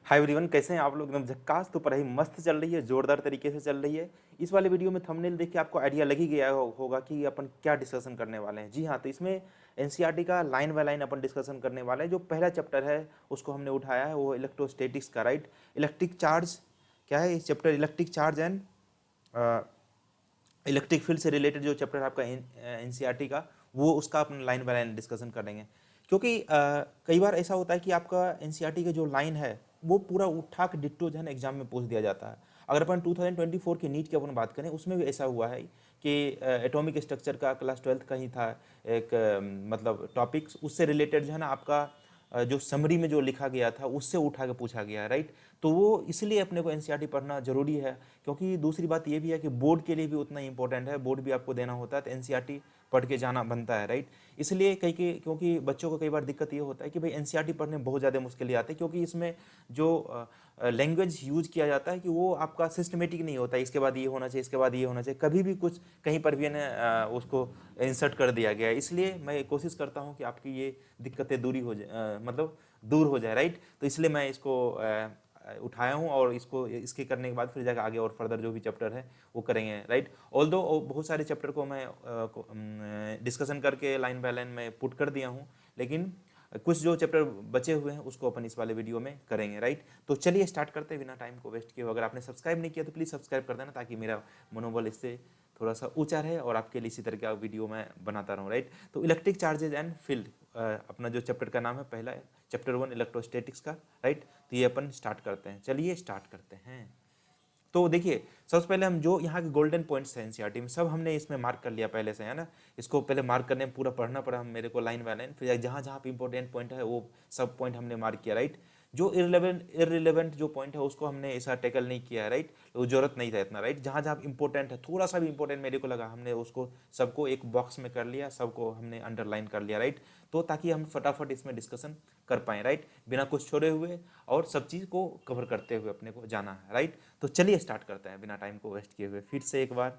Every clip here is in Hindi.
हाय एवरीवन, कैसे हैं आप लोग। एकदम झक्कास तो पढ़ाई मस्त चल रही है, जोरदार तरीके से चल रही है। इस वाले वीडियो में थंबनेल देख के आपको आइडिया लग ही गया होगा कि अपन क्या डिस्कशन करने वाले हैं। जी हाँ, तो इसमें एनसीईआरटी का line by line upon discussion करने वाले हैं। जो पहला चैप्टर है उसको हमने उठाया है, वो इलेक्ट्रोस्टैटिक्स का, राइट। इलेक्ट्रिक चार्ज क्या है इस chapter, electric charge and electric field से रिलेटेड जो चैप्टर आपका एनसीईआरटी का, वो उसका अपन लाइन बाय लाइन डिस्कशन करेंगे। क्योंकि कई बार ऐसा होता है कि आपका एनसीईआरटी के जो लाइन है वो पूरा उठा के डिट्टो जो है ना एग्जाम में पूछ दिया जाता है। अगर अपन 2024 की नीट की अपन बात करें, उसमें भी ऐसा हुआ है कि एटॉमिक स्ट्रक्चर का क्लास 12th का ही था एक मतलब टॉपिक्स, उससे रिलेटेड जो है ना आपका जो समरी में जो लिखा गया था उससे उठा के पूछा गया है, राइट। तो वो इसलिए अपने को एनसीईआरटी पढ़ना जरूरी है। क्योंकि दूसरी बात ये भी है कि बोर्ड के लिए भी उतना ही इंपॉर्टेंट है, बोर्ड भी आपको देना होता है, तो एनसीईआरटी पढ़ के जाना बनता है, राइट। इसलिए क्योंकि बच्चों को कई बार दिक्कत ये होता है कि भाई एनसीईआरटी पढ़ने में बहुत ज़्यादा मुश्किल आती है, क्योंकि इसमें जो लैंग्वेज यूज किया जाता है कि वो आपका सिस्टमेटिक नहीं होता है। इसके बाद ये होना चाहिए, इसके बाद ये होना चाहिए, कभी भी कुछ कहीं पर भी उसको इंसर्ट कर दिया गया है। इसलिए मैं कोशिश करता हूँ कि आपकी ये दिक्कतें दूरी हो जाए, मतलब दूर हो जाए, राइट। तो इसलिए मैं इसको उठाया हूँ, और इसको इसके करने के बाद फिर जाकर आगे और फर्दर जो भी चैप्टर है वो करेंगे, राइट। ऑल्दो बहुत सारे चैप्टर को मैं डिस्कशन करके लाइन बाय लाइन में पुट कर दिया हूँ, लेकिन कुछ जो चैप्टर बचे हुए हैं उसको अपन इस वाले वीडियो में करेंगे, राइट। तो चलिए स्टार्ट करते हैं बिना टाइम को वेस्ट किए। अगर आपने सब्सक्राइब नहीं किया तो प्लीज़ सब्सक्राइब कर देना, ताकि मेरा मनोबल इससे थोड़ा सा ऊंचा रहे और आपके लिए इसी तरह का वीडियो मैं बनाता रहूँ, राइट। तो इलेक्ट्रिक चार्जेज एंड फील्ड अपना जो चैप्टर का नाम है, पहला चैप्टर 1 इलेक्ट्रोस्टैटिक्स का, राइट। तो ये अपन स्टार्ट करते हैं, चलिए स्टार्ट करते हैं। तो देखिए, सबसे पहले हम जो यहाँ के गोल्डन पॉइंट्स हैं एनसीईआरटी में, सब हमने इसमें मार्क कर लिया पहले से, है ना। इसको पहले मार्क करने में पूरा पढ़ना पड़ा हम मेरे को लाइन बाय लाइन, फिर जहाँ जहाँ पे इंपॉर्टेंट पॉइंट है वो सब पॉइंट हमने मार्क किया, राइट। जो इररिलेवेंट जो पॉइंट है उसको हमने ऐसा टैकल नहीं किया है, राइट। वो जरूरत नहीं था इतना, राइट। जहाँ जहाँ इंपॉर्टेंट है, थोड़ा सा भी इंपॉर्टेंट मेरे को लगा, हमने उसको सबको एक बॉक्स में कर लिया, सबको हमने अंडरलाइन कर लिया, राइट। तो ताकि हम फटाफट इसमें डिस्कशन कर पाएँ, राइट, बिना कुछ छोड़े हुए, और सब चीज़ को कवर करते हुए अपने को जाना है, राइट। तो चलिए स्टार्ट करते हैं बिना टाइम को वेस्ट किए हुए फिर से एक बार।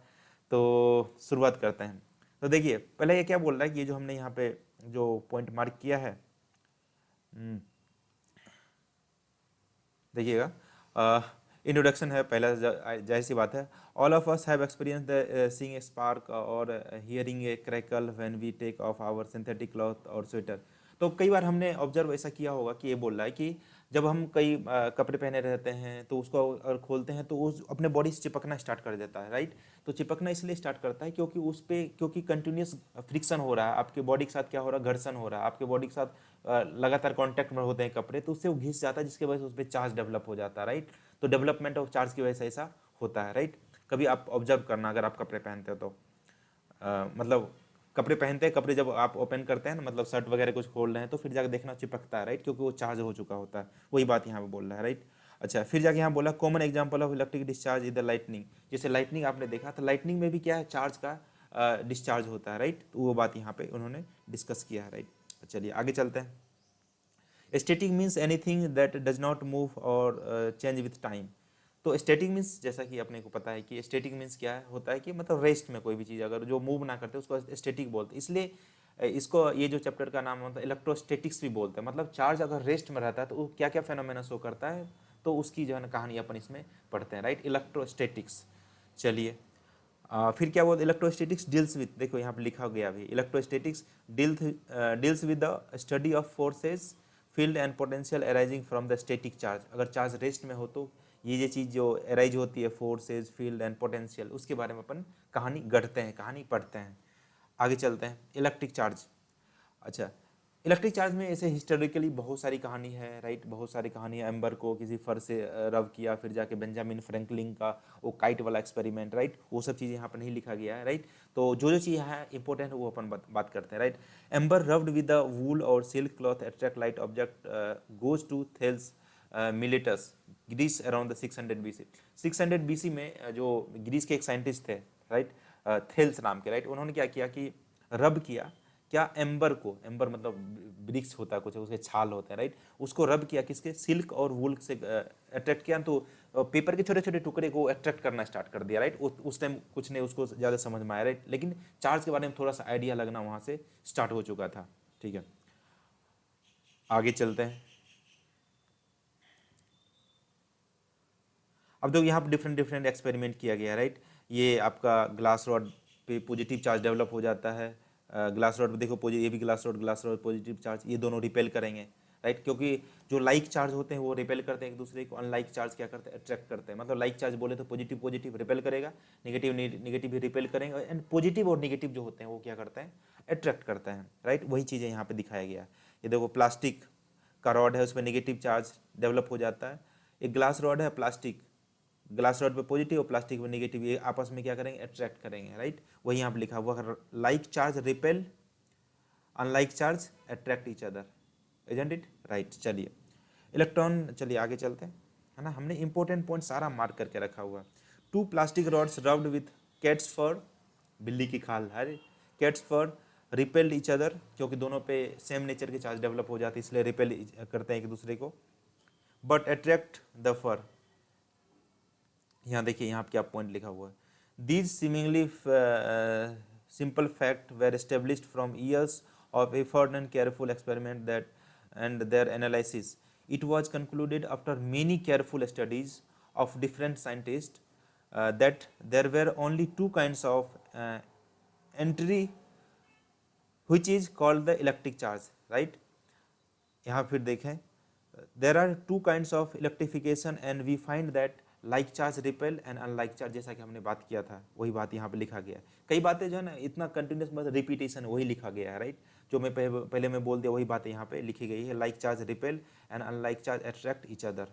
तो शुरुआत करते हैं। तो देखिए, पहले ये क्या बोल रहा है कि ये जो हमने यहाँ पे जो पॉइंट मार्क किया है, देखिएगा, इंट्रोडक्शन है पहला, जाहिर सी बात है। All of us have experience the seeing a spark और hearing a crackle when we take off our synthetic cloth और स्वेटर। तो कई बार हमने ऑब्जर्व ऐसा किया होगा कि ये बोल रहा है कि जब हम कई कपड़े पहने रहते हैं तो उसको अगर खोलते हैं तो उस अपने बॉडी से चिपकना स्टार्ट कर देता है, राइट। तो चिपकना इसलिए स्टार्ट करता है क्योंकि उस पे क्योंकि कंटिन्यूस फ्रिक्शन हो रहा है, आपके बॉडी के साथ क्या हो रहा है, घर्षण हो रहा है, आपके बॉडी के साथ लगातार कांटेक्ट में होते हैं कपड़े, तो उससे वो घिस जाता है, जिसकी वजह से उस पर चार्ज डेवलप हो जाता है, राइट। तो डेवलपमेंट ऑफ चार्ज की वजह से ऐसा होता है, राइट। कभी आप ऑब्जर्व करना, अगर आप कपड़े पहनते हो तो मतलब कपड़े पहनते हैं, कपड़े जब आप ओपन करते हैं ना, मतलब शर्ट वगैरह कुछ खोल रहे हैं, तो फिर जाकर देखना चिपकता है, राइट, क्योंकि वो चार्ज हो चुका होता है। वही बात यहाँ पे बोल रहा है, राइट। अच्छा, फिर जाके यहाँ बोला common example of electric discharge is the lightning. जैसे लाइटनिंग आपने देखा, तो लाइटनिंग में भी क्या है, चार्ज का डिस्चार्ज होता है, राइट। तो वो बात यहाँ पे उन्होंने डिस्कस किया है, राइट। चलिए आगे चलते हैं। Static means anything that does not move और चेंज विथ टाइम। तो स्टैटिक मीन्स, जैसा कि अपने को पता है कि स्टैटिक मीन्स क्या है, होता है कि मतलब रेस्ट में कोई भी चीज़ अगर जो मूव ना करते उसको स्टैटिक बोलते हैं। इसलिए इसको ये जो चैप्टर का नाम होता है इलेक्ट्रोस्टैटिक्स भी बोलते हैं। मतलब चार्ज अगर रेस्ट में रहता है तो वो क्या क्या फेनोमेना शो करता है, तो उसकी जो है ना कहानी अपन इसमें पढ़ते हैं, राइट, इलेक्ट्रोस्टैटिक्स। चलिए फिर क्या बोलते, इलेक्ट्रोस्टैटिक्स डील्स विद, देखो यहाँ पे लिखा गया भी, electrostatics deals with the study of forces field and potential arising from the static charge. अगर चार्ज रेस्ट में हो तो ये चीज़ जो अराइज होती है, फोर्सेज फील्ड एंड पोटेंशियल, उसके बारे में अपन कहानी गढ़ते हैं, कहानी पढ़ते हैं। आगे चलते हैं, इलेक्ट्रिक चार्ज। अच्छा, इलेक्ट्रिक चार्ज में ऐसे हिस्टोरिकली बहुत सारी कहानी है, राइट। बहुत सारी कहानी है, एम्बर को किसी फर से रब किया, फिर जाके बेंजामिन फ्रैंकलिन का वो काइट वाला एक्सपेरिमेंट, राइट। वो सब चीज़ें यहाँ पर नहीं लिखा गया है, राइट। तो जो जो चीज़ है इंपॉर्टेंट है वो अपन बात करते हैं, right. Amber rubbed with the wool और silk cloth attract light object goes to Thales Miletus Greece around the 600 BC। 600 BC में जो ग्रीस के एक साइंटिस्ट थे, राइट, थेल्स नाम के, राइट। उन्होंने क्या किया कि रब किया, क्या एम्बर को, एम्बर मतलब ब्रिक्स होता है कुछ, उसके छाल होते हैं, राइट। उसको रब किया किसके, सिल्क और वूल से अट्रैक्ट किया, तो पेपर के छोटे छोटे टुकड़े को अट्रैक्ट करना स्टार्ट कर दिया, राइट। उस टाइम कुछ नहीं उसको ज़्यादा समझ में आया, राइट, लेकिन चार्ज के बारे में थोड़ा सा आइडिया लगना वहाँ से स्टार्ट हो चुका था, ठीक है। आगे चलते हैं। अब देखो यहाँ पर डिफरेंट डिफरेंट एक्सपेरिमेंट किया गया है, राइट। ये आपका ग्लास रॉड पे पॉजिटिव चार्ज डेवलप हो जाता है, ग्लास रॉड पे देखो ये भी ग्लास रॉड पॉजिटिव चार्ज, ये दोनों रिपेल करेंगे, राइट, क्योंकि जो लाइक चार्ज होते हैं वो रिपेल करते हैं एक दूसरे को, अनलाइक चार्ज क्या करते हैं, अट्रैक्ट करते हैं। मतलब लाइक चार्ज बोले तो पॉजिटिव पॉजिटिव रिपेल करेगा, नेगेटिव नेगेटिव भी रिपेल करेंगे, एंड पॉजिटिव और नेगेटिव जो होते हैं वो क्या करते हैं, अट्रैक्ट करते हैं, राइट। वही चीज़ें यहाँ पे दिखाया गया है। ये देखो प्लास्टिक का रॉड है, उसमें नेगेटिव चार्ज डेवलप हो जाता है। एक ग्लास रॉड है प्लास्टिक, ग्लास रॉड पे पॉजिटिव और प्लास्टिक पे नेगेटिव, ये आपस में क्या करेंगे, अट्रैक्ट करेंगे, राइट। वही यहाँ पे लिखा हुआ, like charge repel, unlike charge attract each other, isn't it, right. चलिए इलेक्ट्रॉन, चलिए आगे चलते हैं, है ना। हमने इंपॉर्टेंट पॉइंट सारा मार्क करके रखा हुआ है। Two plastic rods rubbed with cat's fur, बिल्ली की खाल है, cat's fur repelled each other, क्योंकि दोनों पे सेम नेचर के चार्ज डेवलप हो जाते हैं इसलिए रिपेल करते हैं एक दूसरे को, बट अट्रैक्ट द फर। यहाँ देखिए यहाँ पे क्या पॉइंट लिखा हुआ है, these seemingly simple fact were established from years of effort and careful experiment that and their analysis. It was concluded after many careful studies of different scientists that there were only two kinds of entry, which is called the electric charge, right. यहाँ फिर देखें, there are two kinds of electrification and we find that like charge repel and unlike charge, जैसा कि हमने बात किया था वही बात यहाँ पे लिखा गया है। कई बातें जो है ना इतना कंटिन्यूस मतलब रिपीटेशन वही लिखा गया है, राइट। जो मैं पहले मैं बोल दिया वही बातें यहाँ पे लिखी गई है, like charge repel and unlike charge attract each other.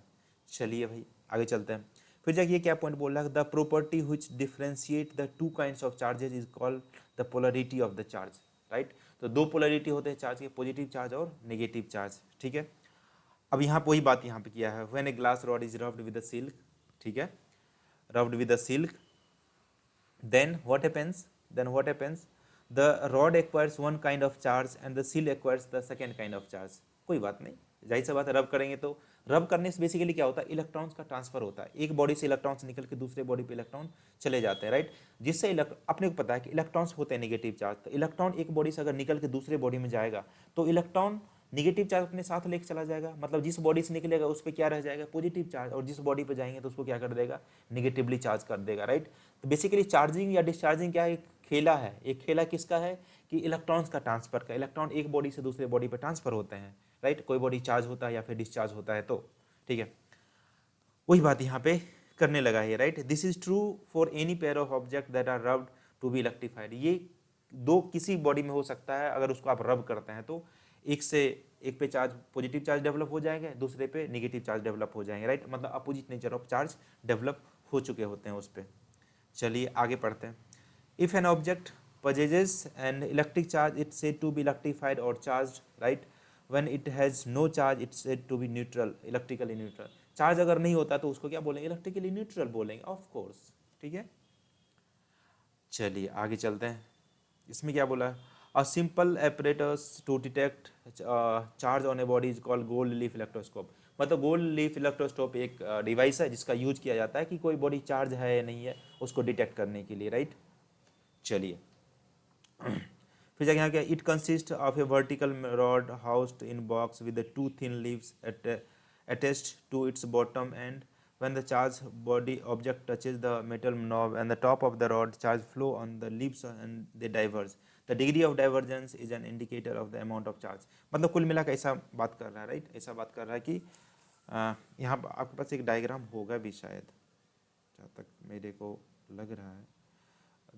चलिए भाई आगे चलते हैं। फिर जाके क्या पॉइंट बोल रहा है, the property which differentiate the two kinds of charges is called the polarity of the charge, right. तो दो पोलरिटी होते हैं चार्ज के, पॉजिटिव चार्ज और नेगेटिव चार्ज, ठीक है। अब यहाँ पे वही बात यहाँ पे किया है, when a glass rod is rubbed with the silk, ठीक है, rubbed with the silk, then what happens, the rod acquires one kind of charge and the silk acquires the second kind of charge। कोई बात नहीं, जाहिर सी बात है, रब करेंगे तो रब करने से बेसिकली क्या होता है, इलेक्ट्रॉन्स का ट्रांसफर होता है, एक बॉडी से इलेक्ट्रॉन्स निकल के दूसरे बॉडी पे इलेक्ट्रॉन चले जाते हैं, राइट। जिससे अपने को पता है कि इलेक्ट्रॉन्स होते हैं नेगेटिव चार्ज, तो इलेक्ट्रॉन एक बॉडी से अगर निकल के दूसरे बॉडी में जाएगा तो इलेक्ट्रॉन निगेटिव चार्ज अपने साथ लेके चला जाएगा, मतलब जिस बॉडी से निकलेगा उस पर क्या रह जाएगा, पॉजिटिव चार्ज, और जिस बॉडी पे जाएंगे तो उसको क्या कर देगा, निगेटिवली चार्ज कर देगा, राइट। तो बेसिकली चार्जिंग या डिस्चार्जिंग क्या है, एक खेला है। एक खेला किसका है कि इलेक्ट्रॉन्स का ट्रांसफर का, इलेक्ट्रॉन एक बॉडी से दूसरे बॉडी पे ट्रांसफर होते हैं, राइट। कोई बॉडी चार्ज होता है या फिर डिस्चार्ज होता है, तो ठीक है वही बात यहाँ पे करने लगा है, right. This is true for any pair of object that are rubbed to be electrified. ये दो किसी बॉडी में हो सकता है, अगर उसको आप रब करते हैं तो एक पे चार्ज पॉजिटिव चार्ज डेवलप हो जाएगा, दूसरे पे नेगेटिव चार्ज डेवलप हो जाएंगे, राइट। मतलब opposite nature of charge develop हो चुके होते हैं उस पर। चलिए आगे पढ़ते हैं। If an object possesses an electric charge it's said to be electrified or charged, right. when it has no charge it's said to be neutral, electrically neutral। Charge अगर नहीं होता तो उसको क्या बोलेंगे, इलेक्ट्रिकली न्यूट्रल बोलेंगे, ऑफ कोर्स, ठीक है। चलिए आगे चलते हैं। इसमें क्या बोला है, a simple apparatus to detect charge on a body is called gold leaf electroscope. मतलब गोल्ड लीफ इलेक्ट्रोस्कोप एक डिवाइस है जिसका यूज किया जाता है कि कोई बॉडी चार्ज है या नहीं है उसको डिटेक्ट करने के लिए, राइट। चलिए फिर जाके यहाँ क्या, it consist of A vertical rod housed in box with two thin leaves attached to its bottom end। when the charged body object touches the metal knob and the top of the rod, charge flow on the leaves and they diverge। the degree of divergence is an indicator of the amount of charge। मतलब कुल मिला के ऐसा बात कर रहा है, राइट। ऐसा बात कर रहा है कि यहाँ आपके पास एक डायग्राम होगा भी शायद, जहाँ तक मेरे को लग रहा है,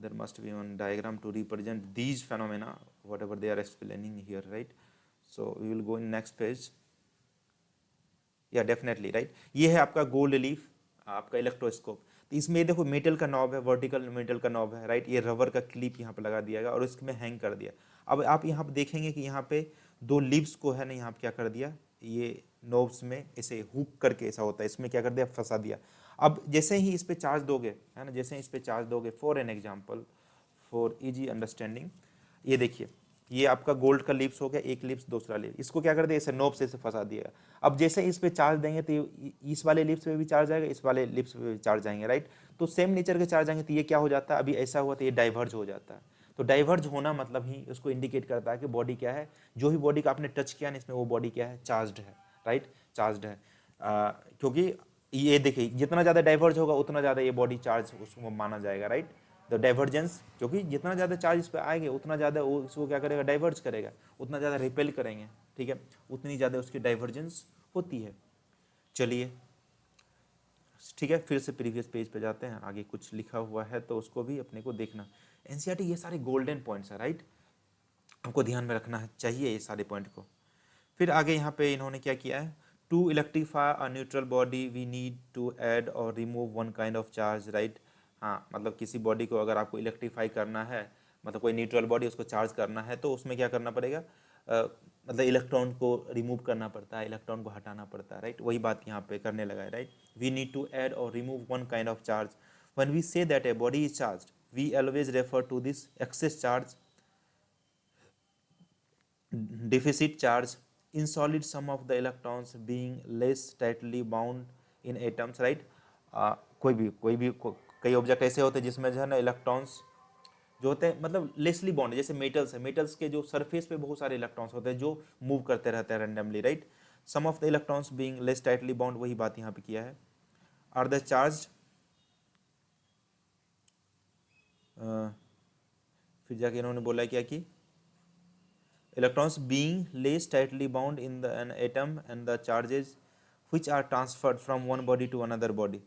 there must be one diagram to represent these phenomena whatever they are explaining here, right। so we will go in next page। या डेफिनेटली, राइट। ये है आपका गोल्ड लीफ आपका इलेक्ट्रोस्कोप। तो इसमें देखो मेटल का नॉब है, वर्टिकल मेटल का नॉब है, राइट। ये रबर का क्लिप यहाँ पे लगा दिया गया और इसमें हैंग कर दिया। अब आप यहाँ पे देखेंगे कि यहाँ पे दो लीव्स को है ना, यहाँ पे क्या कर दिया, ये नोब्स में ऐसे हुक करके ऐसा होता है, इसमें क्या कर दिया, फंसा दिया। अब जैसे ही इस पर चार्ज दोगे, है ना, जैसे ही इस पर चार्ज दोगे, for an example for easy understanding, ये देखिए ये आपका गोल्ड का लिप्स हो गया, एक लिप्स दूसरा लिप्स, इसको क्या कर दिया, इसे नोब से फंसा दिया। अब जैसे इस पे चार्ज देंगे तो इस वाले लिप्स पे भी चार्ज आएगा, इस वाले लिप्स पे भी चार्ज आएंगे, राइट। तो सेम नेचर के चार्ज आएंगे तो ये क्या हो जाता है, अभी ऐसा हुआ तो ये डाइवर्ज हो जाता है। तो डाइवर्ज होना मतलब ही उसको इंडिकेट करता है कि बॉडी क्या है, जो भी बॉडी का आपने टच किया ना इसमें वो बॉडी क्या है, चार्ज्ड है, राइट, चार्ज्ड है। क्योंकि ये देखिए जितना ज़्यादा डाइवर्ज होगा उतना ज़्यादा ये बॉडी चार्ज उसको माना जाएगा, राइट। द डाइवर्जेंस, क्योंकि जितना ज़्यादा चार्ज इस पर आएंगे उतना ज़्यादा वो इसको क्या करेगा, डाइवर्ज करेगा, उतना ज़्यादा रिपेल करेंगे, ठीक है, उतनी ज़्यादा उसकी डाइवर्जेंस होती है। चलिए ठीक है, फिर से प्रीवियस पेज पे जाते हैं, आगे कुछ लिखा हुआ है तो उसको भी अपने को देखना। एनसीईआरटी ये सारे गोल्डन पॉइंट्स है, राइट, हमको ध्यान में रखना चाहिए ये सारे पॉइंट को। फिर आगे यहाँ पे इन्होंने क्या किया है, to electrify a neutral body we need to add और remove one kind of charge, right. हाँ, मतलब किसी बॉडी को अगर आपको इलेक्ट्रीफाई करना है, मतलब कोई न्यूट्रल बॉडी उसको चार्ज करना है तो उसमें क्या करना पड़ेगा, मतलब इलेक्ट्रॉन को रिमूव करना पड़ता है, इलेक्ट्रॉन को हटाना पड़ता है, राइट। वही बात यहाँ पे करने लगा है, right. We need to add और remove one kind of charge when we say that a body is charged we always refer to this excess charge, deficit charge in solid, some of the electrons being less tightly bound in atoms, right। कई ऑब्जेक्ट ऐसे होते हैं जिसमें जो है ना इलेक्ट्रॉन्स जो होते हैं मतलब लेसली बॉन्ड, जैसे मेटल्स है, मेटल्स के जो सरफेस पे बहुत सारे इलेक्ट्रॉन्स होते हैं जो मूव करते रहते हैं randomly, right. Some of the electrons being less tightly bound, वही बात यहाँ पे किया है। आर द चार्ज, फिर जाके इन्होंने बोला क्या कि electrons being less tightly bound in an atom and the charges which are transferred from one body to another body.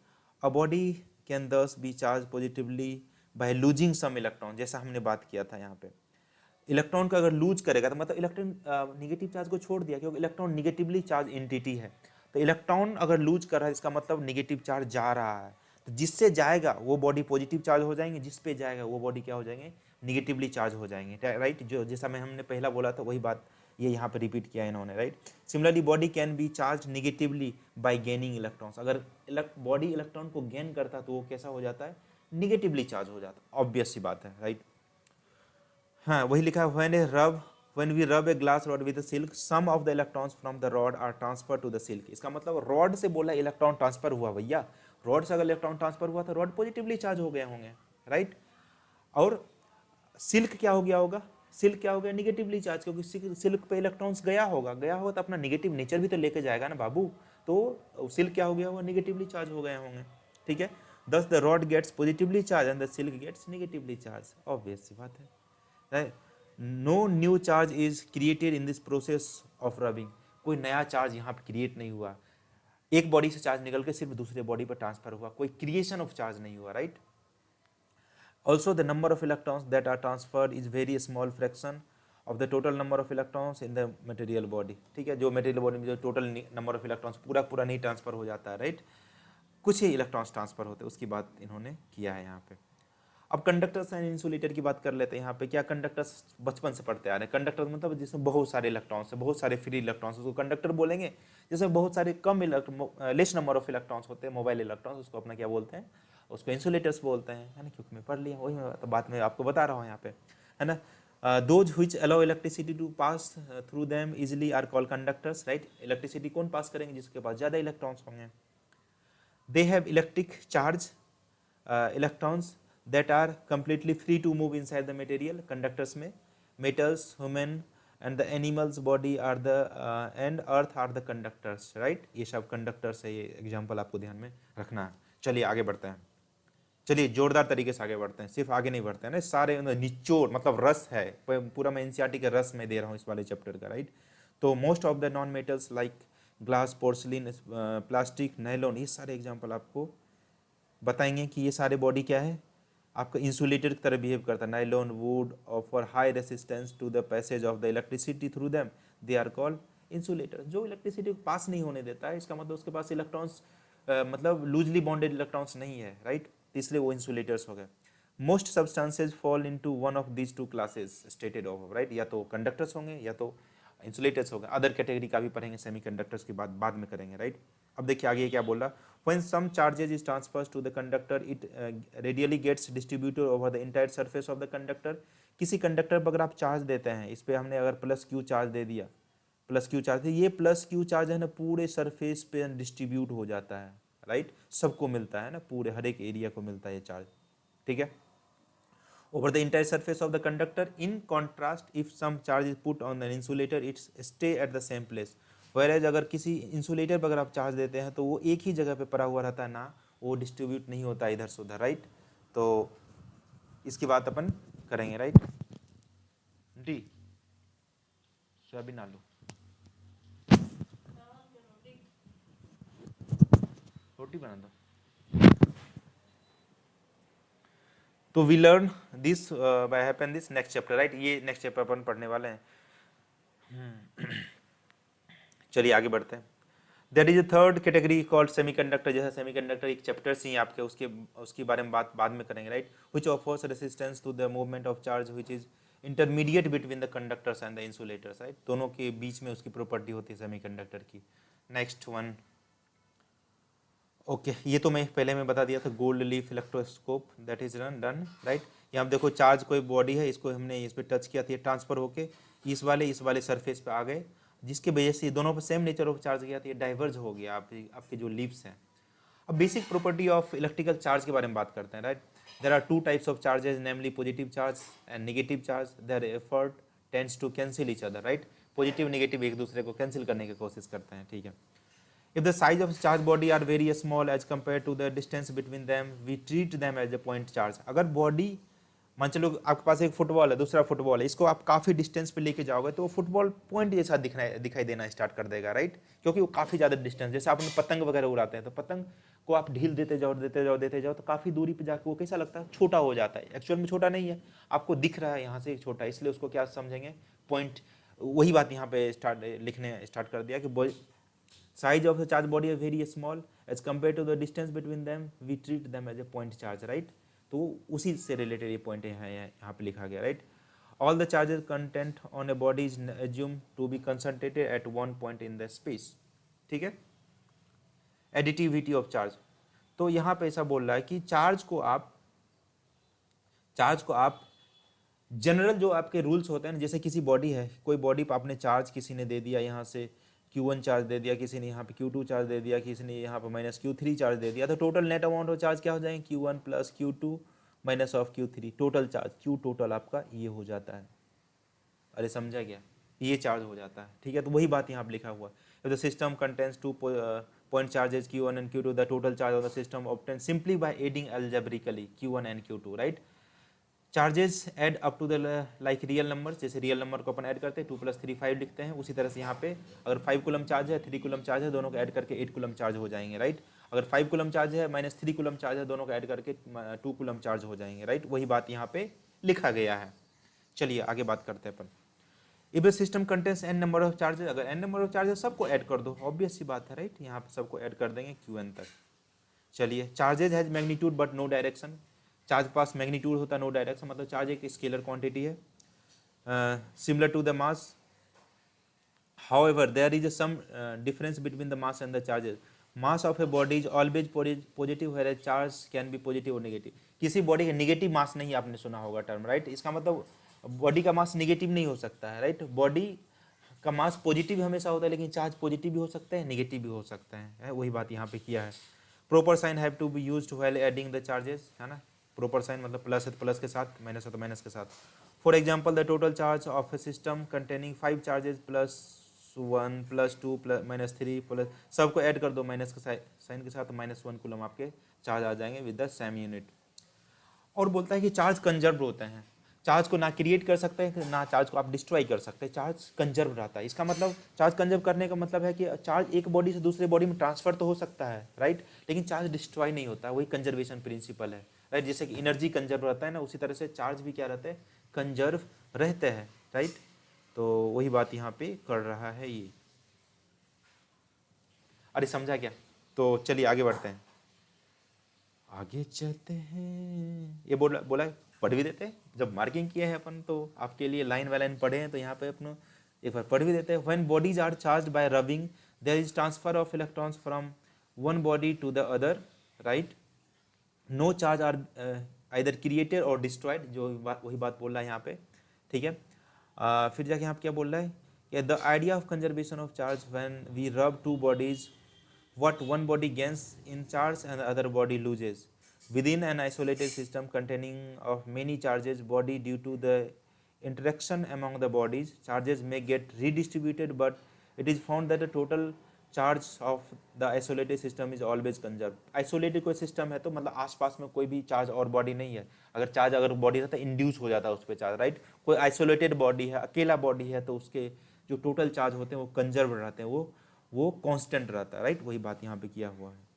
A body can thus be charged positively by losing some electron, जैसा हमने बात किया था यहाँ पे। इलेक्ट्रॉन का अगर लूज करेगा तो मतलब इलेक्ट्रॉन निगेटिव चार्ज को छोड़ दिया, क्योंकि इलेक्ट्रॉन निगेटिवली चार्ज एंटिटी है, तो इलेक्ट्रॉन अगर लूज कर रहा है इसका मतलब निगेटिव चार्ज जा रहा है, तो जिससे जाएगा वो बॉडी पॉजिटिव चार्ज हो जाएंगे, जिस पे जाएगा वो बॉडी क्या हो जाएंगे, निगेटिवली चार्ज हो जाएंगे, राइट। जो जैसा मैं हमने पहला बोला था वही बात ये यहाँ पे रिपीट किया इन्होंने, right. Similarly body can be charge negatively bye gaining electrons, अगर बॉडी इलेक्ट्रॉन को गेन करता है तो वो कैसा हो जाता है, निगेटिवली चार्ज हो जाता है, ऑब्वियस सी बात है, राइट। हाँ वही लिखा है, when we rub a glass rod with a silk some of the electrons from the rod are transferred to the silk। इसका मतलब रॉड से बोला इलेक्ट्रॉन ट्रांसफर हुआ, भैया रॉड से अगर इलेक्ट्रॉन ट्रांसफर हुआ तो रॉड पॉजिटिवली चार्ज हो गए होंगे, राइट। और सिल्क क्या हो गया होगा, सिल्क क्या हो गया, निगेटिवली चार्ज, क्योंकि सिल्क पे इलेक्ट्रॉन्स गया होगा तो अपना निगेटिव नेचर भी तो लेके जाएगा ना बाबू, तो सिल्क क्या हो गया होगा, निगेटिवली चार्ज हो गए होंगे, ठीक है। Thus the rod gets positively charged and the silk gets negatively charged, obvious सी बात है। No new charge is created in this process of rubbing, कोई नया चार्ज यहाँ पे क्रिएट नहीं हुआ, एक बॉडी से चार्ज निकल के सिर्फ दूसरे बॉडी पर ट्रांसफर हुआ, कोई क्रिएशन ऑफ चार्ज नहीं हुआ, right. Also the number of electrons that are transferred is very small fraction of the total number of electrons in the material body, ठीक है। जो मटेरियल बॉडी में जो टोटल नंबर ऑफ इलेक्ट्रॉन्स पूरा पूरा नहीं ट्रांसफर हो जाता है, राइट, कुछ ही इलेक्ट्रॉन्स ट्रांसफर होते हैं, उसकी बात इन्होंने किया है यहाँ पे। अब कंडक्टर्स एंड इंसुलेटर की बात कर लेते हैं यहाँ पे। क्या कंडक्टर्स बचपन से पढ़ते आ रहे हैं, कंडक्टर मतलब जिसमें बहुत सारे इलेक्ट्रॉन्स है, बहुत सारे फ्री इलेक्ट्रॉन्स, उसको कंडक्टर बोलेंगे। जिसमें बहुत सारे कम लेस नंबर ऑफ इलेक्ट्रॉन्स होते हैं, मोबाइल इलेक्ट्रॉन्स, उसको अपना क्या बोलते हैं, उसको इंसुलेटर्स बोलते हैं, है ना, क्योंकि मैं पढ़ लिया वही मैं तो बात में आपको बता रहा हूँ यहाँ पे, है ना। Those which allow electricity to pass through them easily are called conductors, right. Electricity कौन पास करेंगे, जिसके पास ज़्यादा इलेक्ट्रॉन्स होंगे। They have electric charge electrons that are completely free to move inside the material, conductors में metals, human and the animals body are the and earth are the conductors, right। ये सब conductors है, ये एग्जाम्पल आपको ध्यान में रखना है। चलिए आगे बढ़ते हैं, चलिए जोरदार तरीके से आगे बढ़ते हैं, सिर्फ आगे नहीं बढ़ते हैं ना, सारे निचोड़ मतलब रस है, पूरा मैं एनसीईआरटी के रस में दे रहा हूँ इस वाले चैप्टर का, राइट। तो most of the non metals like glass, porcelain, plastic, nylon, ये सारे एग्जाम्पल आपको बताएंगे कि ये सारे बॉडी क्या है, आपका इंसुलेटर की तरह बिहेव करता है। Nylon, wood offer high resistance to the passage of the electricity through them, they are called insulator. जो इलेक्ट्रिसिटी को पास नहीं होने देता है, इसका मतलब उसके पास इलेक्ट्रॉन्स मतलब लूजली बॉन्डेड इलेक्ट्रॉन्स नहीं है, राइट, इसलिए वो इंसुलेटर्स हो गए। Most substances fall into one of these two classes stated of, right, या तो कंडक्टर्स होंगे या तो इंसुलेटर्स होंगे। अदर कैटेगरी का भी पढ़ेंगे, सेमीकंडक्टर्स की बात बाद में करेंगे, राइट। अब देखिए आगे क्या बोल रहा, when some charges is transferred to the conductor it radially gets distributed over the entire surface of the conductor। किसी कंडक्टर पर अगर आप चार्ज देते हैं, इस पर हमने अगर प्लस क्यू चार्ज दे दिया, प्लस क्यू चार्ज, ये प्लस क्यू चार्ज है ना पूरे सरफेस पे डिस्ट्रीब्यूट हो जाता है, राइट, सबको मिलता है ना, पूरे हर एक एरिया को मिलता है ये चार्ज, ठीक है, over the entire surface of the conductor। in contrast if some charge is put on the insulator it's stay at the same place। whereas अगर किसी इंसुलेटर पर अगर आप चार्ज देते हैं तो वो एक ही जगह पे पड़ा हुआ रहता है ना, वो डिस्ट्रीब्यूट नहीं होता इधर से उधर, राइट। तो इसकी बात अपन करेंगे, राइट। डी सोयाबीन आलू रोटी बना दो। तो we learn this by happen this next chapter, right. ये नेक्स्ट चैप्टर अपन पढ़ने वाले हैं। चलिए आगे बढ़ते हैं। There is a third category called semiconductor. जैसे सेमीकंडक्टर एक चैप्टर ही आपके, उसके बारे में बात बाद में करेंगे, right. Which offers resistance to the movement of charge which is intermediate between the conductors and the insulators, right. दोनों के बीच में उसकी प्रॉपर्टी होती है सेमीकंडक्टर की। नेक्स्ट वन, ओके ये तो मैं पहले में बता दिया था, gold leaf electroscope, that is done, right. यहाँ देखो चार्ज कोई बॉडी है, इसको हमने इस पर टच किया था, ये ट्रांसफर होके इस वाले सरफेस पे आ गए, जिसके वजह से दोनों पर सेम नेचर ऑफ चार्ज गया था, ये डाइवर्ज हो गया आपके जो लीव्स हैं। अब basic property of electrical charge के बारे में बात करते हैं, right. There are two types of charges, namely positive charge and negative charge. Their effort tends to cancel each other, right. Positive negative एक दूसरे को कैंसिल करने की कोशिश करते हैं, ठीक है। If the size of charge body are very small as compared to the distance between them, we treat them as a point charge. अगर बॉडी मान चलो आपके पास एक फुटबॉल है, दूसरा फुटबॉल है, इसको आप काफ़ी डिस्टेंस पे लेके जाओगे तो वो फुटबॉल पॉइंट जैसा दिखाई देना स्टार्ट कर देगा, राइट। क्योंकि वो काफ़ी ज़्यादा डिस्टेंस, जैसे आपने पतंग वगैरह उड़ाते हैं तो पतंग को आप ढील देते जाओ तो काफ़ी दूरी पे जाके वो कैसा लगता है, छोटा हो जाता है। एक्चुअल में छोटा नहीं है, आपको दिख रहा है यहाँ से छोटा, इसलिए उसको क्या समझेंगे, पॉइंट। वही बात यहाँ पे लिखने स्टार्ट कर दिया कि size of the charge body are very small as compared to the distance between them, we treat them as a point charge, right। तो उसी से रिलेटेड ये पॉइंट यहाँ पे लिखा गया, right. all the charges content on a body is assumed to be concentrated at one point in the space, ठीक है। additivity of charge, तो यहाँ पे ऐसा बोल रहा है कि चार्ज को आप जनरल जो आपके रूल्स होते हैं, जैसे किसी बॉडी है, कोई बॉडी पर आपने चार्ज किसी ने दे दिया, यहाँ से Q1 चार्ज दे दिया, किसी ने यहाँ पे Q2 चार्ज दे दिया, किसी ने यहाँ पे माइनस Q3 चार्ज दे दिया, तो total net amount of charge क्या हो जाएंगे, Q1 plus Q2 minus of Q3, total charge Q total आपका ये हो जाता है। अरे समझा गया, ये चार्ज हो जाता है, ठीक है। तो वही बात यहाँ पे लिखा हुआ है, the system contains two point charges Q1 and Q2, the total charge of the system obtain simply by adding algebraically Q1 and Q2, right. Charges add up to the like real number, जैसे रियल नंबर को अपन ऐड करते हैं 2 + 3 5 लिखते हैं, उसी तरह से यहाँ पे अगर 5 कूलम चार्ज है 3 कूलम चार्ज है, दोनों को ऐड करके 8 कूलम चार्ज हो जाएंगे, राइट। अगर 5 कूलम चार्ज है माइनस 3 कूलम चार्ज है, दोनों को ऐड करके 2 कूलम चार्ज हो जाएंगे, राइट। वही बात यहाँ पे लिखा गया है। चलिए आगे बात करते हैं अपन। If the system contains n number of charges, अगर n नंबर ऑफ चार्जेस सबको ऐड कर दो, ऑब्वियस सी बात है, राइट। यहाँ पे सबको ऐड कर देंगे Qn तक। चलिए, charges has magnitude but no direction, charge पास मैग्नीट्यूड होता है, नो डायरेक्शन, मतलब चार्ज एक स्केलर क्वांटिटी है, similar to the mass. However there is some difference between the mass and the charges, mass of a body is always positive where charge can be positive और नेगेटिव। किसी बॉडी का नेगेटिव मास नहीं, आपने सुना होगा टर्म, राइट। इसका मतलब बॉडी का मास नेगेटिव नहीं हो सकता है, राइट। बॉडी का मास पॉजिटिव हमेशा होता है, लेकिन चार्ज पॉजिटिव भी हो सकता है, नेगेटिव भी हो सकता है, वही बात यहाँ पे किया है। Proper sign have to be used while adding the charges, है ना। प्रॉपर साइन मतलब प्लस है तो प्लस के साथ, माइनस है तो माइनस के साथ। For example the total charge of A system containing 5 charges +1 +2 -3 plus, सबको ऐड कर दो माइनस के साइन के साथ, तो -1 कूलम आपके चार्ज आ जाएंगे विद द सेम यूनिट। और बोलता है कि चार्ज कंजर्व होते हैं, चार्ज को ना क्रिएट कर सकते हैं ना चार्ज को आप डिस्ट्रॉय कर सकते हैं, चार्ज कंजर्व रहता है। इसका मतलब चार्ज कंजर्व करने का मतलब है कि चार्ज एक बॉडी से दूसरे बॉडी में ट्रांसफर तो हो सकता है, राइट, लेकिन चार्ज डिस्ट्रॉय नहीं होता, वही कंजर्वेशन प्रिंसिपल है, राइट। जैसे कि एनर्जी कंजर्व रहता है ना, उसी तरह से चार्ज भी क्या रहते हैं, कंजर्व रहते हैं, राइट। तो वही बात यहाँ पे कर रहा है ये। अरे समझा क्या? तो चलिए आगे बढ़ते हैं, आगे चलते हैं। ये बोला पढ़ भी देते हैं, जब मार्किंग किए हैं अपन तो आपके लिए लाइन बाय लाइन पढ़े हैं, तो यहाँ पे अपन एक बार पढ़ भी देते हैं। When bodies are charge by rubbing there is transfer of electrons from one body to the other, right. No charge are either created और डिस्ट्रॉयड, जो वही बात बोल रहा है यहाँ पे, ठीक है। फिर जाके यहाँ पे क्या बोल रहा है कि the idea of conservation of charge when we rub two bodies, what one body gains in charge and the other body loses within an isolated system containing of many charges body, due to the interaction among the bodies charges may get redistributed but it is found that the total charge of the isolated system is always conserve. Isolated कोई सिस्टम है तो मतलब आसपास में कोई भी चार्ज और बॉडी नहीं है, अगर चार्ज अगर बॉडी रहता है इंड्यूस हो जाता है उस पर चार्ज, राइट। कोई आइसोलेटेड बॉडी है, अकेला बॉडी है, तो उसके जो टोटल चार्ज होते हैं वो कंजर्व रहते हैं, वो कांस्टेंट रहता है, राइट। वही बात यहाँ पे किया हुआ है।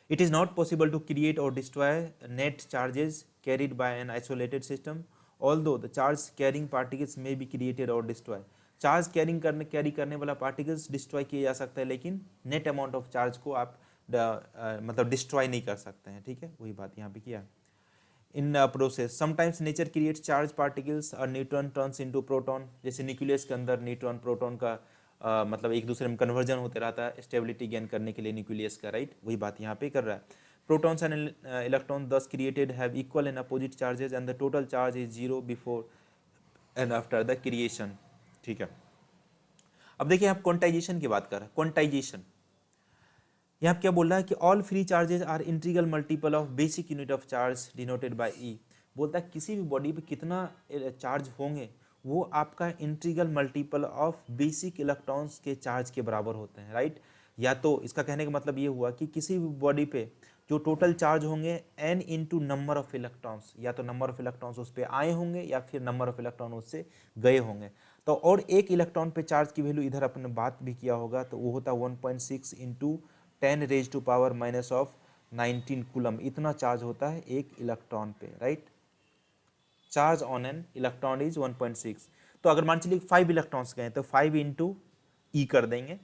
It is not possible to create or destroy net charges carried by an isolated system, although the charge carrying particles may be created or destroyed. Charge carry करने वाला पार्टिकल्स डिस्ट्रॉय किया जा सकता है, लेकिन नेट अमाउंट ऑफ चार्ज को आप मतलब डिस्ट्रॉय नहीं कर सकते हैं, ठीक है। वही बात यहाँ पे किया है। In process sometimes nature creates charge particles और न्यूट्रॉन टर्न्स इनटू प्रोटॉन, जैसे न्यूक्लियस के अंदर न्यूट्रॉन प्रोटॉन का मतलब एक दूसरे में कन्वर्जन होते रहता है स्टेबिलिटी गेन करने के लिए न्यूक्लियस का, राइट। वही बात यहाँ पे कर रहा है। प्रोटॉन्स एंड इलेक्ट्रॉन दस created have equal and opposite charges and the total charge is zero before and after the creation, ठीक है। अब देखिए आप क्वांटाइजेशन की बात कर रहे हैं। क्वांटाइजेशन यहाँ क्या बोल रहा है कि all free charges are integral multiple of basic unit of charge denoted by E. बोलता है किसी भी बॉडी पे कितना चार्ज होंगे वो आपका integral multiple of basic electrons के चार्ज के बराबर होते हैं, राइट। या तो इसका कहने का मतलब ये हुआ कि किसी भी बॉडी पे जो टोटल चार्ज होंगे n into number of electrons, या तो नंबर ऑफ इलेक्ट्रॉन्स उस पर आए होंगे या फिर नंबर ऑफ इलेक्ट्रॉन उससे गए होंगे। तो और एक इलेक्ट्रॉन पे चार्ज की वैल्यू इधर अपने बात भी किया होगा, तो वो होता है 1.6 into 10 raise to power minus of 19 coulomb. इतना चार्ज होता है एक इलेक्ट्रॉन पे, right. Charge on an electron is 1.6। तो अगर मान चलिए 5 इलेक्ट्रॉन्स गए तो 5 इंटू ई कर देंगे।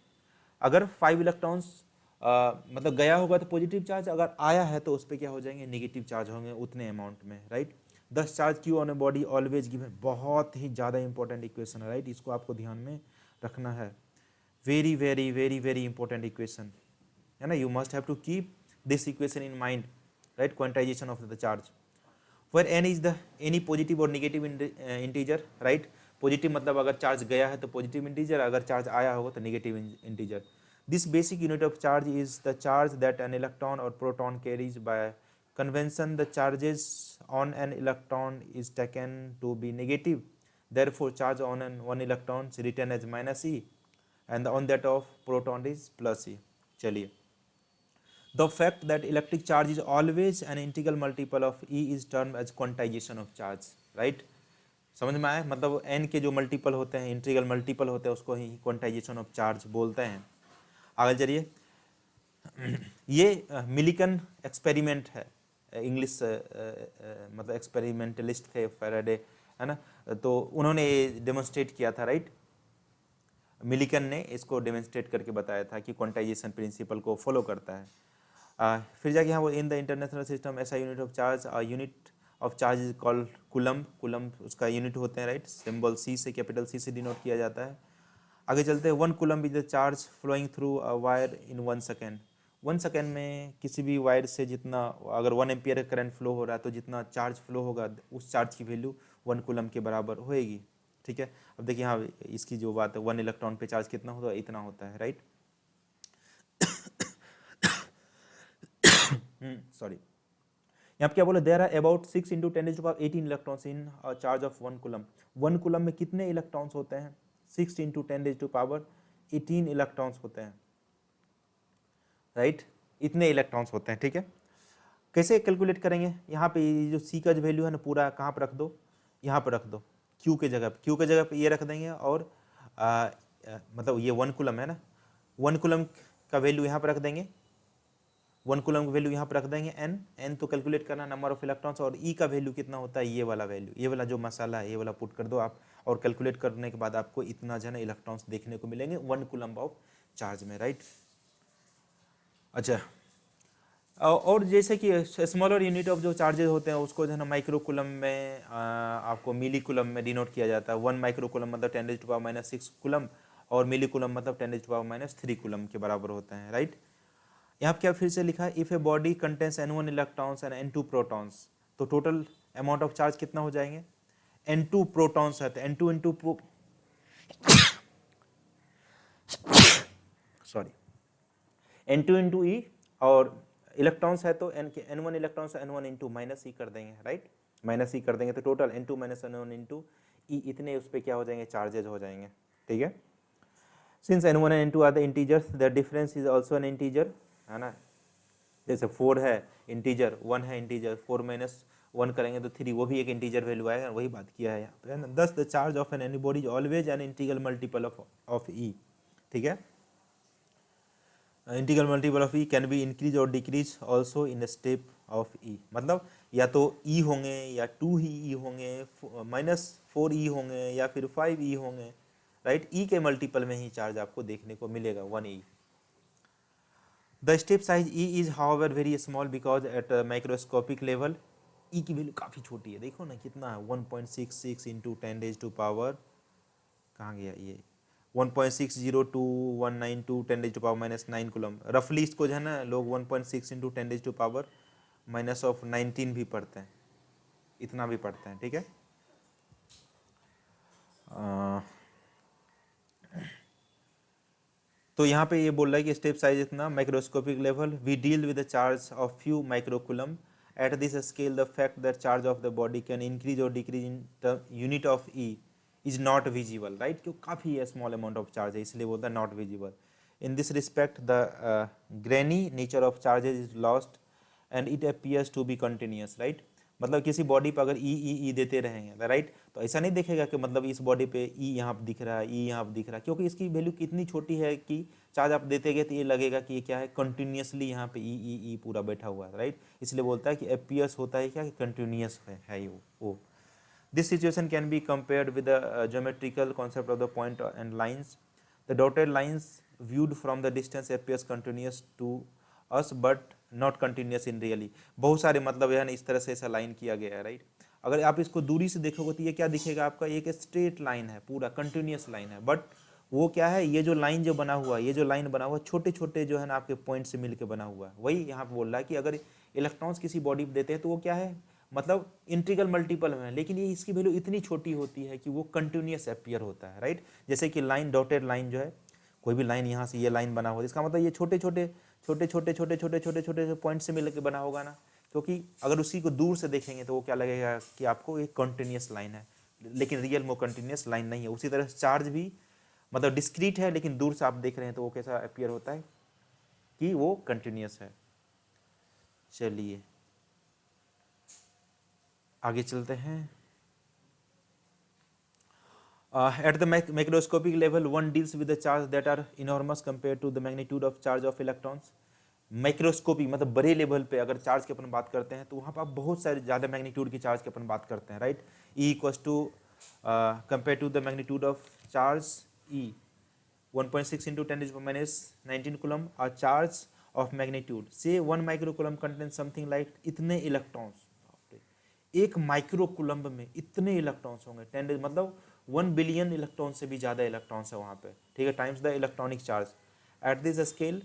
अगर 5 इलेक्ट्रॉन्स मतलब गया होगा तो पॉजिटिव चार्ज, अगर आया है तो उस पर क्या हो जाएंगे, नेगेटिव चार्ज होंगे उतने अमाउंट में, right. 10 charge Q on a body always given, बहुत ही ज़्यादा इंपॉर्टेंट इक्वेशन है, राइट। इसको आपको ध्यान में रखना है। Very very very very important equation है ना। You must have to keep this equation in mind, right. Quantization of the charge where n is the any positive or negative integer, right। Positive मतलब अगर चार्ज गया है तो पॉजिटिव इंटीजर, अगर चार्ज आया होगा तो negative integer. This basic unit of charge is the charge that an electron और proton carries by convention. The charges on an electron is taken to be negative, therefore charge on an one electron is written as minus e and on that of proton is plus e। चलिए, the fact that electric charge is always an integral multiple of E is termed as quantization of charge, right। समझ में आया, मतलब n के जो मल्टीपल होते हैं, इंटीग्रल मल्टीपल होते हैं, उसको ही क्वांटाइजेशन ऑफ चार्ज बोलते हैं। आगे चलिए, ये मिलिकन एक्सपेरिमेंट है, इंग्लिश मतलब एक्सपेरिमेंटलिस्ट थे फैराडे, है ना। तो उन्होंने डेमोन्स्ट्रेट किया था, राइट। मिलिकन ने इसको डेमोन्स्ट्रेट करके बताया था कि क्वांटाइजेशन प्रिंसिपल को फॉलो करता है। फिर जाके यहाँ वो इन द इंटरनेशनल सिस्टम ऐसा unit of charge, unit of charge is called coulomb. Coulomb उसका यूनिट होते हैं, राइट। सिंबल सी से, कैपिटल सी से डिनोट किया जाता है। आगे चलते हैं, 1 coulomb is the charge flowing through a wire in 1 second. 1 second में किसी भी वायर से जितना, अगर 1 एम्पियर का करंट फ्लो हो रहा है तो जितना चार्ज फ्लो होगा उस चार्ज की वैल्यू 1 कूलम के बराबर होएगी, ठीक है। अब देखिए यहाँ इसकी जो बात है, 1 इलेक्ट्रॉन पे चार्ज कितना होता है, इतना होता है, राइट। सॉरी, यहाँ पे क्या बोले, there are about 6 into 10 to power 18 electrons in charge of 1 coulomb. 1 coulomb में कितने इलेक्ट्रॉन्स होते हैं, 6 इंटू 10 टू पावर 18 इलेक्ट्रॉन्स होते हैं, राइट। इतने इलेक्ट्रॉन्स होते हैं, ठीक है। कैसे कैलकुलेट करेंगे, यहाँ पे ये जो सी का जो वैल्यू है ना पूरा कहाँ पर रख दो, यहाँ पर रख दो, क्यू के जगह पे, क्यू के जगह पे ये रख देंगे, और मतलब ये 1 कूलम है ना, 1 कूलम का वैल्यू यहाँ पर रख देंगे, 1 कूलम की वैल्यू यहाँ पर रख देंगे एन तो कैलकुलेट करना नंबर ऑफ इलेक्ट्रॉन्स, और ई का वैल्यू कितना होता है, ये वाला वैल्यू, ये वाला जो मसाला है ये वाला पुट कर दो आप, और कैलकुलेट करने के बाद आपको इतना जो है ना इलेक्ट्रॉन्स देखने को मिलेंगे 1 कूलम ऑफ चार्ज में, राइट। अच्छा, और जैसे कि स्मॉलर यूनिट ऑफ जो चार्जेस होते हैं उसको जो है ना माइक्रो कूलम में आपको मिली कूलम में डिनोट किया जाता है। 1 माइक्रो कूलम मतलब 10⁻⁻⁶ कूलम, और मिली कूलम मतलब 10⁻⁻³ कूलम के बराबर होते हैं, राइट। यहाँ पे क्या फिर से लिखा है, if a body contains n1 electrons and n2 protons, तो टोटल अमाउंट ऑफ चार्ज कितना हो जाएंगे, n2 प्रोटॉन्स है तो n2 into sorry n2 into ई, और इलेक्ट्रॉन्स है तो n1 electrons n1 into minus ई कर देंगे, राइट। माइनस ई कर देंगे तो total n2 minus n1 into ई, इतने उस पर क्या हो जाएंगे, चार्जेज हो जाएंगे, ठीक है। Since n1 and n2 are the integers the difference is also an integer, है ना। जैसे 4 है इंटीजर, 1 है इंटीजर, 4 माइनस 1 करेंगे तो 3, वो भी एक इंटीजर वैल्यू आएगा, वही बात किया है यहाँ पे, है ना। Thus the charge of an anybody is always an integral multiple of E, ठीक है। Integral multiple of E can be increase और decrease also in step of E, मतलब या तो ई होंगे या 2 ही ई होंगे, -4 ई होंगे या फिर 5 ई होंगे, राइट। ई के मल्टीपल में ही चार्ज आपको देखने को मिलेगा 1 E. The step size E is however very small because at microscopic level E की वैल्यू काफ़ी छोटी है, देखो ना कितना है, 1.66 इंटू 10⁻⁴ कहाँ गया ये, 1.602 10 टू पावर -9 कूलम। रफली इसको जो है ना लोग 1.6 इंटू 10 टू पावर -19 भी पढ़ते हैं, इतना भी पढ़ते हैं, ठीक है। तो यहाँ पे ये बोल रहा है कि स्टेप साइज इतना, microscopic level we deal with the charge of few microcoulomb at this scale the fact that charge of the body can increase और decrease in unit of E is not visible, right. क्यों, काफ़ी स्मॉल अमाउंट ऑफ चार्ज है इसलिए बोलता है not visible. In this respect the grainy nature of charges is lost and it appears to be continuous, right. मतलब किसी बॉडी पर अगर ई देते रहेंगे, राइट, तो ऐसा नहीं दिखेगा कि मतलब इस बॉडी पे ई यहाँ पर दिख रहा है, ई यहाँ पर दिख रहा है, क्योंकि इसकी वैल्यू कितनी छोटी है कि चार्ज आप देते गए तो ये लगेगा कि ये क्या है, कंटिन्यूसली यहाँ पे ई पूरा बैठा हुआ है, राइट। इसलिए बोलता है कि अपीयर्स होता है क्या, कि कंटिन्यूस है वो। This situation can be compared with the geometrical concept of the point and lines. The dotted lines viewed from the distance appears continuous to us but not continuous in really। बहुत सारे मतलब है ना इस तरह से ऐसा लाइन किया गया है, राइट। अगर आप इसको दूरी से देखोगे तो ये क्या दिखेगा आपका, एक स्ट्रेट लाइन है, पूरा कंटिन्यूस लाइन है, बट वो क्या है, ये जो लाइन जो बना हुआ है, ये जो लाइन बना हुआ है छोटे छोटे जो है ना आपके पॉइंट से मिलकर बना हुआ है, वही यहाँ पे बोल रहा है कि अगर इलेक्ट्रॉन्स किसी बॉडी पे देते हैं तो वो क्या है, मतलब इंटीग्रल मल्टीपल में है, लेकिन ये इसकी वैल्यू इतनी छोटी होती है कि वो कंटिन्यूस अपीयर होता है, राइट। जैसे कि लाइन, डॉटेड लाइन जो है, कोई भी लाइन यहाँ से ये लाइन बना हुआ है, इसका मतलब ये छोटे छोटे पॉइंट से मिलकर बना होगा ना, क्योंकि अगर उसी को दूर से देखेंगे तो वो क्या लगेगा कि आपको एक कंटिन्यूस लाइन है, लेकिन रियल में कंटिन्यूस लाइन नहीं है। उसी तरह चार्ज भी मतलब डिस्क्रीट है, लेकिन दूर से आप देख रहे हैं तो वो कैसा अपीयर होता है कि वो कंटिन्यूस है। चलिए आगे चलते हैं। At the macroscopic level, one deals with the charge that are enormous compared to the magnitude of charge of electrons। Microscopy मतलब बड़े लेवल पे अगर चार्ज की अपन बात करते हैं तो वहाँ पर आप बहुत सारे ज़्यादा मैग्नीट्यूड की चार्ज की अपन बात करते हैं, right. E equals to compare to the magnitude of charge E 1.6 into 10⁻⁹ coulomb, और चार्ज ऑफ मैग्नीट्यूड से 1 माइक्रोकूलम कंटेन समथिंग लाइक इतने इलेक्ट्रॉन्स, एक माइक्रो कूलम्ब में इतने इलेक्ट्रॉन्स होंगे, 10 मतलब 1 बिलियन इलेक्ट्रॉन से भी ज़्यादा इलेक्ट्रॉन्स है वहाँ पे, ठीक है, times the electronic charge. Eight this scale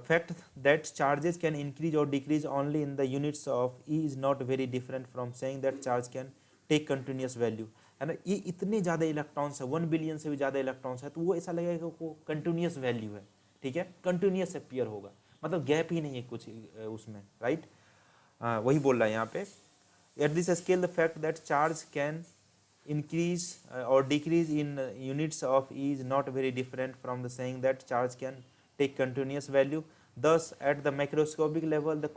fact that charges can increase or decrease only in the units of E is not very different from saying that charge can take continuous value, है ना। ये इतने ज़्यादा इलेक्ट्रॉन्स है, 1 बिलियन से भी ज़्यादा इलेक्ट्रॉन्स है, तो वो ऐसा लगेगा कि वो कंटिन्यूस वैल्यू है, ठीक है, कंटिन्यूस अपीयर होगा, मतलब गैप ही नहीं है कुछ उसमें, राइट। वही बोल रहा है यहाँ पे, eight this scale the fact that charge can increase or decrease in units of E is not very different from the saying that charge can take continuous value। Thus at the macroscopic level the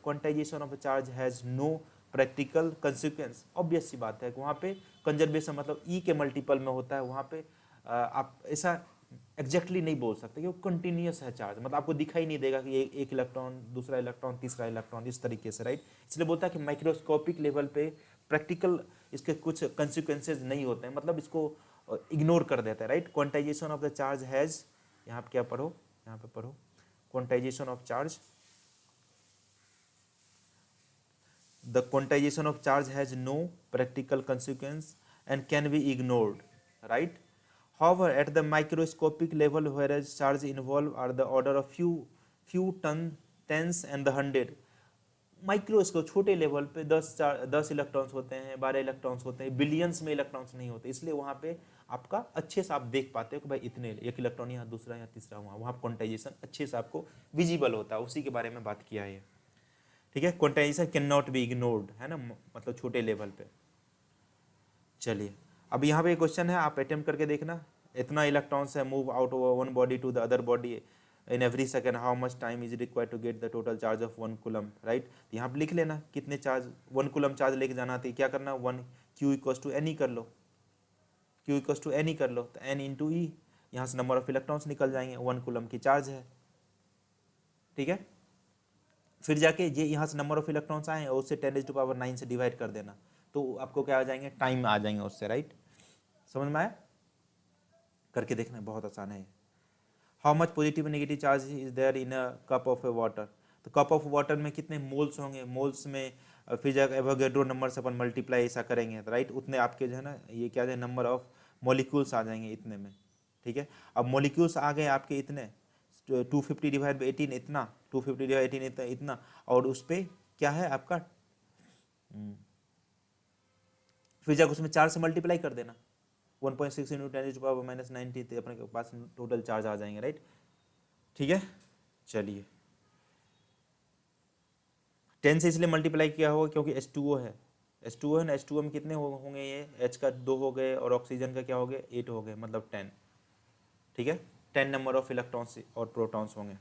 quantization of a charge has no practical consequence। obvious सी बात है कि वहाँ पे कंजर्वेशन मतलब E के मल्टीपल में होता है, वहाँ पे आप ऐसा एग्जैक्टली नहीं बोल सकते कि वो कंटिन्यूस है चार्ज, मतलब आपको दिखाई नहीं देगा कि एक इलेक्ट्रॉन, दूसरा इलेक्ट्रॉन, तीसरा इलेक्ट्रॉन, इस तरीके से, राइट। इसलिए बोलता है कि माइक्रोस्कोपिक लेवल पे प्रैक्टिकल इसके कुछ कंसिक्वेंसेज नहीं होते हैं, मतलब इसको इग्नोर कर देता है, right. Quantization of the charge has, यहाँ पे क्या पढ़ो, यहाँ पे पढ़ो, quantization of charge, the quantization of charge has no practical consequence and can be ignored, right। however at the microscopic level whereas charge involved are the order of few tens and the hundred। Microscope छोटे लेवल पे 10 इलेक्ट्रॉन्स होते हैं, 12 इलेक्ट्रॉन्स होते हैं, बिलियंस में इलेक्ट्रॉन्स नहीं होते, इसलिए वहाँ पे आपका अच्छे से आप देख पाते हो कि भाई इतने, एक इलेक्ट्रॉन यहाँ, दूसरा यहाँ, तीसरा वहाँ क्वांटाइजेशन अच्छे से आपको विजिबल होता है, उसी के बारे में बात किया है, ठीक है। Quantization can not be ignored, है ना, मतलब छोटे लेवल पे। चलिए अब यहाँ पे एक क्वेश्चन है, आप अटेम्प्ट करके देखना, इतना इलेक्ट्रॉन्स है move out of one body to the other body in every second, how much time is required to get the total charge of 1 coulomb, right. यहाँ पर लिख लेना कितने चार्ज 1 कूलम चार्ज लेके जाना थी, क्या करना 1 Q equals to N E कर लो, Q equals to N E कर लो, तो एन इंटू ई, यहाँ से नंबर ऑफ इलेक्ट्रॉन्स निकल जाएंगे, 1 कूलम की चार्ज है, ठीक है। फिर जाके ये यहाँ से नंबर ऑफ इलेक्ट्रॉन्स आए और उससे 10⁻⁹ से डिवाइड कर देना, तो आपको क्या आ जाएंगे, टाइम आ जाएंगे उससे, राइट। समझ में आया, करके देखना, बहुत आसान है। How much positive negative charge is there in a cup of a water, तो कप ऑफ वाटर में कितने मोल्स होंगे, मोल्स में फिर जाकर एवोगैड्रो नंबर से अपन मल्टीप्लाई ऐसा करेंगे, राइट, उतने आपके जो है ना ये क्या है नंबर ऑफ मॉलिक्यूल्स आ जाएंगे इतने में, ठीक है। अब मॉलिक्यूल्स आ गए आपके इतने 250/18 इतना, 250/18 इतना इतना, और उस पर क्या है आपका फिर जाकर उसमें 4 से मल्टीप्लाई कर देना, 1.6 × 10⁻⁻90 तो अपने के पास टोटल चार्ज आ जाएंगे, राइट, ठीक है। चलिए 10 से इसलिए मल्टीप्लाई किया होगा क्योंकि H2O है, H2O है ना, H2O में कितने होंगे, ये H का 2 हो गए और ऑक्सीजन का क्या हो गए 8 हो गए, मतलब 10, ठीक है। 10 नंबर ऑफ इलेक्ट्रॉन्स और प्रोटॉन्स होंगे।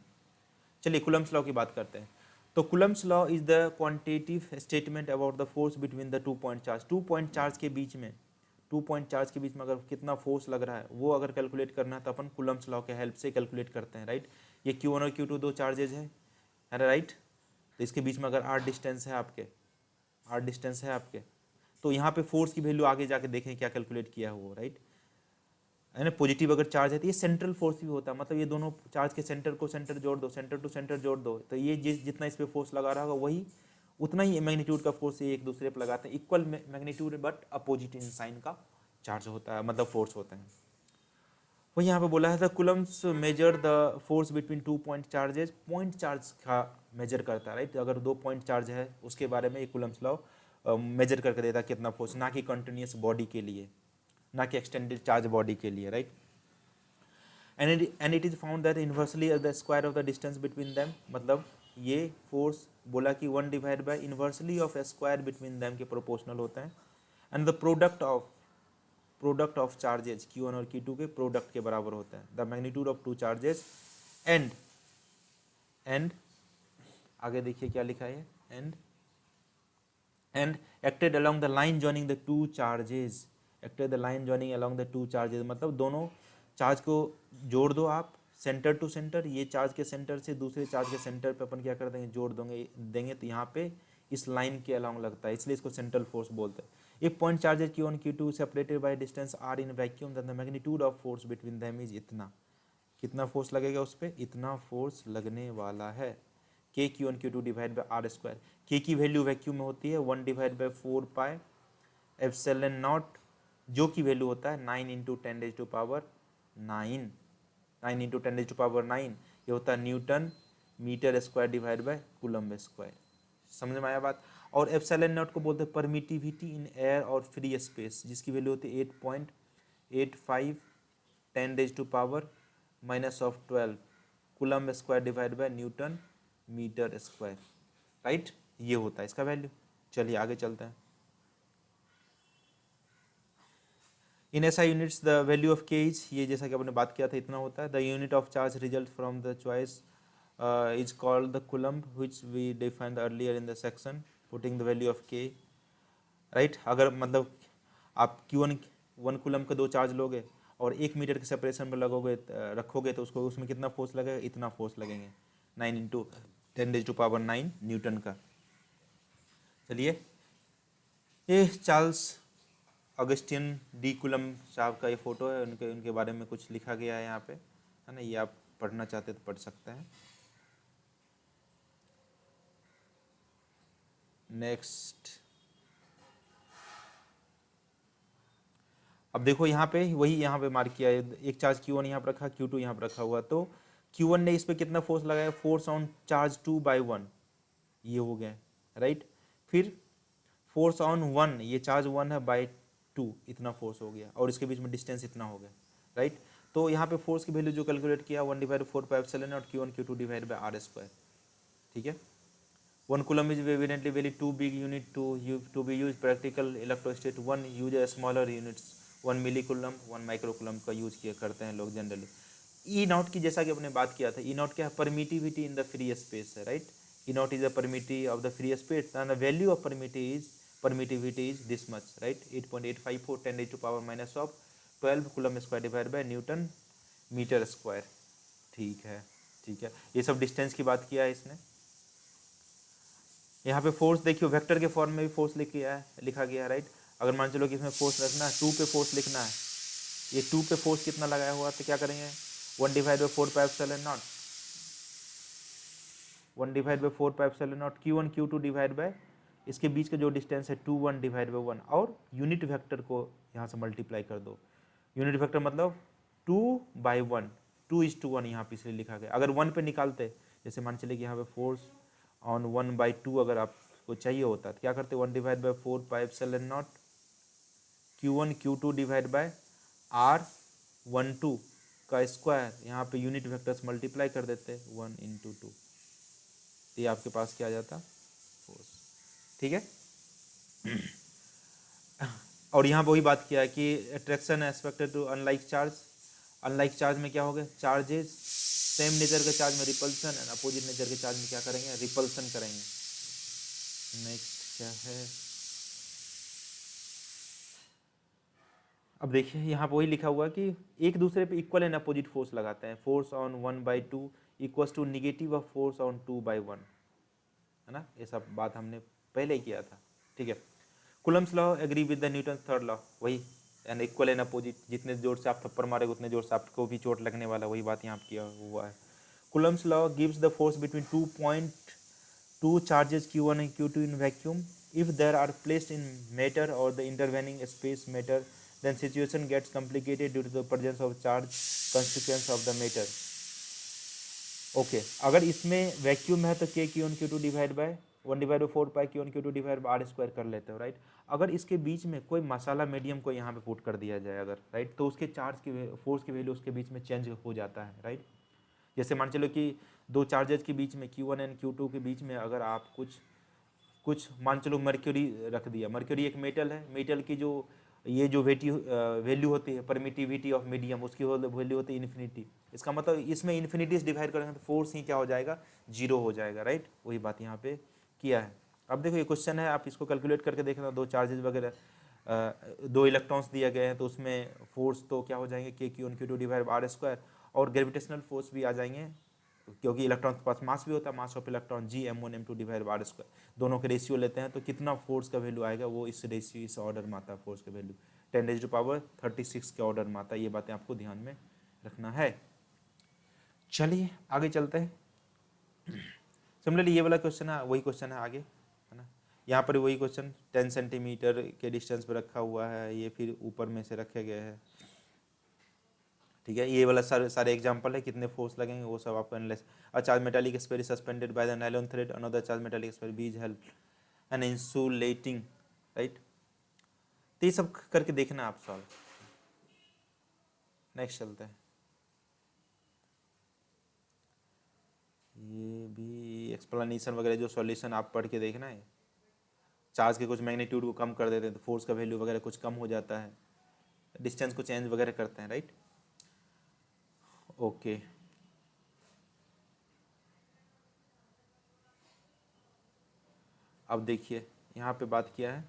चलिए कूलम्स लॉ की बात करते हैं। तो Coulomb's law is the quantitative statement about the force between the 2 point charge, 2 point charge के बीच में, 2 पॉइंट चार्ज के बीच में अगर कितना फोर्स लग रहा है वो अगर कैलकुलेट करना है तो अपन कूलम्स लॉ के हेल्प से कैलकुलेट करते हैं, राइट। ये Q1 और Q2 दो चार्जेज है राइट, तो इसके बीच में अगर r डिस्टेंस है आपके, r डिस्टेंस है आपके, तो यहाँ पे फोर्स की वैल्यू आगे जाके देखें क्या कैलकुलेट किया है वो, राइट, है ना। पॉजिटिव अगर चार्ज है तो ये सेंट्रल फोर्स भी होता है, मतलब ये दोनों चार्ज के सेंटर को सेंटर जोड़ दो, सेंटर टू सेंटर जोड़ दो, तो ये जितना इस पे फोर्स लगा रहा होगा वही उतना ही मैग्नीट्यूड का फोर्स ये एक दूसरे पर लगाते हैं, equal magnitude but opposite in sign का चार्ज होता है, मतलब फोर्स होता है। वही यहाँ पे बोला है the Coulomb's measure the force between 2 point charges, point charge का मेजर करता है, राइट। अगर 2 पॉइंट चार्ज है उसके बारे में ये कूलम्स लॉ मेजर करके देता है कितना फोर्स, ना कि कंटिन्यूस बॉडी के लिए, ना कि एक्सटेंडेड चार्ज बॉडी के लिए, right. And it is found that inversely the square of the distance between them, मतलब ये फोर्स बोला कि 1 divide by inversely of A square between them के प्रोपोर्शनल होता है, and the product of charges Q1 और Q2 के प्रोडक्ट के बराबर होता है, the magnitude of 2 charges and आगे देखिए क्या लिखा है, and acted along the line joining the 2 charges, acted the line joining along the 2 charges, मतलब दोनों चार्ज को जोड़ दो आप सेंटर टू सेंटर, ये चार्ज के सेंटर से दूसरे चार्ज के सेंटर पे अपन क्या कर देंगे जोड़ देंगे, तो यहाँ पे इस लाइन के अलोंग लगता है, इसलिए इसको सेंट्रल फोर्स बोलते हैं। एक point charges Q1 Q2 separated by distance r in vacuum, then the magnitude of force between them is इतना, कितना फोर्स लगेगा उस पर, इतना फोर्स लगने वाला है, k Q1 Q2 divide by r square, k की वैल्यू वैक्यूम में होती है 1 divide by 4 pi epsilon not, जो की वैल्यू होता है 9 इंटू 10⁻⁹, 9 इंटू 10⁻⁹, ये होता है newton metre square divide by coulomb square. समझ में आया बात। और एप्सिलॉन नॉट को बोलते हैं परमिटिविटी इन एयर और फ्री स्पेस, जिसकी वैल्यू होती है 8.85 10⁻⁻12 coulomb square divide by newton metre square, right, ये होता है इसका वैल्यू। चलिए आगे चलते हैं। In SI units the value of k is, ये जैसा कि आपने बात किया था इतना होता है, the unit of charge result from the choice is called the coulomb which we defined earlier in the section putting the value of k, right. अगर मतलब आप Q1 1 कूलम्ब के 2 चार्ज लोगे और 1 मीटर के सेपरेशन में लगोगे रखोगे तो उसको उसमें कितना फोर्स लगेगा, इतना फोर्स लगेंगे 9 इंटू 10⁻⁹ न्यूटन का। चलिए ये चार्ल्स ऑगस्टिन डी कूलम्ब साहब का ये फोटो है, उनके बारे में कुछ लिखा गया है यहाँ पे, है ना, ये आप पढ़ना चाहते तो पढ़ सकते हैं। नेक्स्ट अब देखो यहाँ पे वही यहाँ पे मार्क किया है, एक चार्ज Q1 यहाँ पर रखा, Q2 यहाँ पर रखा हुआ, तो Q1 ने इस पर कितना फोर्स लगाया, फोर्स ऑन चार्ज 2/1, ये हो गया, राइट। फिर फोर्स ऑन 1, ये चार्ज 1 है बाई 2, इतना फोर्स हो गया, और इसके बीच में डिस्टेंस इतना हो गया, राइट। तो यहाँ पे फोर्स की वैल्यू जो कैलकुलेट किया 1/4 पाई एप्सिलॉन और Q1 Q2 divide by r square, ठीक है। 1 coulomb is evidently very too big unit to be used practical electrostate, one use a smaller units 1 milli coulomb 1 micro coulomb का यूज किया करते हैं लोग जनरली। ई नॉट की जैसा कि आपने बात किया था, ई नॉट क्या है, permittivity in the free space है, राइट। E naught is the permittivity of the free space and the value of permittivity is this much, right, 8.854 10⁻⁻12 coulomb square divide by newton metre square. ठीक है, ठीक है, ये सब डिस्टेंस की बात किया है इसने। यहाँ पे फोर्स देखियो वेक्टर के फॉर्म में भी फोर्स लिखा गया है, राइट। अगर मान चलो कि इसमें फोर्स रखना है, 2 पे फोर्स लिखना है, ये 2 पे फोर्स कितना लगाया हुआ, तो क्या करेंगे, 1/4πε0, 1/4πε0 Q1 Q2 डिवाइड बाय इसके बीच का जो डिस्टेंस है 2 1 डिवाइड बाय 1, और यूनिट वेक्टर को यहाँ से मल्टीप्लाई कर दो। यूनिट वेक्टर मतलब 2/1, 2:1 यहाँ पे इसलिए लिखा गया। अगर 1 पे निकालते, जैसे मान चले कि यहाँ पे फोर्स ऑन 1/2 अगर आपको चाहिए होता तो क्या करते, 1/4πε0 Q1 Q2 divide by R12 का स्क्वायर, यहाँ पे यूनिट वेक्टर से मल्टीप्लाई कर देते 1 × 2, तो ये आपके पास क्या आ जाता, फोर्स। ठीक है। और यहाँ पे वही बात किया है कि attraction expected to unlike charge. Unlike charge में क्या हो गया, चार्जेस सेम नेचर के चार्ज में रिपल्सन एंड अपोजिट नेचर के चार्ज में क्या करेंगे, रिपल्सन करेंगे। नेक्स्ट क्या है, अब देखिए यहाँ पे वही लिखा हुआ कि एक दूसरे पे इक्वल एंड अपोजिट फोर्स लगाते हैं। Force on 1/2 equals to negative of force on 2/1, है ना, ये सब बात हमने पहले ही किया था। ठीक है। Coulomb's law agree with the Newton third law, वही एंड इक्वल एंड अपोजिट, जितने जोर से आप थप्पड़ मारेंगे उतने जोर से आपको भी चोट लगने वाला, वही बात यहाँ किया हुआ है। Coulomb's law gives the force between 2 charges Q1 and Q2 in vacuum. If there are placed in matter or the intervening space matter, then situation gets complicated due to the presence of charge consequence of the matter. Okay, अगर इसमें वैक्यूम है तो k Q1 Q2 divide by 1/4 Q1 Q2 divide by R square कर लेते हो, राइट। अगर इसके बीच में कोई मसाला मीडियम को यहाँ पे पुट कर दिया जाए अगर, राइट, तो उसके चार्ज की फोर्स की वैल्यू उसके बीच में चेंज हो जाता है, राइट। जैसे मान चलो कि दो चार्जेज के बीच में Q1 एंड Q2 के बीच में अगर आप कुछ मान चलो मर्क्यूरी रख दिया, मर्क्यूरी एक मेटल है, मेटल की जो ये जो वैल्यू होती है परमिटिविटी ऑफ मीडियम, उसकी वैल्यू होती है इन्फिनिटी। इसका मतलब इसमें इन्फिनिटी से डिवाइड करेंगे तो फोर्स ही क्या हो जाएगा, 0 हो जाएगा, राइट। वही बात यहाँ पे किया है। अब देखो ये क्वेश्चन है, आप इसको कैलकुलेट करके देखना, दो चार्जेज वगैरह, 2 इलेक्ट्रॉन्स दिए गए हैं तो उसमें फोर्स तो क्या हो जाएंगे k Q1 Q2 divide by R square, और ग्रेविटेशनल फोर्स भी आ जाएंगे क्योंकि इलेक्ट्रॉन के पास मास भी होता है, mass of electron G m1 m2 divide by R square, दोनों के रेशियो लेते हैं तो कितना फोर्स का वैल्यू आएगा, वो इस रेशियो इस ऑर्डर में आता है, फोर्स का वैल्यू 10⁻36 के ऑर्डर में आता है। ये बातें आपको ध्यान में रखना है। चलिए आगे चलते हैं। सिमिलरली ये वाला क्वेश्चन है, वही क्वेश्चन है आगे, है ना। यहाँ पर वही क्वेश्चन 10 सेंटीमीटर के डिस्टेंस पर रखा हुआ है, ये फिर ऊपर में से रखे गए हैं। ठीक है, ये वाला सारे एग्जांपल है, कितने फोर्स लगेंगे वो सब आपको analyse. A charge metallic sphere is suspended by the nylon thread, another charge metallic sphere बीज हेल्प एंड इंसुलेटिंग, राइट। तो ये सब करके देखना आप सॉल्व। नेक्स्ट चलते हैं। ये भी एक्सप्लेनेशन वगैरह जो सॉल्यूशन आप पढ़ के देखना है। चार्ज के कुछ मैग्नीट्यूड को कम कर देते हैं तो फोर्स का वैल्यू वगैरह कुछ कम हो जाता है, डिस्टेंस को चेंज वगैरह करते हैं, राइट। ओके, अब देखिए यहाँ पे बात किया है,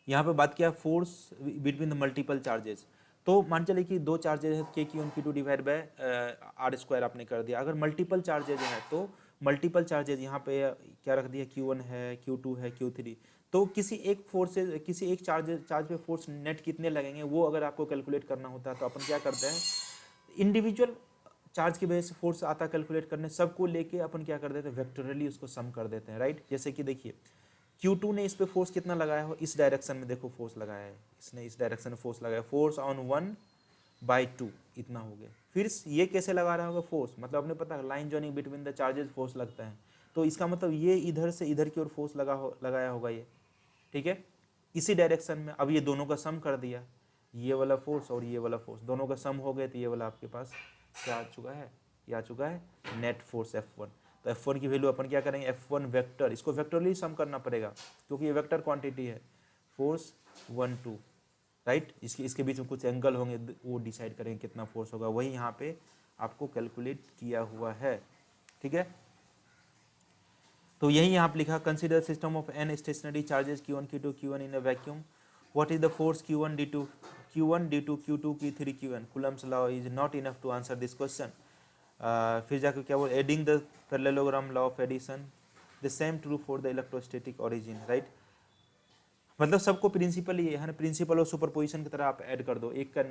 यहाँ पे बात किया force between the multiple charges. तो मान चले कि दो चार्जेज है k Q1 Q2 divide by R square आपने कर दिया। अगर मल्टीपल चार्जेज है तो मल्टीपल चार्जेज यहाँ पे क्या रख दिया, Q1 है, Q2 है, Q3, तो किसी एक फोर्स से किसी एक चार्ज पे फोर्स नेट कितने लगेंगे वो अगर आपको कैलकुलेट करना होता है तो अपन क्या करते हैं, इंडिविजुअल चार्ज की वजह से फोर्स आता है कैलकुलेट करने, सबको लेके अपन क्या कर देते हैं, वेक्टोरली उसको सम कर देते हैं, राइट। जैसे कि देखिए Q2 ने इस पे फोर्स कितना लगाया हो, इस डायरेक्शन में देखो फोर्स लगाया है, इसने इस डायरेक्शन में फोर्स लगाया, फोर्स ऑन 1/2 इतना हो गया। फिर ये कैसे लगा रहा होगा फोर्स, मतलब अपने पता है line joining between the charges force लगता है, तो इसका मतलब ये इधर से इधर की ओर फोर्स लगाया होगा ये, ठीक है, इसी डायरेक्शन में। अब ये दोनों का सम कर दिया, ये वाला फोर्स और ये वाला फोर्स दोनों का सम हो गए, तो ये वाला आपके पास क्या आ चुका है, ये आ चुका है नेट फोर्स F1। तो F1 की वैल्यू अपन क्या करेंगे, F1 वेक्टर, इसको वेक्टरली सम करना पड़ेगा क्योंकि ये वेक्टर क्वांटिटी है, फोर्स 1 2 राइट। इसके बीच में कुछ एंगल होंगे, वो डिसाइड करेंगे कितना फोर्स होगा, वही यहाँ पे आपको कैलकुलेट किया हुआ है, ठीक है। तो यही यहाँ पे लिखा, consider system of an stationary charges Q1 Q2 Q1 in a vacuum, what is the force Q1 D2 Q1 D2 Q2 Q3 Q1, Coulomb's law is not enough to answer this question. फिर जाकर क्या बोल, adding the parallelogram law of addition, the same true for the electrostatic origin, right. मतलब सबको प्रिंसिपल ये है ना, प्रिंसिपल और सुपरपोजिशन की तरह आप ऐड कर दो, एक का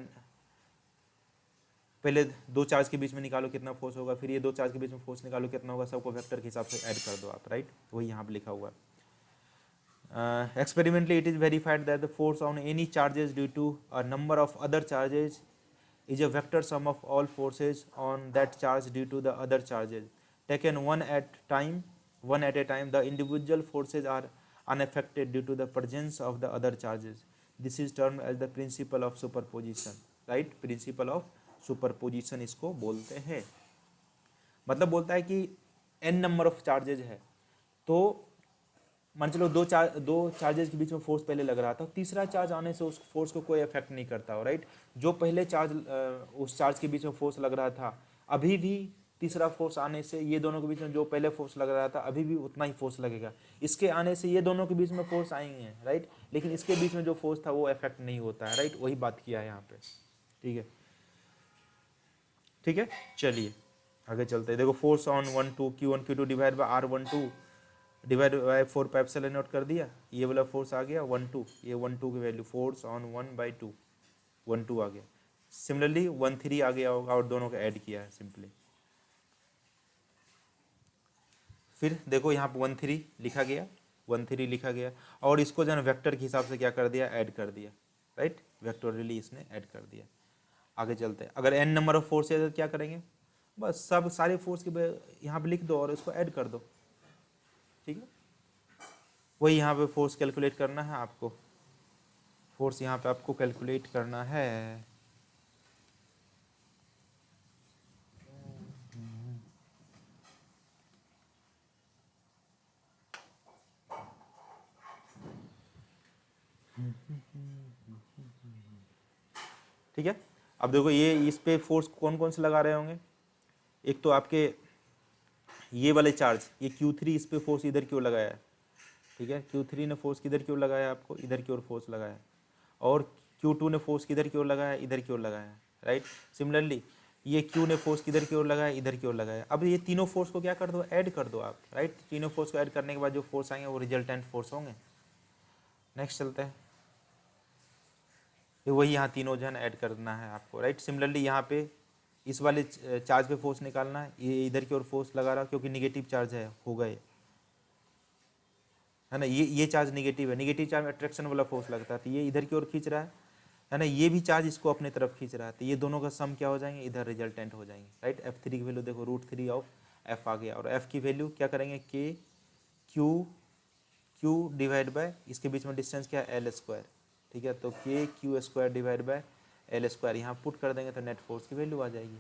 पहले दो चार्ज के बीच में निकालो कितना फोर्स होगा, फिर ये दो चार्ज के बीच में फोर्स निकालो कितना होगा, सबको वेक्टर के हिसाब से ऐड कर दो आप, राइट। वही यहाँ पे लिखा हुआ है। Experimentally, it is verified that the force on any charges due to a number of other charges is a vector sum of all forces on that charge due to the other charges taken one at a time. The individual forces are unaffected due to the presence of the other charges. This is termed as the principle of superposition, right? Principle of superposition इसको बोलते हैं। मतलब बोलता है कि n नंबर ऑफ चार्जेज है, तो मान चलो दो चार्जेस के बीच में फोर्स पहले लग रहा था, तीसरा चार्ज आने से उस फोर्स को कोई इफेक्ट नहीं करता हो, राइट। जो पहले चार्ज उस चार्ज के बीच में फोर्स लग रहा था, अभी भी तीसरा फोर्स आने से ये दोनों के बीच में जो पहले फोर्स लग रहा था अभी भी उतना ही फोर्स लगेगा, इसके आने से ये दोनों के बीच में फोर्स आएंगे, राइट। लेकिन इसके बीच में जो फोर्स था वो इफेक्ट नहीं होता है, राइट। वही बात किया है यहाँ पे, ठीक है, ठीक है। चलिए आगे चलते हैं। देखो force on 1 2 Q1 Q2 divide by R12 divide by 4 pi epsilon naught कर दिया, ये वाला फोर्स आ गया 1 2, ये 1 2 की वैल्यू फोर्स ऑन 1/2 1 2 आ गया। सिमिलरली 1 3 आ गया होगा और दोनों का ऐड किया है सिंपली। फिर देखो यहाँ पे 1 3 लिखा गया, 1 3 लिखा गया, और इसको जो है वेक्टर के हिसाब से क्या कर दिया, ऐड कर दिया, राइट। वेक्टोरियली इसने ऐड कर दिया। आगे चलते हैं। अगर n नंबर ऑफ फोर्स है तो क्या करेंगे, बस सब सारे फोर्स के यहाँ पे लिख दो और इसको ऐड कर दो, ठीक है। वही यहाँ पे फोर्स कैलकुलेट करना है आपको, फोर्स यहाँ पे आपको कैलकुलेट करना है। ठीक है। अब देखो ये इस पे फोर्स कौन कौन से लगा रहे होंगे, एक तो आपके ये वाले चार्ज, ये Q3 इस पे फोर्स इधर क्यों लगाया है, ठीक है। Q3 ने फोर्स किधर क्यों लगाया, आपको इधर की ओर फोर्स लगाया, और Q2 ने फोर्स किधर की ओर लगाया, इधर की ओर लगाया, राइट। सिमिलरली ये Q ने फोर्स किधर की ओर लगाया, इधर की ओर लगाया। अब ये तीनों फोर्स को क्या कर दो, ऐड कर दो आप, राइट। तीनों फोर्स को ऐड करने के बाद जो फोर्स आएंगे वो रिजल्टेंट फोर्स होंगे। नेक्स्ट चलते हैं। फिर वही यहाँ तीनों जन ऐड करना है आपको, राइट। सिमिलरली यहाँ पे इस वाले चार्ज पे फोर्स निकालना है, ये इधर की ओर फोर्स लगा रहा क्योंकि निगेटिव चार्ज हो गए, है ना। ये चार्ज निगेटिव है, निगेटिव चार्ज में अट्रैक्शन वाला फोर्स लगता है, तो ये इधर की ओर खींच रहा है ना। ये भी चार्ज इसको अपने तरफ खींच रहा है, तो ये दोनों का सम क्या हो जाएंगे, इधर रिजल्टेंट हो जाएंगे, राइट। F3 की वैल्यू देखो √3 ऑफ F आ गया, और F की वैल्यू क्या करेंगे, K Q डिवाइड बाय इसके बीच में डिस्टेंस क्या है, L², ठीक है। तो KQ² डिवाइड बाय L², यहाँ पुट कर देंगे तो नेट फोर्स की वैल्यू आ जाएगी।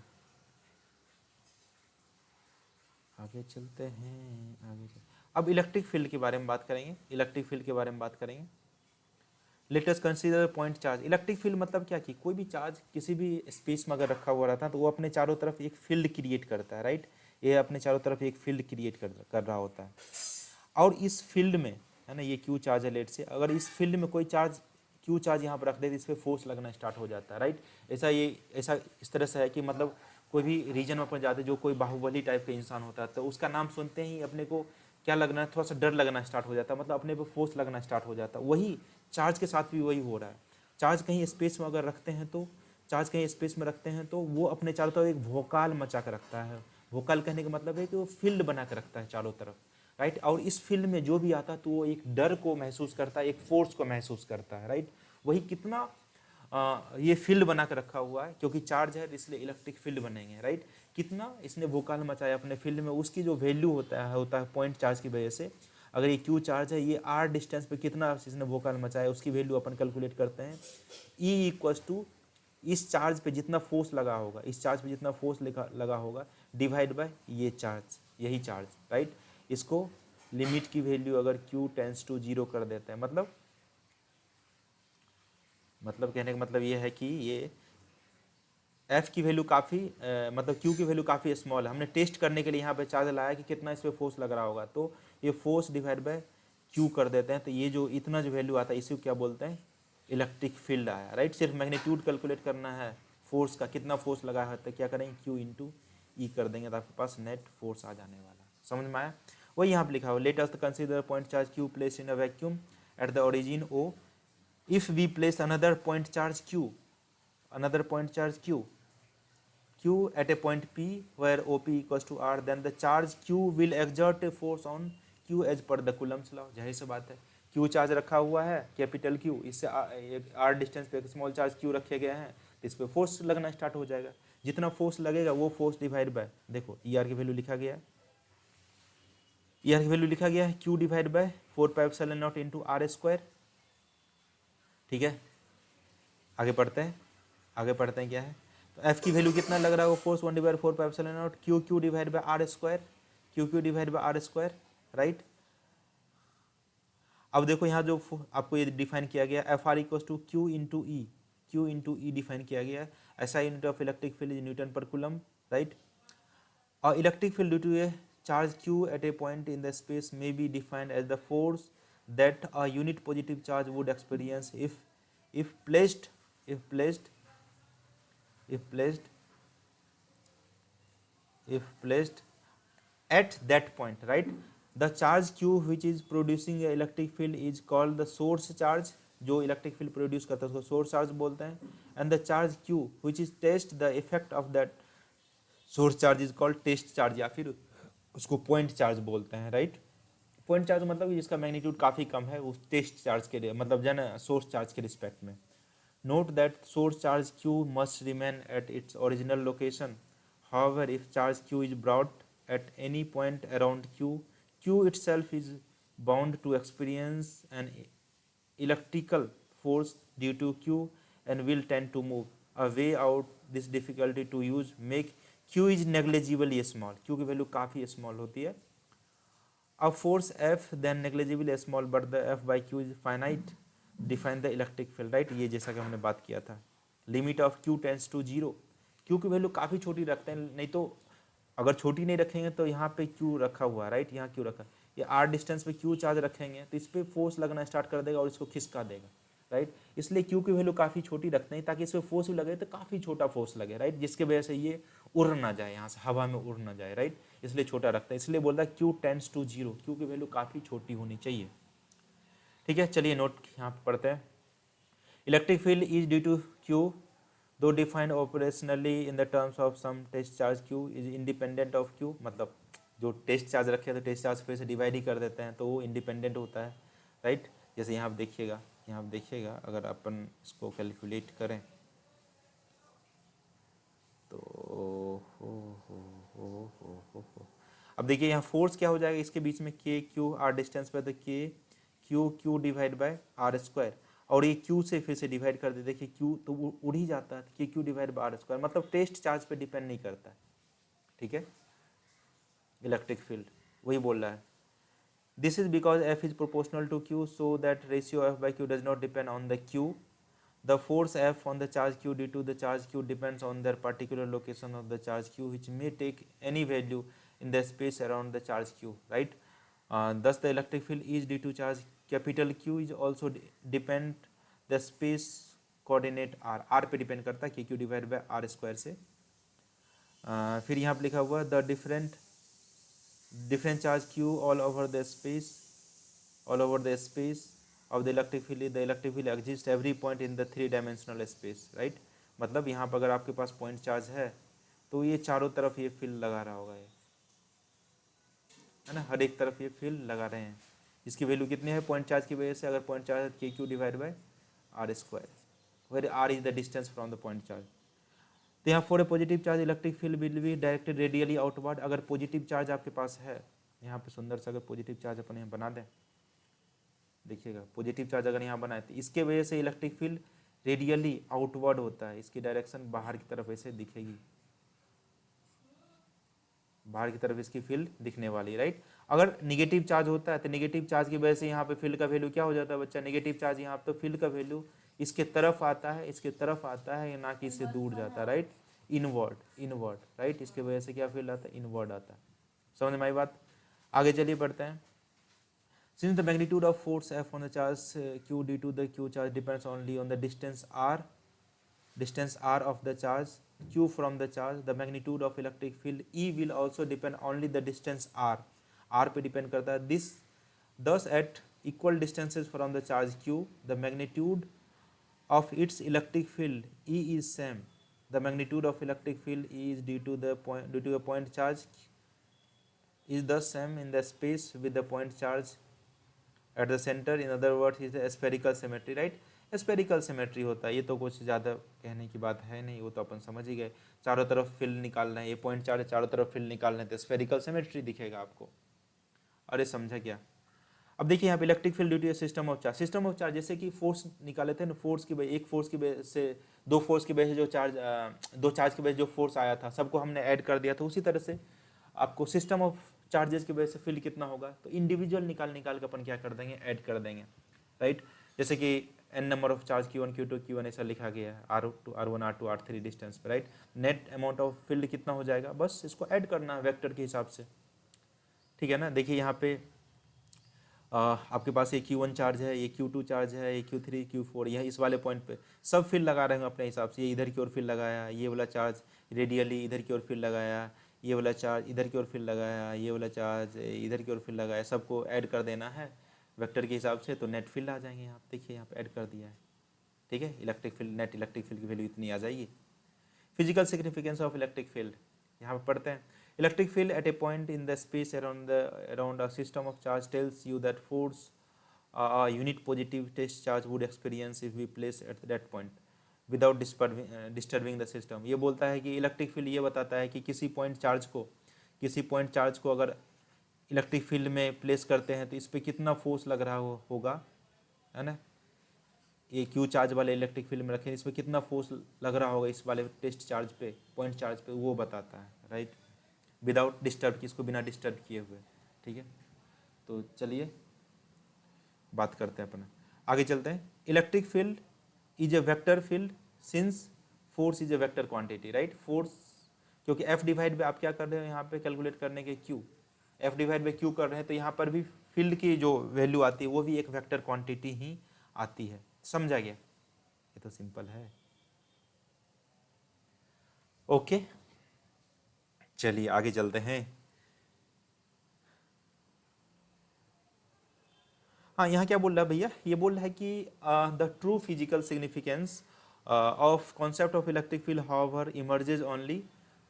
आगे चलते हैं, अब इलेक्ट्रिक फील्ड के बारे में बात करेंगे, इलेक्ट्रिक फील्ड के बारे में बात करेंगे। Late us consider point charge. Electric field मतलब क्या कि कोई भी चार्ज किसी भी स्पेस में अगर रखा हुआ रहता है तो वो अपने चारों तरफ एक फील्ड क्रिएट करता है, राइट। ये अपने चारों तरफ एक फील्ड क्रिएट कर रहा होता है, और इस फील्ड में, है ना, ये क्यू चार्ज है लेट से, अगर इस फील्ड में कोई चार्ज क्यू चार्ज यहाँ पर रख दे तो इस पर फोर्स लगना स्टार्ट हो जाता है, राइट। ऐसा इस तरह से है कि मतलब कोई भी रीजन में अपन जाते, जो कोई बाहुबली टाइप का इंसान होता है तो उसका नाम सुनते ही अपने को क्या लगना है, थोड़ा सा डर लगना स्टार्ट हो जाता है, मतलब अपने पे फोर्स लगना स्टार्ट हो जाता है। वही चार्ज के साथ भी वही हो रहा है। चार्ज कहीं स्पेस में अगर रखते हैं तो वो अपने चारों तरफ एक भोकाल मचा कर रखता है। भोकाल कहने का मतलब है कि वो फील्ड बना कर रखता है चारों तरफ, राइट। और इस फील्ड में जो भी आता है तो वो एक डर को महसूस करता है, एक फोर्स को महसूस करता है, राइट। वही कितना ये फील्ड बना कर रखा हुआ है, क्योंकि चार्ज है इसलिए इलेक्ट्रिक फील्ड बनेंगे, राइट। कितना इसने भूकाल मचाया अपने फील्ड में, उसकी जो वैल्यू होता है पॉइंट चार्ज की वजह से। अगर ये क्यू चार्ज है, ये r डिस्टेंस पे कितना इसने भूकाल मचाया, उसकी वैल्यू अपन कैलकुलेट करते हैं। E इस चार्ज पे जितना फोर्स लगा होगा, इस चार्ज पे जितना फोर्स लगा होगा डिवाइड बाय ये चार्ज, यही चार्ज, राइट। इसको लिमिट की वैल्यू अगर Q टेंस टू 0 कर देते हैं, मतलब मतलब कहने का मतलब ये है कि ये एफ की वैल्यू काफ़ी मतलब क्यू की वैल्यू काफ़ी स्मॉल है। हमने टेस्ट करने के लिए यहाँ पे चार्ज लाया कि कितना इस पर फोर्स लग रहा होगा, तो ये फोर्स डिवाइड बाय क्यू कर देते हैं, तो ये जो इतना जो वैल्यू आता है इसी को क्या बोलते हैं, इलेक्ट्रिक फील्ड आया, राइट। सिर्फ मैग्नीट्यूड कैलकुलेट करना है फोर्स का, कितना फोर्स लगा है, तो क्या करेंगे क्यू इंटू ई कर देंगे, तो आपके पास नेट फोर्स आ जाने वाला। समझ में आया? वही यहाँ पे लिखा हुआ, let us consider point charge Q place in a vacuum at the origin O, if we place another point charge Q, another point charge q at a point p where op equals to r, then the charge q will exert a force on q as per the coulombs law। जाहिर सी बात है, q चार्ज रखा हुआ है कैपिटल q, इससे r डिस्टेंस पे स्मॉल चार्ज q रखे गए हैं, तो इस पर फोर्स लगना स्टार्ट हो जाएगा। जितना फोर्स लगेगा वो फोर्स डिवाइड बाय, देखो ई आर की वैल्यू लिखा गया है, ई आर की वैल्यू लिखा गया है q divide by 4πε0 into are square. ठीक है, आगे पढ़ते हैं, आगे पढ़ते हैं क्या है, तो एफ की वैल्यू कितना लग रहा है, वो force 1/4πε0 Q divide by R square, Q divide by R square, right. अब देखो यहाँ जो आपको ये डिफाइन किया गया F R equal to Q into E define किया गया है। ऐसा unit of electric field is newton per coulomb, right. और electric field due to a charge Q at a point in the space may be defined as the force that a unit positive charge would experience if placed if placed if placed if placed at that point, right। the charge q which is producing a electric field is called the source charge, जो इलेक्ट्रिक फील्ड प्रोड्यूस करता है उसको सोर्स चार्ज बोलते हैं। And the charge q which is test the effect of that source charge is called test charge, या फिर उसको पॉइंट चार्ज बोलते हैं, राइट। पॉइंट चार्ज मतलब जिसका मैग्नीट्यूड काफ़ी कम है, उस टेस्ट चार्ज के मतलब जन सोर्स चार्ज के रिस्पेक्ट में। Note that source charge q must remain at its original location. However, if charge q is brought at any point around q, q itself is bound to experience an electrical force due to q and will tend to move. A way out this difficulty to use make q is negligibly small, q की वैल्यू काफ़ी small होती है। A force F then negligibly small but the F by Q is finite, define the electric field, right। ये जैसा कि हमने बात किया था, limit of Q tends to zero, Q की वैल्यू काफ़ी छोटी रखते हैं, नहीं तो अगर छोटी नहीं रखेंगे तो यहाँ पे Q रखा हुआ है, राइट, यहाँ Q रखा, ये R डिस्टेंस पे Q चार्ज रखेंगे तो इस पर फोर्स लगना स्टार्ट कर देगा और इसको खिसका देगा, राइट। इसलिए Q की वैल्यू काफ़ी छोटी रखते हैं ताकि इस पर फोर्स भी लगे तो काफ़ी छोटा फोर्स लगे, राइट, जिसकी वजह से ये उड़ ना जाए, यहाँ से हवा में उड़ ना जाए, राइट, इसलिए छोटा रखता है। इसलिए बोल रहा है Q tends to zero, Q की वैल्यू काफ़ी छोटी होनी चाहिए। ठीक है, चलिए नोट यहाँ पे पढ़ते हैं। Electric field is due to Q though defined operationally in the terms of some test charge Q is independent of Q, मतलब जो टेस्ट चार्ज रखे हैं तो टेस्ट चार्ज फिर से डिवाइड ही कर देते हैं तो वो इंडिपेंडेंट होता है, राइट। जैसे यहाँ आप देखिएगा, यहाँ आप देखिएगा अगर अपन इसको कैलकुलेट करें तो हो अब देखिए यहाँ फोर्स क्या हो जाएगा, इसके बीच में के क्यू आर डिस्टेंस पे, तो K Q divide by R square, और ये क्यू से फिर से डिवाइड कर दे, देखिए क्यू तो उड़ ही जाता है, K Q divide by R square, मतलब टेस्ट चार्ज पे डिपेंड नहीं करता है, ठीक है। इलेक्ट्रिक फील्ड वही बोल रहा है, this is because F is proportional to Q so that ratio F by Q does not depend on the Q. The force F on the charge q due to the charge q depends on their particular location of the charge q, which may take any value in the space around the charge q, right। Thus the electric field is due to charge capital Q is also depend the space coordinate r पे डिपेंड करता है, q divide by R square से। फिर यहाँ पे लिखा हुआ the different charge q all over the space of the electric field exists every point in the 3-dimensional space, right। मतलब यहाँ पर अगर आपके पास पॉइंट चार्ज है तो ये चारों तरफ ये फील्ड लगा रहा होगा, ये है ना, हर एक तरफ ये फील्ड लगा रहे हैं। इसकी वैल्यू कितनी है पॉइंट चार्ज की वजह से, अगर point charge K Q divide by R square, where R is the distance from the point charge. तो यहाँ for a positive charge electric field will be directed radially outward, अगर पॉजिटिव चार्ज आपके पास है, यहाँ पे सुंदर सा अगर पॉजिटिव चार्ज अपन यहाँ बना दें, देखिएगा पॉजिटिव चार्ज अगर यहाँ बनाए तो इसके वजह से इलेक्ट्रिक फील्ड रेडियली आउटवर्ड होता है, इसकी डायरेक्शन बाहर की तरफ ऐसे दिखेगी, बाहर की तरफ इसकी फील्ड दिखने वाली, राइट। अगर निगेटिव चार्ज होता है तो निगेटिव चार्ज की वजह से यहाँ पे फील्ड का वैल्यू क्या हो जाता है बच्चा, निगेटिव चार्ज यहाँ तो फील्ड का वैल्यू इसके तरफ आता है, इसके तरफ आता है, ना कि इससे दूर जाता है, राइट, इनवर्ड, इनवर्ड, राइट, इसके वजह से क्या फील्ड आता है, इनवर्ड आता है। समझ में आई बात? आगे चलिए बढ़ते हैं। Since the magnitude of force F on the charge Q due to the Q charge depends only on the distance r of the charge Q from the charge, the magnitude of electric field E will also depend only the distance r पे depend करता है। Thus at equal distances from the charge Q, the magnitude of its electric field E is same. The magnitude of electric field E is due to a point charge is thus same in the space with the point charge at the center. In other words, is a spherical symmetry, right? Spherical symmetry होता है, ये तो कुछ ज़्यादा कहने की बात है नहीं, वो तो अपन समझ ही गए। चारों तरफ फील्ड निकालना है, ये पॉइंट चार्ज चारों तरफ फील्ड निकालना है तो स्पेरिकल सिमेट्री दिखेगा आपको। अरे समझा क्या? अब देखिए यहाँ पे electric field due to system of charge, system of charge जैसे कि फोर्स निकाले थे ना, फोर्स की एक फोर्स की वजह से दो फोर्स की वजह से जो चार्ज दो चार्ज की वजह से जो फोर्स आया था सबको हमने ऐड कर दिया था, उसी तरह से आपको सिस्टम ऑफ चार्जेस की वजह से फील्ड कितना होगा तो इंडिविजुअल निकाल के अपन क्या कर देंगे, ऐड कर देंगे, राइट। जैसे कि n number of charge Q1 Q2 Q1 ऐसा लिखा गया है, R2 R1 R2 R3 distance पे, right. Net amount of field कितना हो जाएगा, बस इसको ऐड करना है वेक्टर के हिसाब से, ठीक है ना। देखिए यहाँ पे आपके पास ये Q1 चार्ज है, ये Q2 चार्ज है, ये Q3 Q4, यह इस वाले पॉइंट पे सब फील्ड लगा रहे हैं अपने हिसाब से। ये इधर की ओर फील्ड लगाया, ये वाला चार्ज रेडियली इधर की ओर फील्ड लगाया, ये वाला चार्ज इधर की ओर फील्ड लगाया, ये वाला चार्ज इधर की ओर फील्ड लगाया, सबको ऐड कर देना है वेक्टर के हिसाब से, तो नेट फील्ड आ जाएंगे। यहाँ देखिए यहाँ पे ऐड कर दिया है, ठीक है। Electric field, net electric field की वैल्यू इतनी आ जाएगी। Physical significance of electric field यहाँ पे पढ़ते हैं। Electric field at a point in the space around a system of charge tells you that force unit positive test charge would experience if we place at that point without disturbing the system. ये बोलता है कि इलेक्ट्रिक फील्ड ये बताता है कि किसी पॉइंट चार्ज को अगर इलेक्ट्रिक फील्ड में प्लेस करते हैं तो इस पर कितना फोर्स लग रहा होगा, है ना। ये क्यू चार्ज वाले इलेक्ट्रिक फील्ड में रखें, इस पर कितना फोर्स लग रहा होगा इस वाले टेस्ट चार्ज पे, पॉइंट चार्ज पे, वो बताता है, राइट, विदाउट डिस्टर्ब, इसको बिना डिस्टर्ब किए हुए, ठीक है। तो चलिए बात करते हैं अपना, आगे चलते हैं। Electric field is a vector field since force is a vector quantity, right. Force क्योंकि एफ डिवाइड बाय आप क्या कर रहे हो यहाँ पे कैलकुलेट करने के Q, F divide by Q कर रहे हैं, तो यहाँ पर भी फील्ड की जो वैल्यू आती है वो भी एक वेक्टर क्वांटिटी ही आती है। समझा गया? ये तो सिंपल है। ओके चलिए आगे चलते हैं। हाँ यहाँ क्या बोल रहा है भैया, ये बोल रहा है कि the true physical significance of concept of electric field however emerges only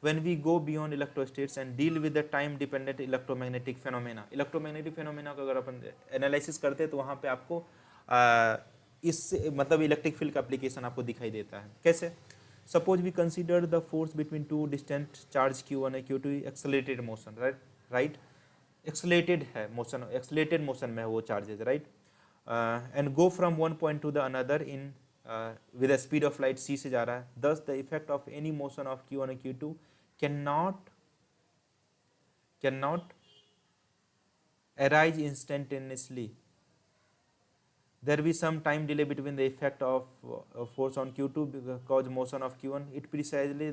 when we go beyond electrostates and deal with the time dependent electromagnetic phenomena। electromagnetic phenomena को अगर अपन एनालिसिस करते हैं तो वहाँ पे आपको इस मतलब इलेक्ट्रिक फील्ड का एप्लीकेशन आपको दिखाई देता है। कैसे? Suppose we consider the force between two distant charge Q1 और Q2 accelerated motion, right, accelerated है मोशन, एक्सेलरेटेड मोशन में है वो charges, right, and go from one point to the another in with a speed of light c से जा रहा है। thus the effect of any motion of Q1 and Q2 cannot arise instantaneously, there be some time delay between the effect of force on Q2 because motion of Q1। it precisely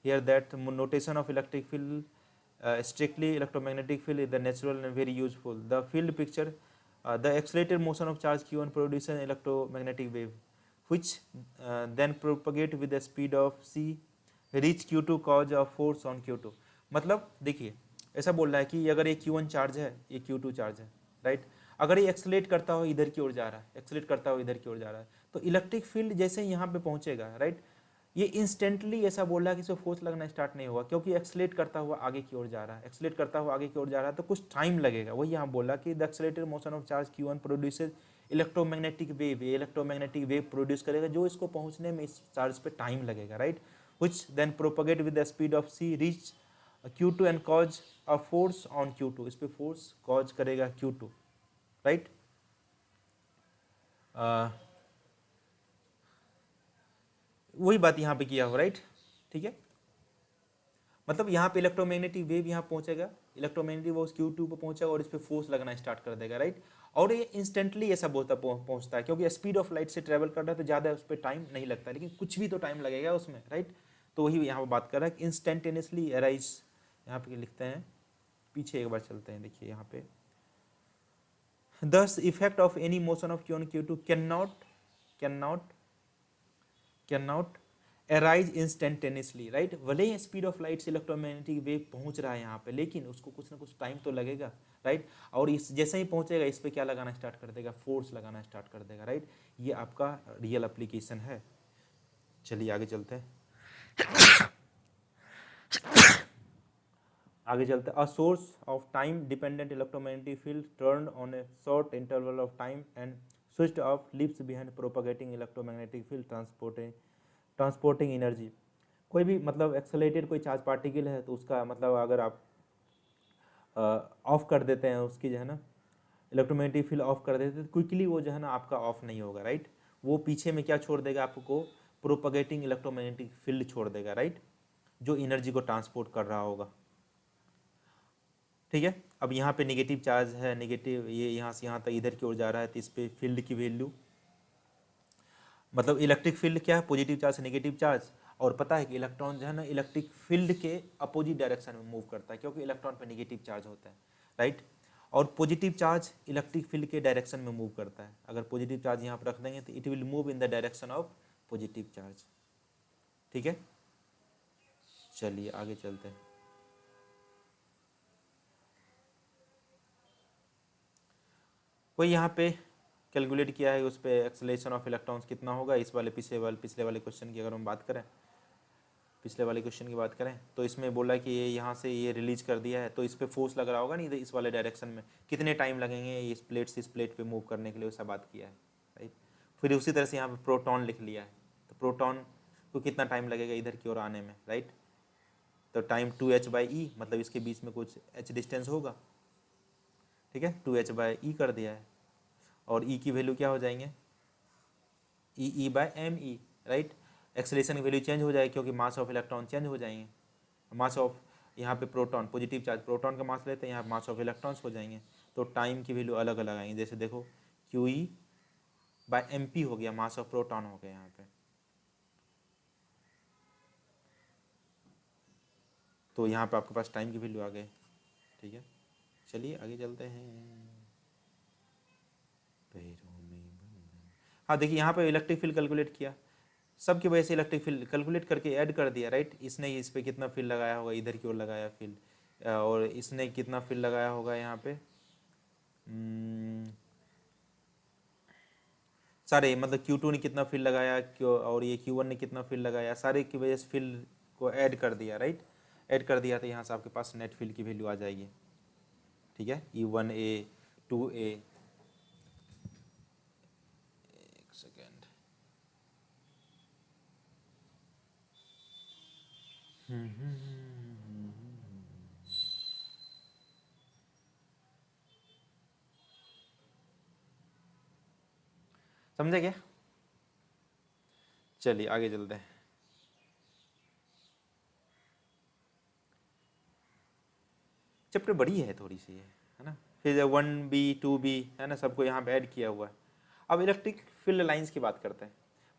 here that notation of electric field strictly electromagnetic field is the natural and very useful। the field picture the accelerated motion of charge Q1 produces an electromagnetic wave which then propagate with the speed of c reach Q2 cause of force on Q2। मतलब देखिए ऐसा बोल रहा है कि अगर ये Q1 चार्ज है, ये Q2 चार्ज है, राइट, अगर ये एक्सलेट करता हो इधर की ओर जा रहा है, एक्सलेट करता हो इधर की ओर जा रहा है, तो इलेक्ट्रिक फील्ड जैसे ही यहाँ पे पहुंचेगा, राइट, ये इंस्टेंटली ऐसा बोल रहा है कि इसको फोर्स लगना स्टार्ट नहीं होगा क्योंकि एक्सलेट करता हुआ आगे की ओर जा रहा है, एक्सलेट करता हुआ आगे की ओर जा रहा है, तो कुछ टाइम लगेगा। वही यहाँ बोला कि the accelerated motion of charge Q1 produces electromagnetic wave, ये इलेक्ट्रोमैग्नेटिक वेव प्रोड्यूस करेगा जो इसको पहुंचने में इस चार्ज पे टाइम लगेगा, right, which then propagate with the speed of c reach Q2 and cause a force on Q2, इस पे फोर्स कॉज करेगा Q2, राइट। वही बात यहाँ पे किया हो, राइट, ठीक है। मतलब यहाँ पे इलेक्ट्रोमैग्नेटिक वेव यहाँ पहुंचेगा, इलेक्ट्रोमैग्नेटिक वेव Q2 पे पहुंचेगा और इस पे फोर्स लगना स्टार्ट कर देगा, राइट। और ये इंस्टेंटली ऐसा बोलता पहुंचता है, क्योंकि स्पीड ऑफ लाइट से ट्रेवल कर रहा है तो ज़्यादा उस पर टाइम नहीं लगता, लेकिन कुछ भी तो टाइम लगेगा उसमें, राइट। तो वही यहाँ पर बात कर रहा है कि इंस्टेंटेनियसली अराइज, यहाँ पे लिखते हैं, पीछे एक बार चलते हैं, देखिए यहाँ पे, thus effect of any motion of q1 q2 cannot arise instantaneously, right. भले ही स्पीड ऑफ लाइट से इलेक्ट्रोमैग्नेटिक वेव पहुंच रहा है यहाँ पे, लेकिन उसको कुछ ना कुछ टाइम तो लगेगा, राइट। और इस जैसे ही पहुंचेगा इस पे क्या लगाना स्टार्ट कर देगा, फोर्स लगाना स्टार्ट कर देगा, राइट। ये आपका रियल एप्लीकेशन है। चलिए आगे चलते हैं, आगे चलते हैं। A source of time dependent electromagnetic field turn on A short interval of time and switched off lives behind propagating electromagnetic field transporting energy. कोई भी मतलब एक्सेलरेटेड कोई चार्ज पार्टिकल है तो उसका मतलब अगर आप ऑफ कर देते हैं, उसकी जो है ना इलेक्ट्रोमैग्नेटिक फील्ड ऑफ कर देते हैं तो क्विकली वो जो है ना आपका ऑफ नहीं होगा, राइट। वो पीछे में क्या छोड़ देगा आपको, प्रोपगेटिंग इलेक्ट्रोमैग्नेटिक फील्ड छोड़ देगा, राइट, जो एनर्जी को ट्रांसपोर्ट कर रहा होगा, ठीक है। अब यहाँ पे नेगेटिव चार्ज है, नेगेटिव ये यहाँ से यहाँ तक इधर की ओर जा रहा है, तो इस पे फील्ड की वैल्यू, मतलब इलेक्ट्रिक फील्ड क्या है, पॉजिटिव चार्ज से नेगेटिव चार्ज। और पता है कि इलेक्ट्रॉन जो है ना इलेक्ट्रिक फील्ड के अपोजिट डायरेक्शन में मूव करता है, क्योंकि इलेक्ट्रॉन पे नेगेटिव चार्ज होता है, राइट। और पॉजिटिव चार्ज इलेक्ट्रिक फील्ड के डायरेक्शन में मूव करता है। अगर पॉजिटिव चार्ज यहाँ पर रख देंगे तो it will move in the direction of positive charge, ठीक है। चलिए आगे चलते हैं। कोई यहाँ पे कैलकुलेट किया है उस पर एक्सेलरेशन ऑफ इलेक्ट्रॉन्स कितना होगा, इस वाले पिछले वाले क्वेश्चन की अगर हम बात करें, पिछले वाले क्वेश्चन की बात करें तो इसमें बोला कि ये यहाँ से ये रिलीज कर दिया है तो इस पर फोर्स लग रहा होगा नहीं, इस वाले डायरेक्शन में कितने टाइम लगेंगे इस प्लेट से इस प्लेट पे मूव करने के लिए, वैसा बात किया है, राइट। फिर उसी तरह से यहाँ पे प्रोटॉन लिख लिया है, तो प्रोटॉन को कितना टाइम लगेगा इधर की ओर आने में, राइट। तो टाइम 2h/e, मतलब इसके बीच में कुछ h डिस्टेंस होगा, ठीक है, 2h/e कर दिया है। और e की वैल्यू क्या हो जाएंगे, E/me, राइट। एक्सेलरेशन की वैल्यू चेंज हो जाएगी क्योंकि मास ऑफ इलेक्ट्रॉन चेंज हो जाएंगे, मास ऑफ यहाँ पे प्रोटॉन, पॉजिटिव चार्ज प्रोटॉन का मास लेते हैं, यहाँ मास ऑफ इलेक्ट्रॉन्स हो जाएंगे, तो टाइम की वैल्यू अलग अलग आएंगे। जैसे देखो QE/mp हो गया, मास ऑफ प्रोटॉन हो गया यहाँ पे, तो यहाँ पे आपके पास टाइम की वैल्यू आ गई, ठीक है। चलिए आगे चलते हैं। हाँ देखिए यहाँ पे इलेक्ट्रिक फील्ड कैलकुलेट किया, सबकी वजह से इलेक्ट्रिक फील्ड कैलकुलेट करके ऐड कर दिया, राइट। इसने इस पे कितना फील्ड लगाया होगा, इधर की ओर लगाया फील्ड, और इसने कितना फील्ड लगाया होगा यहाँ पे, सारे मतलब Q2 ने कितना फील्ड लगाया, क्यों, और ये Q1 ने कितना फील्ड लगाया, सारे की वजह से फील्ड को ऐड कर दिया, राइट। ऐड कर दिया तो यहाँ से आपके पास नेट फील्ड की वैल्यू आ जाएगी, ठीक है। E1A 2A, एक सेकेंड, समझे क्या। चलिए आगे चलते हैं। चैप्टर बड़ी है थोड़ी सी है ना, फिर 1B 2B है ना, सबको यहाँ पे ऐड किया हुआ है। अब इलेक्ट्रिक फील्ड लाइंस की बात करते हैं,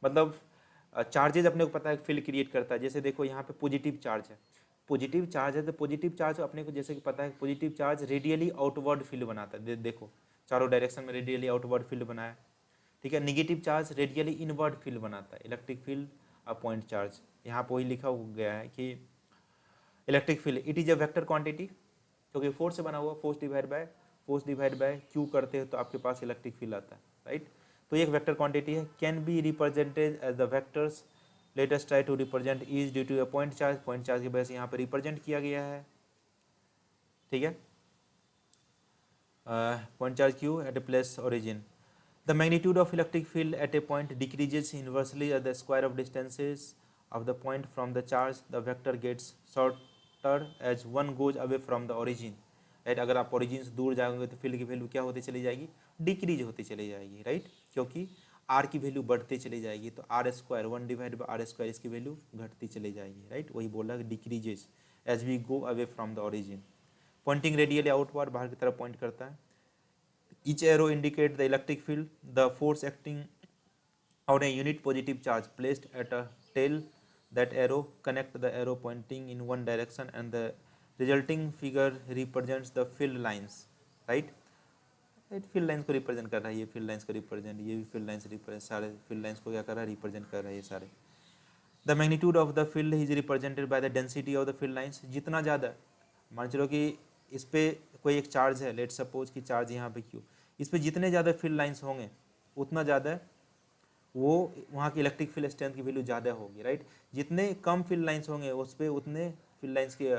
मतलब चार्जेज अपने को पता है फील्ड क्रिएट करता है। जैसे देखो यहाँ पे पॉजिटिव चार्ज है, पॉजिटिव चार्ज है तो पॉजिटिव चार्ज अपने को जैसे कि पता है positive charge radially outward field बनाता है, देखो चारों डायरेक्शन में रेडियली आउटवर्ड फील्ड बनाया, ठीक है। Negative charge radially inward field बनाता है, electric field a point charge. यहाँ पर वही लिखा गया है कि electric field it is a vector quantity, क्योंकि फोर्स से बना हुआ, फोर्स डिवाइड बाय क्यू करते हो तो आपके पास इलेक्ट्रिक फील्ड आता है, राइट। तो ये एक वेक्टर क्वांटिटी है, can be represented as the vectors, let us try to represent is due to a point charge की वजह से यहाँ पर रिप्रेजेंट किया गया है, ठीक है। Point charge Q at a place origin, the magnitude of electric field at a point decreases inversely at the square of distances of the point from the charge, the vector gets shorter as one goes away from the origin, right. अगर आप ओरिजिन से दूर जाओगे तो फील्ड की वैल्यू क्या होती चली जाएगी, डिक्रीज होती चली जाएगी, राइट, क्योंकि आर की वैल्यू बढ़ती चली जाएगी, तो R² 1/r², इसकी वैल्यू घटती चली जाएगी, राइट। वही बोला कि decreases as we go away from the origin, pointing radially outward, बाहर की तरफ पॉइंट करता है। each arrow indicate the electric field, the force acting on a unit positive charge placed at a tail that arrow connect the arrow pointing in one direction, and the resulting figure represents the field lines, right? Field lines को रिप्रेजेंट कर रहा है, ये फील्ड लाइंस को रिप्रेजेंट, ये भी फील्ड लाइंस रिप्रेजेंट, सारे फील्ड लाइंस को क्या कर रहा है, रिप्रेजेंट कर रहा है ये सारे। The magnitude of the field is represented by the density of the field lines. जितना ज़्यादा मान चलो कि इस पर कोई एक चार्ज है, लेट सपोज कि चार्ज यहाँ पे क्यू, इस पर जितने ज़्यादा फील्ड लाइंस होंगे उतना ज़्यादा वो वहाँ की इलेक्ट्रिक फील्ड स्ट्रेंथ की वैल्यू ज़्यादा होगी, राइट। जितने कम फील्ड लाइंस होंगे उस पर उतने फील्ड लाइंस की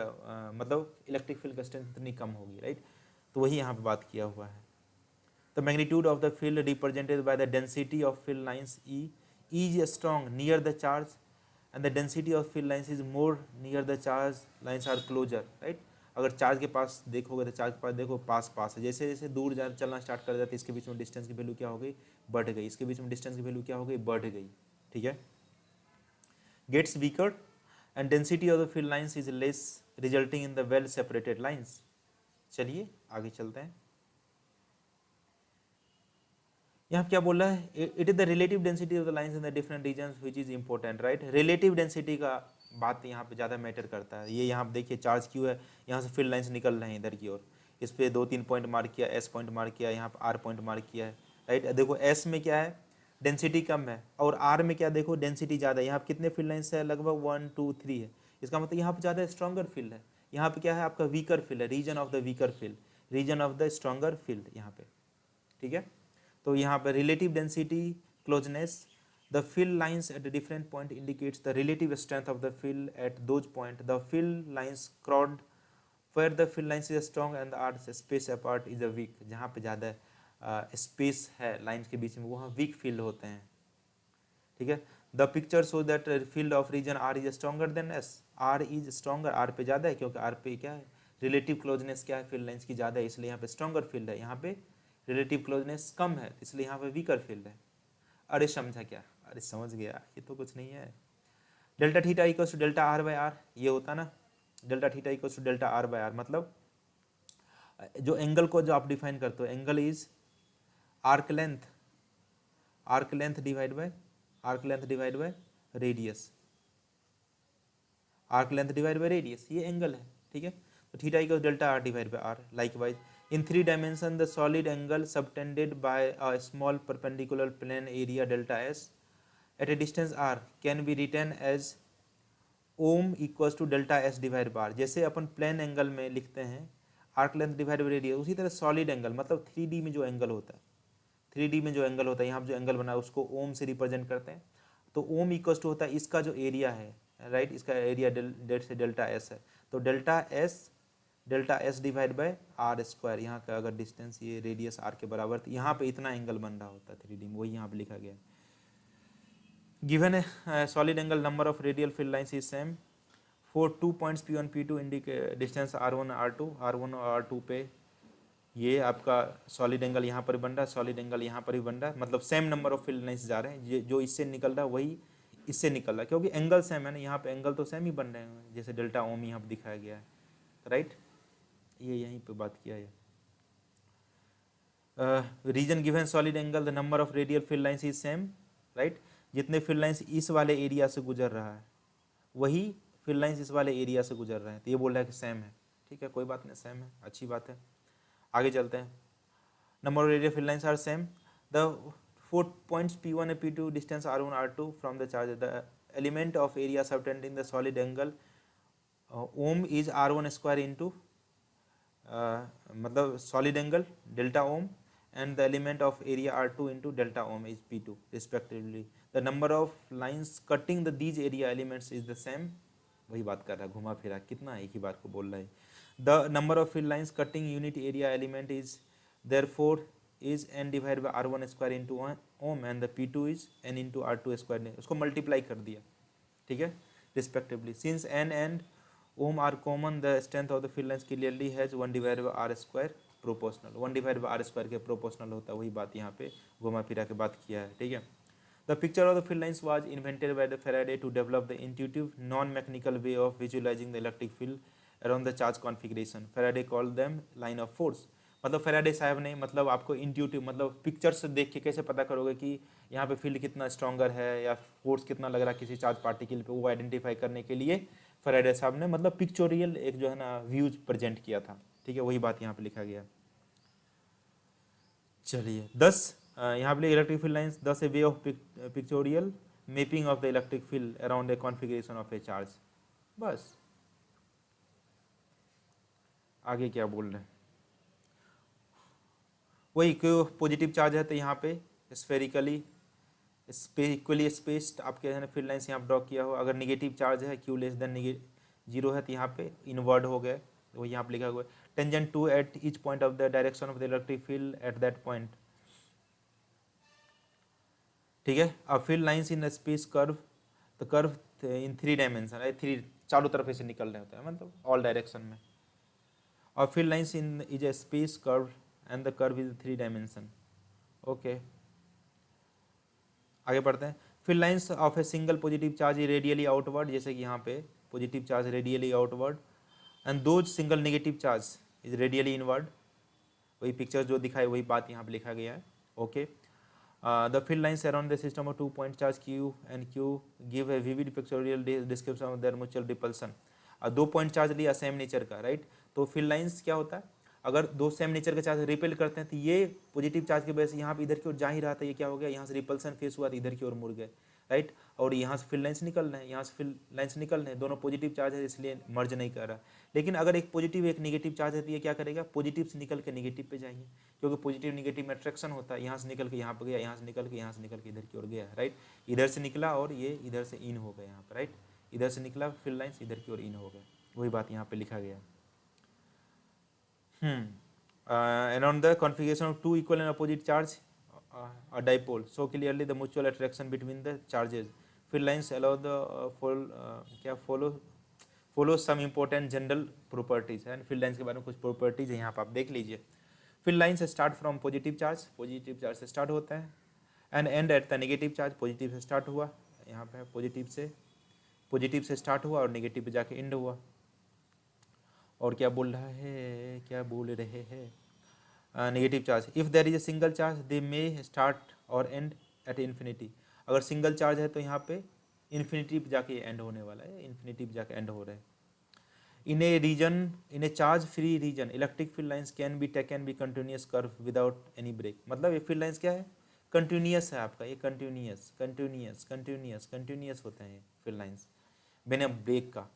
मतलब इलेक्ट्रिक फील्ड का स्ट्रेंथ इतनी कम होगी, राइट। तो वही यहाँ पे बात किया हुआ है। The magnitude of the field represented by the density of field lines E. E is strong near the charge, and the density of field lines is more near the charge lines are closer, right? अगर चार्ज के पास देखोगे तो चार्ज के पास देखो पास पास है, जैसे जैसे दूर जा चलना स्टार्ट कर जाते हैं इसके बीच में डिस्टेंस की वैल्यू क्या हो गई, बढ़ गई, इसके बीच में डिस्टेंस की वैल्यू क्या हो गई, बढ़ गई, ठीक है। Gets weaker and density of the field lines is less resulting in the well separated lines. चलिए आगे चलते हैं। यहाँ क्या बोल रहा है, it is the relative density of the lines in the different regions which is important, right. Relative density का बात यहाँ पे ज़्यादा मैटर करता है। ये यहाँ पे देखिए चार्ज क्यू है, यहाँ से फील्ड लाइंस निकल रहे हैं इधर की ओर, इस पर 2-3 पॉइंट मार्क किया, एस पॉइंट मार्क किया, यहाँ पर आर पॉइंट मार्क किया है, राइट। देखो एस में क्या है, डेंसिटी कम है, और आर में क्या देखो डेंसिटी ज़्यादा है। यहाँ पर कितने फील्ड लाइन्स है, लगभग 1 2 3 है। इसका मतलब यहाँ पर ज़्यादा स्ट्रॉन्गर फील्ड है, यहाँ पे क्या है आपका वीकर फील्ड है, region of the weaker field, region of the stronger field यहाँ पे, ठीक है। तो यहाँ पर relative density closeness, the field lines at different point indicates the relative strength of the field at those point, the field lines crowd where the field lines is strong and the are space apart is a weak. जहाँ पे ज़्यादा स्पेस है लाइंस के बीच में वहाँ वीक फील्ड होते हैं, ठीक है। The picture show that field of region R is stronger than S, R is stronger, R पे ज़्यादा है क्योंकि आर पे क्या है, रिलेटिव क्लोजनेस क्या है फील्ड लाइंस की ज़्यादा है, इसलिए यहाँ पे स्ट्रॉन्गर फील्ड है, यहाँ पे रिलेटिव क्लोजनेस कम है इसलिए यहाँ पे वीकर फील्ड है। अरे समझा क्या, अरे समझ गया, ये तो कुछ नहीं है। Delta theta equals to delta R by R, ये होता ना, delta theta equals to delta R by R, मतलब जो एंगल को जो आप डिफाइन करते हो, angle is arc length, arc length divide by arc length divide by radius, arc length divide by radius, ये एंगल है, ठीक है। तो theta equals delta R divide by R. Likewise in 3 dimension the solid angle subtended by a small perpendicular plane area delta s at a distance r can be written as ohm equals to delta S divide बार। जैसे अपन प्लेन एंगल में लिखते हैं arc length divide by radius, उसी तरह सॉलिड एंगल मतलब 3D में जो एंगल होता है, 3D में जो एंगल होता है, यहाँ पर जो एंगल बना है उसको ओम से रिप्रेजेंट करते हैं। तो ओम इक्वल्स टू होता है इसका जो एरिया है, राइट, इसका एरिया डेल्टा एस है, तो delta S divide by R square, यहाँ का अगर डिस्टेंस ये रेडियस आर के बराबर, तो यहाँ पे इतना एंगल बन रहा होता है 3D में, वही यहाँ पे लिखा गया है। गिवन है solid angle number of radial field lines is same for 2 points P1 P2 indicate distance R1 R1 और R2 पे, ये आपका सॉलिड एंगल यहाँ पर बन रहा है, सॉलिड एंगल यहाँ पर भी बन रहा है, मतलब same number of field lines जा रहे हैं, ये जो इससे निकल रहा है वही इससे निकल रहा है, क्योंकि एंगल सेम है ना, यहाँ पे एंगल तो सेम ही बन रहे हैं, जैसे डेल्टा ओम यहाँ पर दिखाया गया है, राइट। ये यहीं पे बात किया है। Region given solid angle the number of radial field lines is same, right. जितने फील्ड लाइंस इस वाले एरिया से गुजर रहा है वही फील्ड लाइंस इस वाले एरिया से गुजर रहे हैं, तो ये बोल रहा है कि सेम है, ठीक है, कोई बात नहीं, सेम है, अच्छी बात है। आगे चलते हैं। Number of radial field lines are same, the 4 points P1 and P2 distance R1 R2 from the charge, the element of area subtending the solid angle ohm is R1 square into मतलब solid angle delta ohm and the element of area R2 into delta ohm is P2 respectively. The number of lines cutting these area elements is the same, वही बात कर रहा है, घुमा फिरा कितना एक ही बात को बोल रहा है। The number of field lines cutting unit area element is therefore is n divided by R1 square into ohm and the P2 is n into R2 square ने उसको मल्टीप्लाई कर दिया, ठीक है, respectively. Since n and ohm are common, the strength of the field lines clearly has 1 divided by R square proportional, 1 divide by R square के प्रोपोर्शनल होता है, वही बात यहाँ पे घुमा फिरा के बात किया है, ठीक है। The picture of the field lines was invented by the Faraday to develop the intuitive non mechanical way of visualising the electric field around the charge configuration. Faraday called them line of force, मतलब फैराडे साहब ने मतलब आपको इंट्यूटिव मतलब पिक्चर्स देख के कैसे पता करोगे कि यहाँ पे फील्ड कितना स्ट्रॉन्गर है या फोर्स कितना लग रहा है किसी चार्ज पार्टिकल पे, वो आइडेंटिफाई करने के लिए फैराडे साहब ने मतलब पिक्चोरियल एक जो है ना व्यूज प्रेजेंट किया था। ठीक है, वही बात यहाँ पे लिखा गया। चलिए 10 यहाँ पे electric field lines 10 A way of pictorial mapping of the electric field around a configuration of A charge. बस आगे क्या बोल रहे हैं, वही क्यों पॉजिटिव चार्ज है तो यहाँ पे स्फेरिकली इक्वली स्पेस्ड आपके है ना फील्ड लाइंस यहाँ ड्रॉ किया हो। अगर निगेटिव चार्ज है क्यू लेस देन जीरो है तो यहाँ पे इनवर्ड हो गए, वो यहाँ पे लिखा हुआ है tangent to at each point of the direction of the electric field at that point. ठीक है, अब field lines in space curve, तो कर्व इन 3 डायमेंशन, थ्री चारों तरफ से निकल रहे होते हैं मतलब ऑल डायरेक्शन में। और field lines in is a space curve and the curve is 3 dimension. Okay आगे बढ़ते हैं। Field lines of a single positive charge radially outward, जैसे कि यहाँ पे positive charge radially outward and those single negative charge is radially inward. वही पिक्चर जो दिखाई वही बात यहाँ पे लिखा गया है। Okay the field lines around the system of 2 point charge Q and Q give a vivid pictorial description of their mutual repulsion. 2 point charge लिया सेम नेचर का, राइट। तो फील्ड लाइंस क्या होता है, अगर दो सेम नेचर के चार्ज रिपेल करते हैं तो ये पॉजिटिव चार्ज की वजह से यहाँ पे इधर की ओर जा ही रहा था, ये क्या हो गया, यहाँ से रिपल्सन फेस हुआ तो इधर की ओर मुड़ गए, राइट। और यहाँ से फील्ड लाइंस निकल रहे हैं, यहाँ से फील्ड लाइंस निकल रहे हैं, दोनों पॉजिटिव चार्ज है इसलिए मर्ज नहीं कर रहा। लेकिन अगर एक पॉजिटिव एक निगेटिव चार्ज है तो ये क्या करेगा, पॉजिटिव से निकल के निगेटिव पे जाएंगे, क्योंकि पॉजिटिव निगेटिव में अट्रैक्शन होता है। यहाँ से निकल के यहाँ पे गया, यहाँ से निकल के यहाँ से निकल के इधर की ओर गया, राइट। इधर से निकला और ये इधर से इन हो गया यहाँ पर, राइट। इधर से निकला फील्ड लाइंस इधर की ओर इन हो गया, वही बात यहाँ पे लिखा गया। Around the configuration of two equal and opposite charge, a dipole, so clearly the mutual attraction between the charges. Field lines allow the follow some important general properties, and field lines के बारे में कुछ properties है यहाँ पर आप देख लीजिए। Field lines start from positive charge से start होता है, and end at the negative charge, positive से start हुआ, यहाँ पे positive से start हुआ और negative पे जाके end हुआ। और क्या बोल रहा है, क्या बोल रहे हैं, negative charge if there is a single charge they may start or end at infinity. अगर सिंगल चार्ज है तो यहाँ पे इन्फिनिटी पे जाके एंड होने वाला है, इन्फिनिटी पे जाके एंड हो रहा है। In a charge free region electric field lines can be taken be continuous curve without any break. मतलब ये फील्ड लाइंस क्या है, कंटिन्यूस है आपका, ये कंटिन्यूस होते हैं ये फील्ड लाइंस बिना ब्रेक का।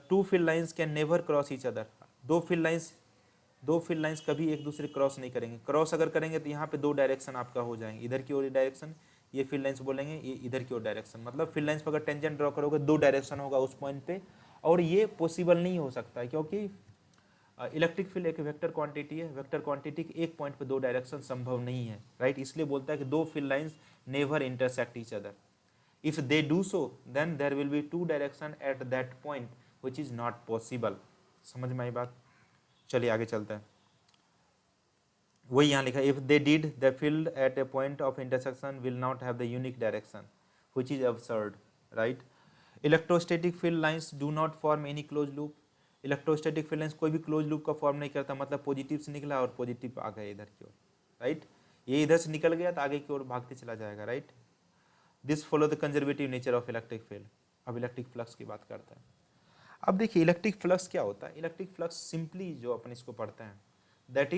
Two field lines can never cross each other. दो फील्ड लाइंस कभी एक दूसरे क्रॉस नहीं करेंगे। क्रॉस अगर करेंगे तो यहाँ पे 2 डायरेक्शन आपका हो जाएंगे, इधर की ओर डायरेक्शन, ये फील्ड लाइंस बोलेंगे, ये इधर की ओर डायरेक्शन। मतलब फील्ड लाइंस पर अगर टेंजेंट ड्रॉ करोगे 2 डायरेक्शन होगा उस पॉइंट पे, और ये पॉसिबल नहीं हो सकता है क्योंकि इलेक्ट्रिक फील्ड एक वेक्टर क्वांटिटी है, वेक्टर क्वांटिटी के एक पॉइंट पे 2 डायरेक्शन संभव नहीं है, राइट। इसलिए बोलता है कि 2 field lines never intersect each other. If they do so, then there will be 2 direction at that point, which is not possible. समझ में आई बात। चलिए आगे चलते हैं। वही यहाँ लिखा है, if they did, the field at a point of intersection will not have the unique direction, which is absurd, right? Electrostatic field lines do not form any closed loop. Electrostatic field lines कोई भी क्लोज लूप का फॉर्म नहीं करता, मतलब पॉजिटिव से निकला और पॉजिटिव आ गया इधर की ओर, राइट। ये इधर से निकल गया तो आगे की ओर भागते चला जाएगा, right. This follow the conservative nature of electric field. अब इलेक्ट्रिक फ्लक्स की बात करते हैं। अब देखिए इलेक्ट्रिक फ्लक्स क्या होता है। इलेक्ट्रिक फ्लक्स सिंपली जो अपन इसको पढ़ते हैं, that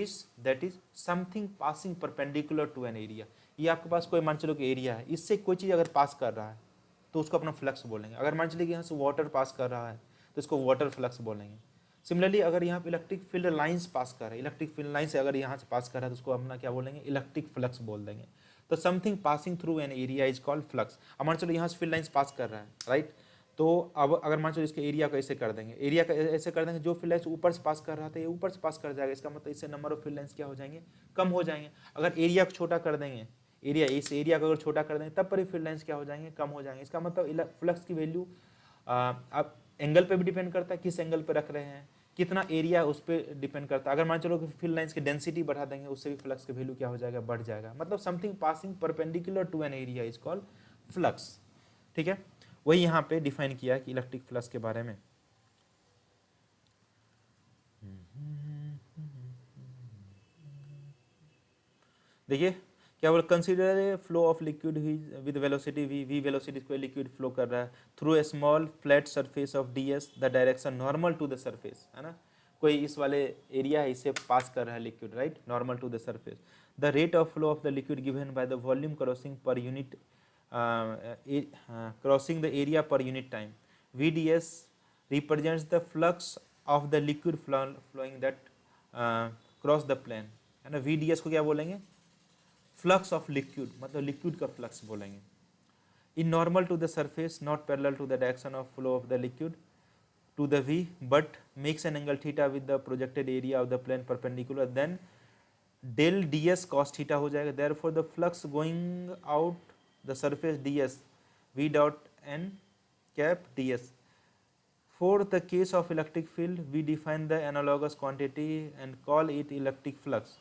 is something passing perpendicular to an area. ये आपके पास कोई मान चलो कि एरिया है, इससे कोई चीज़ अगर पास कर रहा है तो उसको अपना फ्लक्स बोलेंगे। अगर मान चलिए कि यहाँ से वाटर पास कर रहा है तो इसको वाटर फ्लक्स बोलेंगे। सिमिलरली अगर यहाँ पे इलेक्ट्रिक फील्ड लाइंस पास कर रहा है, इलेक्ट्रिक फील्ड लाइन से अगर यहाँ से पास कर रहा है तो उसको अपना क्या बोलेंगे, इलेक्ट्रिक फ्लक्स बोल देंगे। तो something passing through an area is called flux. अब मान चलो यहाँ से फील्ड लाइंस पास कर रहा है, राइट। तो अब अगर मान चलो इसके एरिया को ऐसे कर देंगे, एरिया का ऐसे कर देंगे, जो फील्ड लाइंस ऊपर से पास कर रहा था ये ऊपर से पास कर जाएगा। इसका मतलब इससे नंबर ऑफ फील्ड लाइंस क्या हो जाएंगे, कम हो जाएंगे। अगर एरिया को छोटा कर देंगे, इस एरिया को अगर छोटा कर देंगे तब पर ही फील्ड लाइंस क्या हो जाएंगे, कम हो जाएंगे। इसका मतलब फ्लक्स की वैल्यू आप एंगल पे भी डिपेंड करता है, किस एंगल पे रख रहे हैं, कितना एरिया उस पर डिपेंड करता है। अगर मान चलो कि फील्ड लाइंस की डेंसिटी बढ़ा देंगे, उससे भी फ्लक्स की वैल्यू क्या हो जाएगा, बढ़ जाएगा। मतलब something passing perpendicular to an area is called flux, ठीक है। वही यहाँ पे डिफाइन किया कि इलेक्ट्रिक फ्लक्स के बारे में। देखिए क्या बोल, consider a flow of liquid with velocity v velocity कोई लिक्विड फ्लो कर रहा है through a small flat surface of ds, the direction normal to the surface, है ना, कोई इस वाले एरिया है इसे पास कर रहा है liquid, right, normal to the surface, the rate of flow of the liquid given by the volume crossing per unit crossing the area per unit time, vds represents the flux of the liquid flowing that cross the plane, है ना, vds को क्या बोलेंगे, फ्लक्स ऑफ लिक्विड, मतलब लिक्विड का फ्लक्स बोलेंगे, in normal to the surface not parallel to the direction of flow of the liquid to the v but makes an angle theta with the projected area of the plane perpendicular, then del ds cos theta हो जाएगा, therefore the flux going out the surface ds v dot n cap ds. For the case of electric field, we define the analogous quantity and call it electric flux,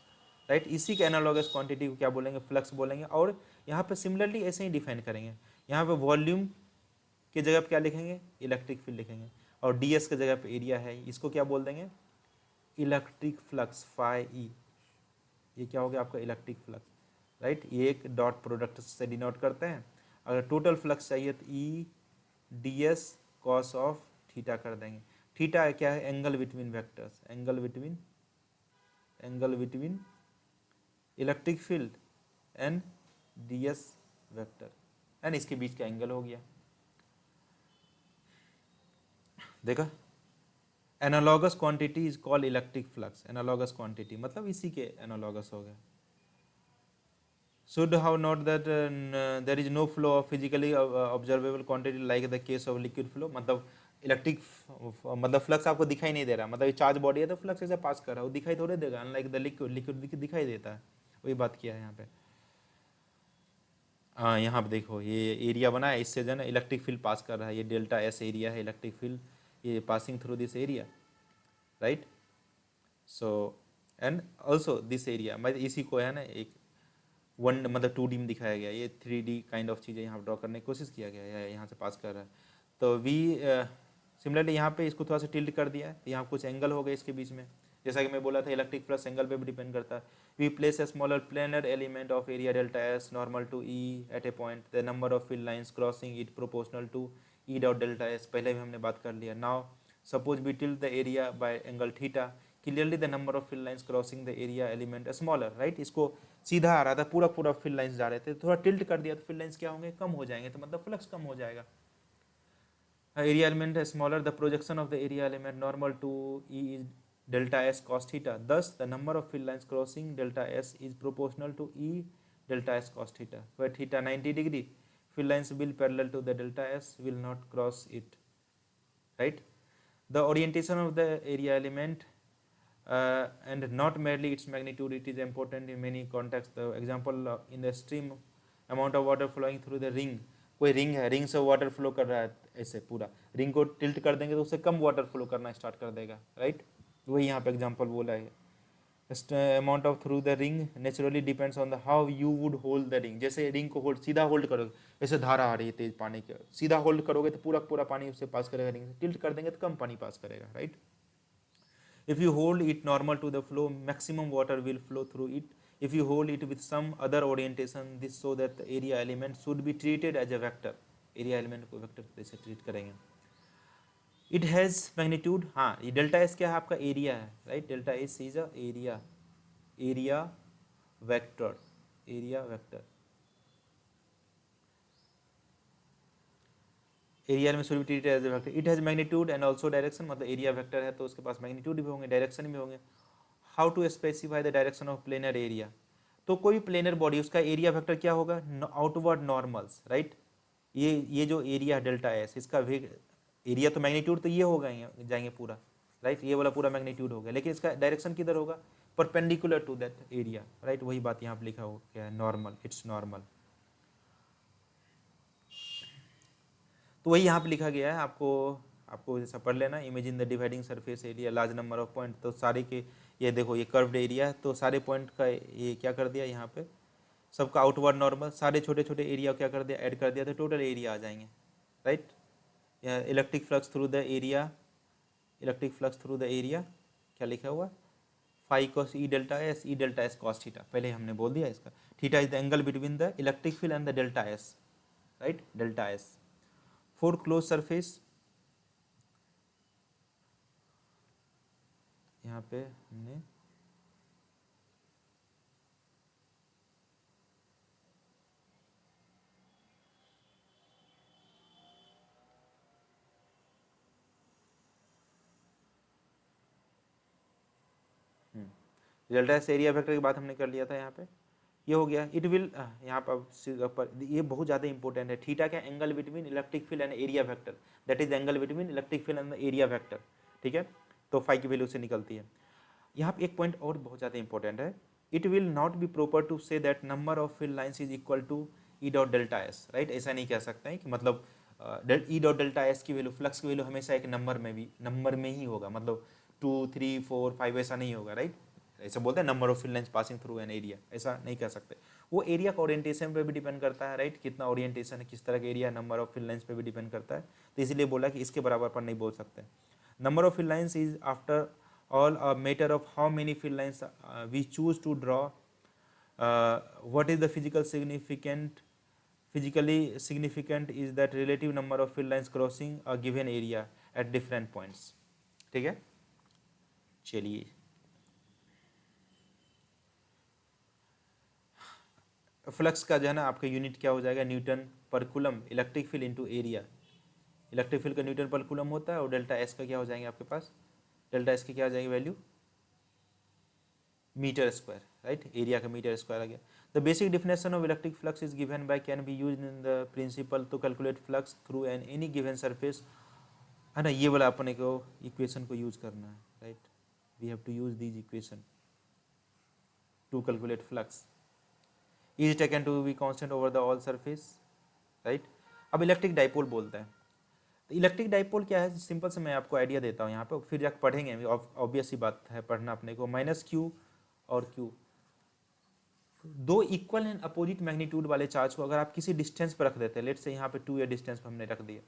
right, इसी के एनालॉगस क्वांटिटी को क्या बोलेंगे, फ्लक्स बोलेंगे, और यहाँ पे सिमिलरली ऐसे ही डिफाइन करेंगे, यहाँ पे वॉल्यूम की जगह पे क्या लिखेंगे, इलेक्ट्रिक फील्ड लिखेंगे, और ds की जगह पे एरिया है, इसको क्या बोल देंगे, इलेक्ट्रिक फ्लक्स फाई ई, ये क्या हो गया आपका इलेक्ट्रिक फ्लक्स, राइट, ये एक डॉट प्रोडक्ट से डिनोट करते हैं, अगर टोटल फ्लक्स चाहिए तो ई ds कॉस ऑफ थीटा कर देंगे, थीटा क्या है, angle between vectors, angle between electric field and ds vector, and इसके बीच का एंगल हो गया, देखा, analogous quantity is called electric flux, analogous quantity मतलब इसी के एनालॉगस हो गया, should have note that there is no flow of physically observable quantity like the case of liquid flow, मतलब इलेक्ट्रिक मतलब फ्लक्स आपको दिखाई नहीं दे रहा, मतलब ये चार्ज बॉडी है तो फ्लक्स ऐसे पास कर रहा है, वो दिखाई थोड़े देगा, अनलाइक द लिक्विड दिखाई देता है, वही बात किया है यहाँ पे, हाँ यहाँ पे देखो ये एरिया बना है, इससे जो है ना इलेक्ट्रिक फील्ड पास कर रहा है, ये डेल्टा एस एरिया है इलेक्ट्रिक फील्ड, ये passing through this area, right, so and also this area, मतलब इसी को है ना एक वन मतलब 2D में दिखाया गया, ये 3D काइंड ऑफ चीज़ें यहाँ ड्रॉ करने की कोशिश किया गया है, यहाँ से पास कर रहा है, तो वी सिमिलरली यहाँ पे इसको थोड़ा सा टिल्ट कर दिया है, यहाँ कुछ एंगल हो गए इसके बीच में, जैसा कि मैं बोला था इलेक्ट्रिक फ्लक्स एंगल पे भी डिपेंड करता है, we place a smaller planar element of area delta S normal to E at a point, the number of field lines crossing it proportional to E dot delta S, पहले भी हमने बात कर लिया, now suppose we tilt the area by angle theta, clearly the number of field lines crossing the area element smaller, right, इसको सीधा आ रहा था, पूरा फील्ड लाइंस जा रहे थे, थोड़ा टिल्ट कर दिया तो फील्ड लाइंस क्या होंगे, कम हो जाएंगे, तो मतलब फ्लक्स कम हो जाएगा, area element is smaller, the projection of the area element normal to E is delta S cos theta, thus the number of field lines crossing delta S is proportional to E delta S cos theta, where theta 90 degree, field lines will parallel to the delta S will not cross it, right, the orientation of the area element and not merely its magnitude, it is important in many contexts, the example in the stream amount of water flowing through the ring, कोई रिंग है, रिंग से वाटर फ्लो कर रहा है, ऐसे पूरा रिंग को टिल्ट कर देंगे तो उससे कम वाटर फ्लो करना स्टार्ट कर देगा, राइट, वही यहाँ पे एग्जांपल बोला है, amount of through the ring naturally depends on the how you would hold the ring, जैसे रिंग को होल्ड सीधा होल्ड करोगे, जैसे धारा आ रही है तेज पानी के, सीधा होल्ड करोगे तो पूरा पानी उससे पास करेगा, रिंग से टिल्ट कर देंगे तो कम पानी पास करेगा, right, if you hold it normal to the flow, maximum water will flow through it, if you hold it with some other orientation, this so that the area element should be treated as a vector, area element को vector जैसे treat करेंगे, it has magnitude, हाँ ये delta s क्या है आपका एरिया है, राइट, delta s is a area vector, area में should be treated as a vector, it has magnitude and also direction, मतलब एरिया वेक्टर है तो उसके पास मैग्नीट्यूड भी होंगे, डायरेक्शन भी होंगे, how to specify the direction of planar area, तो कोई प्लेनर बॉडी उसका एरिया वेक्टर क्या होगा, आउटवर्ड नॉर्मल्स, राइट, ये जो एरिया डेल्टा एस, इसका एरिया तो मैग्नीट्यूड तो ये होगा जाएंगे पूरा, राइट, ये वाला पूरा मैग्नीट्यूड हो गया, लेकिन इसका डायरेक्शन किधर होगा, perpendicular to that area, right, वही बात यहाँ पे लिखा हो क्या है, नॉर्मल, इट्स नॉर्मल, तो वही यहाँ पे लिखा गया है, आपको जैसा पढ़ लेना, imagine the dividing surface area large number of point, तो सारे के ये देखो ये कर्व्ड एरिया है, तो सारे पॉइंट का ये क्या कर दिया यहाँ पे, सबका आउटवर्ड नॉर्मल, सारे छोटे छोटे एरिया क्या कर दिया, ऐड कर दिया, तो टोटल एरिया आ जाएंगे, right, electric flux through the area क्या लिखा हुआ, phi cos E delta S cos theta, पहले हमने बोल दिया इसका। Theta is the angle between the electric field and the delta S, right, delta S. For close surface, यहाँ पे हमने डेल्टा एस एरिया वेक्टर की बात हमने कर लिया था यहाँ पे, ये हो गया। इट विल, यहाँ पर ये बहुत ज़्यादा इंपॉर्टेंट है, थीटा का angle between electric field and area vector, that is angle between electric field and area vector, ठीक है। तो फाई की वैल्यू से निकलती है। यहाँ पे एक पॉइंट और बहुत ज़्यादा इंपॉर्टेंट है, it will not be proper to say that number of field lines is equal to E dot delta S, right. ऐसा नहीं कह सकते हैं कि मतलब ई डॉट डेल्टा एस की वैल्यू, फ्लक्स की वैल्यू हमेशा एक नंबर में ही होगा, मतलब 2 3 4 5 ऐसा नहीं होगा, राइट। ऐसा बोलते हैं number of field lines passing through an area, ऐसा नहीं कह सकते। वो एरिया का ओरिएंटेशन पे भी डिपेंड करता है, राइट, कितना ओरिएंटेशन है, किस तरह का area, number of field lines पे भी डिपेंड करता है। तो इसीलिए बोला कि इसके बराबर पर नहीं बोल सकते। Number of field lines is after all a matter of how many field lines we choose to draw. What is the physically significant is that relative number of field lines crossing a given area at different points, ठीक है। चलिए, फ्लक्स का जो है ना आपका यूनिट क्या हो जाएगा, Newton per coulomb electric field into area. Electric field का न्यूटन पर कूलम होता है, और डेल्टा एस का क्या हो जाएंगे आपके पास, डेल्टा एस की क्या आ जाएगी value, meter square, right, area का मीटर स्क्वायर आ गया। The basic definition of electric flux is given by can be used in the principle to calculate flux through an any given surface, है ना। ये वाला अपने को इक्वेशन को यूज करना है, right, we have to use this equation to calculate flux, is taken to be constant over the all surface, right. अब इलेक्ट्रिक डाइपोल बोलते हैं, तो इलेक्ट्रिक डाइपोल क्या है, सिंपल से मैं आपको आइडिया देता हूँ यहाँ पे, फिर जाकर पढ़ेंगे, ऑब्वियस सी बात है पढ़ना अपने को। माइनस क्यू और क्यू, दो इक्वल एंड अपोजिट मैग्नीट्यूड वाले चार्ज को अगर आप किसी डिस्टेंस पर रख देते हैं, लेट से यहाँ पे 2a डिस्टेंस पर हमने रख दिया,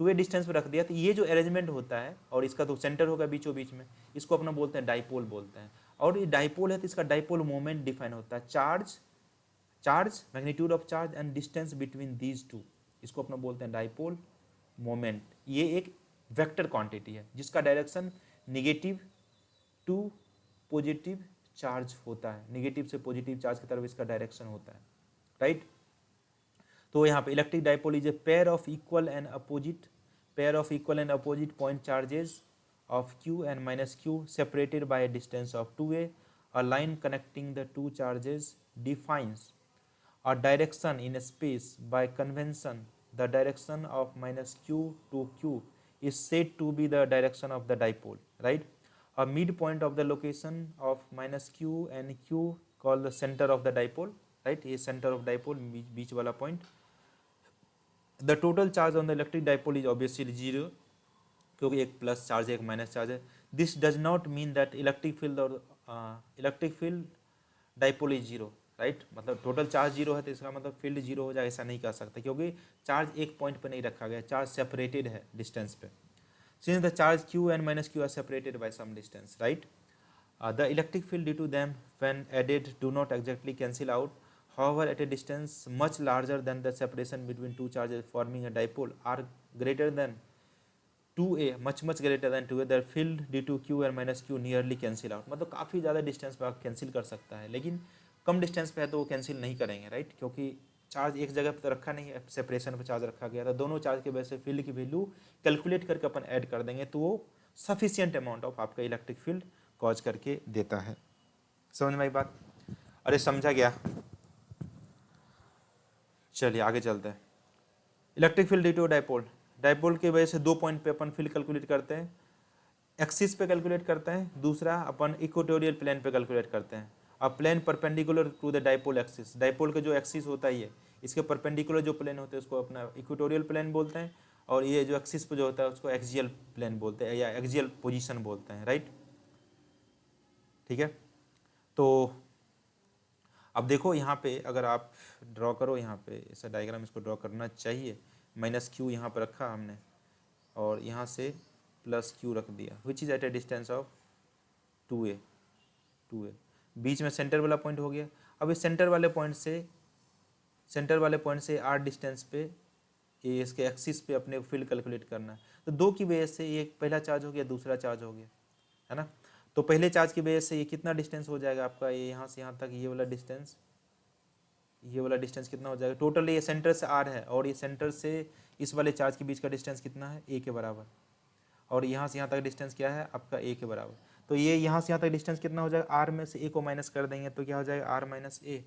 2a डिस्टेंस पर रख दिया, तो ये जो अरेंजमेंट होता है, और इसका तो सेंटर होगा बीचों बीच में, इसको अपना बोलते हैं डाइपोल बोलते हैं। और ये डाइपोल है तो इसका डाइपोल मोमेंट डिफाइन होता है, charge magnitude of charge and distance between these two, इसको अपना बोलते हैं डाइपोल मोमेंट। ये एक वेक्टर क्वांटिटी है जिसका direction negative to positive charge होता है, निगेटिव से पॉजिटिव चार्ज की तरफ इसका डायरेक्शन होता है, राइट। तो यहाँ पे electric dipole is a pair of equal and opposite point charges of q and minus q separated by a distance of 2a. A line connecting the two charges defines a direction in space. By convention, the direction of minus q to q is said to be the direction of the dipole, right. A midpoint of the location of minus q and q called the center of the dipole, right, is center of dipole, बीच वाला point. The total charge on the electric dipole is obviously 0, क्योंकि एक प्लस चार्ज है एक माइनस चार्ज है। This does not mean that electric field dipole is zero, right, मतलब टोटल चार्ज जीरो है तो इसका मतलब फील्ड जीरो हो जाए, ऐसा नहीं कह सकते, क्योंकि चार्ज एक पॉइंट पर नहीं रखा गया, चार्ज सेपरेटेड है डिस्टेंस पे। Since the charge q and minus q are separated by some distance, right, the electric field due to them when added do not exactly cancel out. However, at a distance much larger than the separation between two charges forming a dipole are greater than 2a, much greater than 2a, the field due to q and minus q nearly cancel out, मतलब काफ़ी ज़्यादा डिस्टेंस पर कैंसिल कर सकता है, लेकिन कम डिस्टेंस पे है तो वो कैंसिल नहीं करेंगे, राइट, क्योंकि चार्ज एक जगह पर तो रखा नहीं है, सेपरेशन पर चार्ज रखा गया था, दोनों चार्ज की वजह से फील्ड की वैल्यू कैलकुलेट करके अपन ऐड कर देंगे, तो वो सफिशियंट अमाउंट ऑफ आपका इलेक्ट्रिक फील्ड कॉज करके देता है। समझ में आई बात, अरे समझा गया। चलिए आगे चलते हैं। Electric field due to dipole, dipole की वजह से दो पॉइंट पे अपन फील्ड कैलकुलेट करते हैं, एक्सिस पे कैलकुलेट करते हैं, दूसरा अपन इक्वेटोरियल प्लेन पे कैलकुलेट करते हैं। अब plane perpendicular to the dipole axis, dipole का जो एक्सिस होता है ये, इसके परपेंडिकुलर जो प्लेन होते हैं उसको अपना इक्वेटोरियल प्लेन बोलते हैं, और ये जो एक्सिस पे जो होता है उसको एक्सियल प्लेन बोलते हैं या एक्सियल पोजीशन बोलते हैं, राइट, ठीक है। तो अब देखो यहाँ पे अगर आप ड्रॉ करो, यहाँ पे ऐसा डायग्राम इसको ड्रॉ करना चाहिए, माइनस क्यू यहाँ पर रखा हमने और यहाँ से प्लस क्यू रख दिया, which is at a distance of 2a, 2a, बीच में सेंटर वाला पॉइंट हो गया। अब इस सेंटर वाले पॉइंट से r डिस्टेंस पे ये इसके एक्सिस पे अपने फील्ड कैलकुलेट करना है। तो दो की वजह से ये पहला चार्ज हो गया, दूसरा चार्ज हो गया, है ना। तो पहले चार्ज की वजह से ये कितना डिस्टेंस हो जाएगा आपका, ये यहाँ से यहाँ तक ये वाला डिस्टेंस कितना हो जाएगा टोटल। ये सेंटर से r है और ये सेंटर से इस वाले चार्ज के बीच का डिस्टेंस कितना है, a के बराबर, और यहाँ से यहाँ तक डिस्टेंस क्या है आपका a के बराबर। तो ये यहाँ से यहाँ तक डिस्टेंस कितना हो जाएगा, r में से a को माइनस कर देंगे तो क्या हो जाएगा r माइनस a,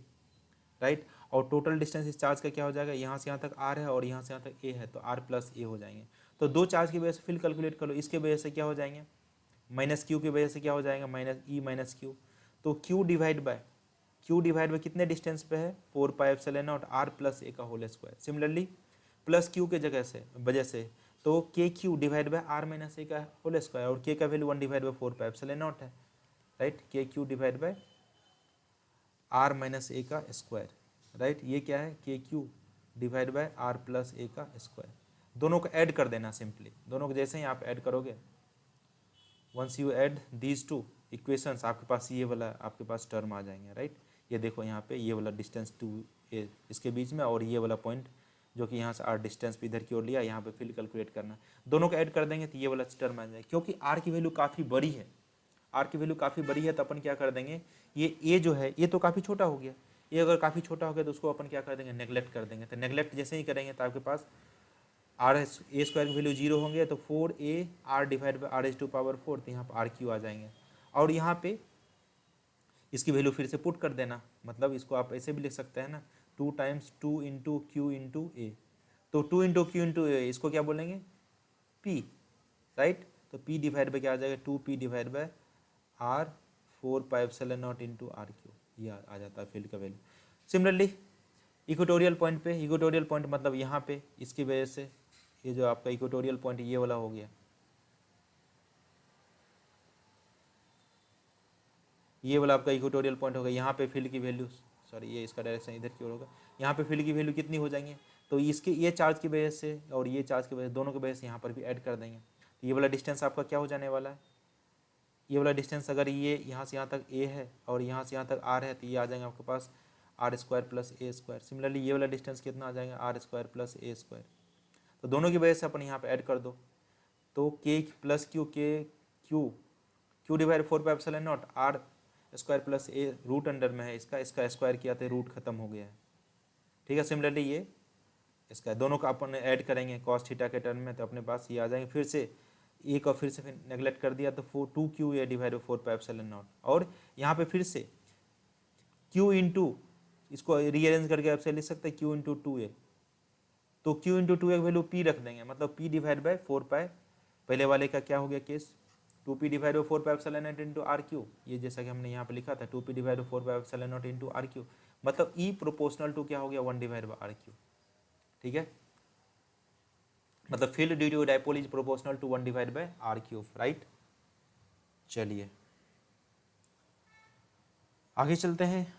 राइट। और टोटल डिस्टेंस इस चार्ज का क्या हो जाएगा, यहाँ से यहाँ तक r है और यहाँ से यहाँ तक a है, तो r प्लस a हो जाएंगे। तो दो चार्ज की वजह से फील्ड कैलकुलेट कर लो, इसके वजह से क्या हो जाएंगे, माइनस क्यू की वजह से क्या हो जाएगा, माइनस ई माइनस क्यू। तो क्यू डिवाइड बाय कितने डिस्टेंस पे है, 4 pi epsilon naught r plus a का whole square. Similarly plus Q के वजह से तो K Q divide by r minus a का होल स्क्वायर, और k का value 1 divide by 4 pi epsilon naught है, right. K Q divide by r minus a का स्क्वायर, राइट। ये क्या है, K Q divide by r plus a का स्क्वायर। दोनों को ऐड कर देना सिंपली, दोनों को जैसे ही आप ऐड करोगे, once you add these two equations, आपके पास ये वाला आपके पास टर्म आ जाएंगे, राइट। ये देखो यहाँ पे ये वाला डिस्टेंस 2a इसके बीच में, और ये वाला पॉइंट जो कि यहाँ से r डिस्टेंस पे इधर की ओर लिया, यहाँ पे फील्ड कैलकुलेट करना, दोनों को ऐड कर देंगे तो ये वाला टर्म आ जाएगा। क्योंकि r की वैल्यू काफ़ी बड़ी है, तो अपन क्या कर देंगे, ये a जो है ये तो काफ़ी छोटा हो गया, ये अगर काफ़ी छोटा हो गया तो उसको अपन क्या कर देंगे, नेगलेक्ट कर देंगे। तो नेगलेक्ट जैसे ही करेंगे तो आपके पास आर ए स्क्वायर की वैल्यू 0 होंगे, तो 4a r divide by r to power 4, तो यहाँ पर r क्यू आ जाएंगे। और यहाँ पे इसकी वैल्यू फिर से पुट कर देना, मतलब इसको आप ऐसे भी लिख सकते हैं ना, 2 टाइम्स 2 इंटू क्यू इंटू ए। तो 2 इंटू क्यू इंटू ए इसको क्या बोलेंगे, p, राइट। तो p डिवाइड बाई क्या आ जाएगा, 2p divide by r 4 pi epsilon naught into r Q, ये आ जाता है फील्ड का वैल्यू। सिमिलरली इक्वेटोरियल पॉइंट मतलब यहाँ पे इसकी वजह से ये जो आपका इक्वेटोरियल पॉइंट ये वाला हो गया, ये वाला आपका इक्वेटोरियल पॉइंट होगा। यहाँ पे फील्ड की वैल्यू, सॉरी ये इसका डायरेक्शन इधर की ओर होगा, यहाँ पे फील्ड की वैल्यू कितनी हो जाएंगे, तो इसके ये चार्ज की वजह से और ये चार्ज की वजह से, दोनों की वजह से यहाँ पर भी ऐड कर देंगे। तो ये वाला डिस्टेंस आपका क्या हो जाने वाला है, ये वाला डिस्टेंस अगर ये यहाँ से यहाँ तक a है और यहाँ से यहाँ तक r है, तो ये आ जाएगा आपके पास r square plus a square. Similarly ये वाला डिस्टेंस कितना आ जाएगा, r square plus a square. तो दोनों की वजह से अपन यहाँ पे ऐड कर दो, तो k plus Q divide 4 pi epsilon naught r square plus a, root under में है इसका स्क्वायर किया तो रूट खत्म हो गया है, ठीक है। सिमिलरली ये इसका दोनों का अपन ऐड करेंगे कॉस थीटा के टर्म में, तो अपने पास ये आ जाएंगे। फिर से ए का फिर से नेगलेक्ट कर दिया तो 2qa divide by 4 pi epsilon not, और यहाँ पे फिर से q इंटू, इसको रीअरेंज करके आपसे लिख सकते हैं q इंटू 2a, तो q into 2a value p रख देंगे, मतलब p डिवाइड बाई 4 पाई, पहले वाले का क्या हो गया case, 2p divide by 4 pi epsilon naught into R Q, ये जैसा कि हमने यहाँ पे लिखा था 2p divide by 4 pi epsilon naught into R Q, मतलब e प्रोपोर्शनल टू क्या हो गया, 1 डिवाइड बाई आर क्यू, ठीक है। मतलब field due to dipole is proportional to 1 divide by R cube, right. चलिए आगे चलते हैं,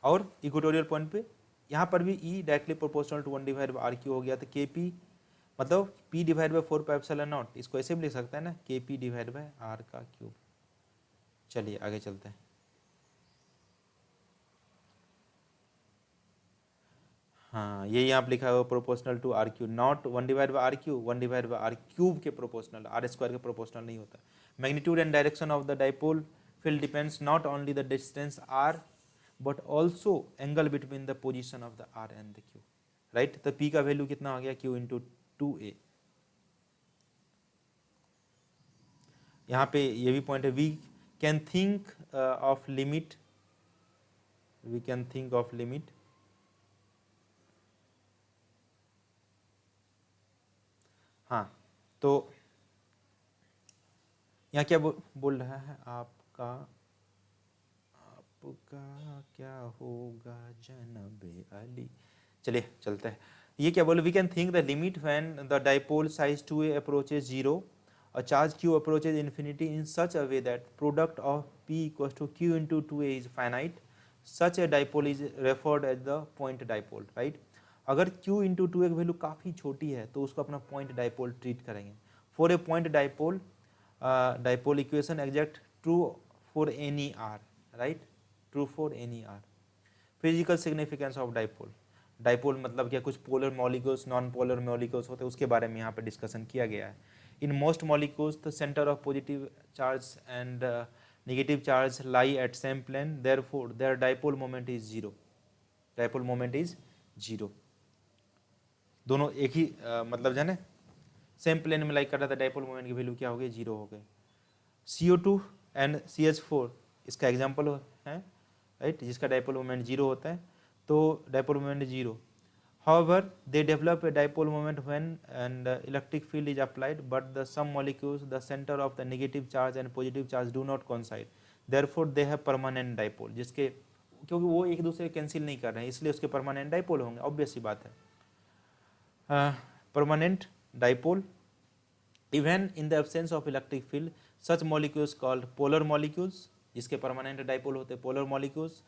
और इक्वेटोरियल पॉइंट पे यहाँ पर भी E directly proportional to 1 divide by R Q हो गया, तो के पी मतलब p divide by 4 pi epsilon naught, इसको ऐसे भी लिख सकते हैं ना, K P divide by R का क्यूब। चलिए आगे चलते हैं। हाँ ये यहाँ पे लिखा हुआ proportional to R Q, not 1 divide by R Q, 1 divide by R cube के प्रोपोर्शनल, आर स्क्वायर के प्रोपोर्शनल नहीं होता। Magnitude and direction of the dipole field depends not only the distance R but also angle between the position of the R and the Q, right. तो पी का वैल्यू कितना आ गया, क्यू इंटू 2a। यहाँ पे ये भी पॉइंट है, we can think of limit, हाँ। तो यहाँ क्या बोल रहा है, आपका क्या होगा जनाबे अली। चलिए चलते हैं, ये क्या बोले, we can think the limit when the dipole size 2a approaches 0, a charge q approaches infinity in such a way that product of p equals to q into 2a is finite, such a dipole is referred as the point dipole, right। अगर q into 2a की वैल्यू काफ़ी छोटी है तो उसको अपना पॉइंट डाइपोल ट्रीट करेंगे। For a point dipole equation exact true for any r, right? True for any r. Physical significance of dipole, dipole मतलब क्या, कुछ polar molecules non polar molecules होते हैं, उसके बारे में यहाँ पे डिस्कशन किया गया है. In most molecules the centre of positive charge and negative charge lie at same plane, therefore their dipole moment is zero, dipole moment is zero. दोनों एक ही मतलब है ना, सेम प्लेन में लाइक कर रहा था, डाइपोल मोमेंट की वैल्यू क्या हो गई, जीरो हो गए. CO2 एंड CH4 इसका एग्जाम्पल है, राइट, जिसका डाइपोल मोमेंट जीरो होता है, तो dipole moment zero. However, they develop a dipole moment when an electric field is applied, but the some molecules, the center of the negative charge and positive charge do not coincide. Therefore, they have permanent dipole. जिसके क्योंकि वो एक दूसरे कैंसिल नहीं कर रहे हैं, इसलिए उसके परमानेंट डाइपोल होंगे, ऑब्वियस सी बात है. Permanent dipole. Even in the absence of electric field, such molecules called polar molecules, जिसके परमानेंट डाइपोल होते हैं polar molecules,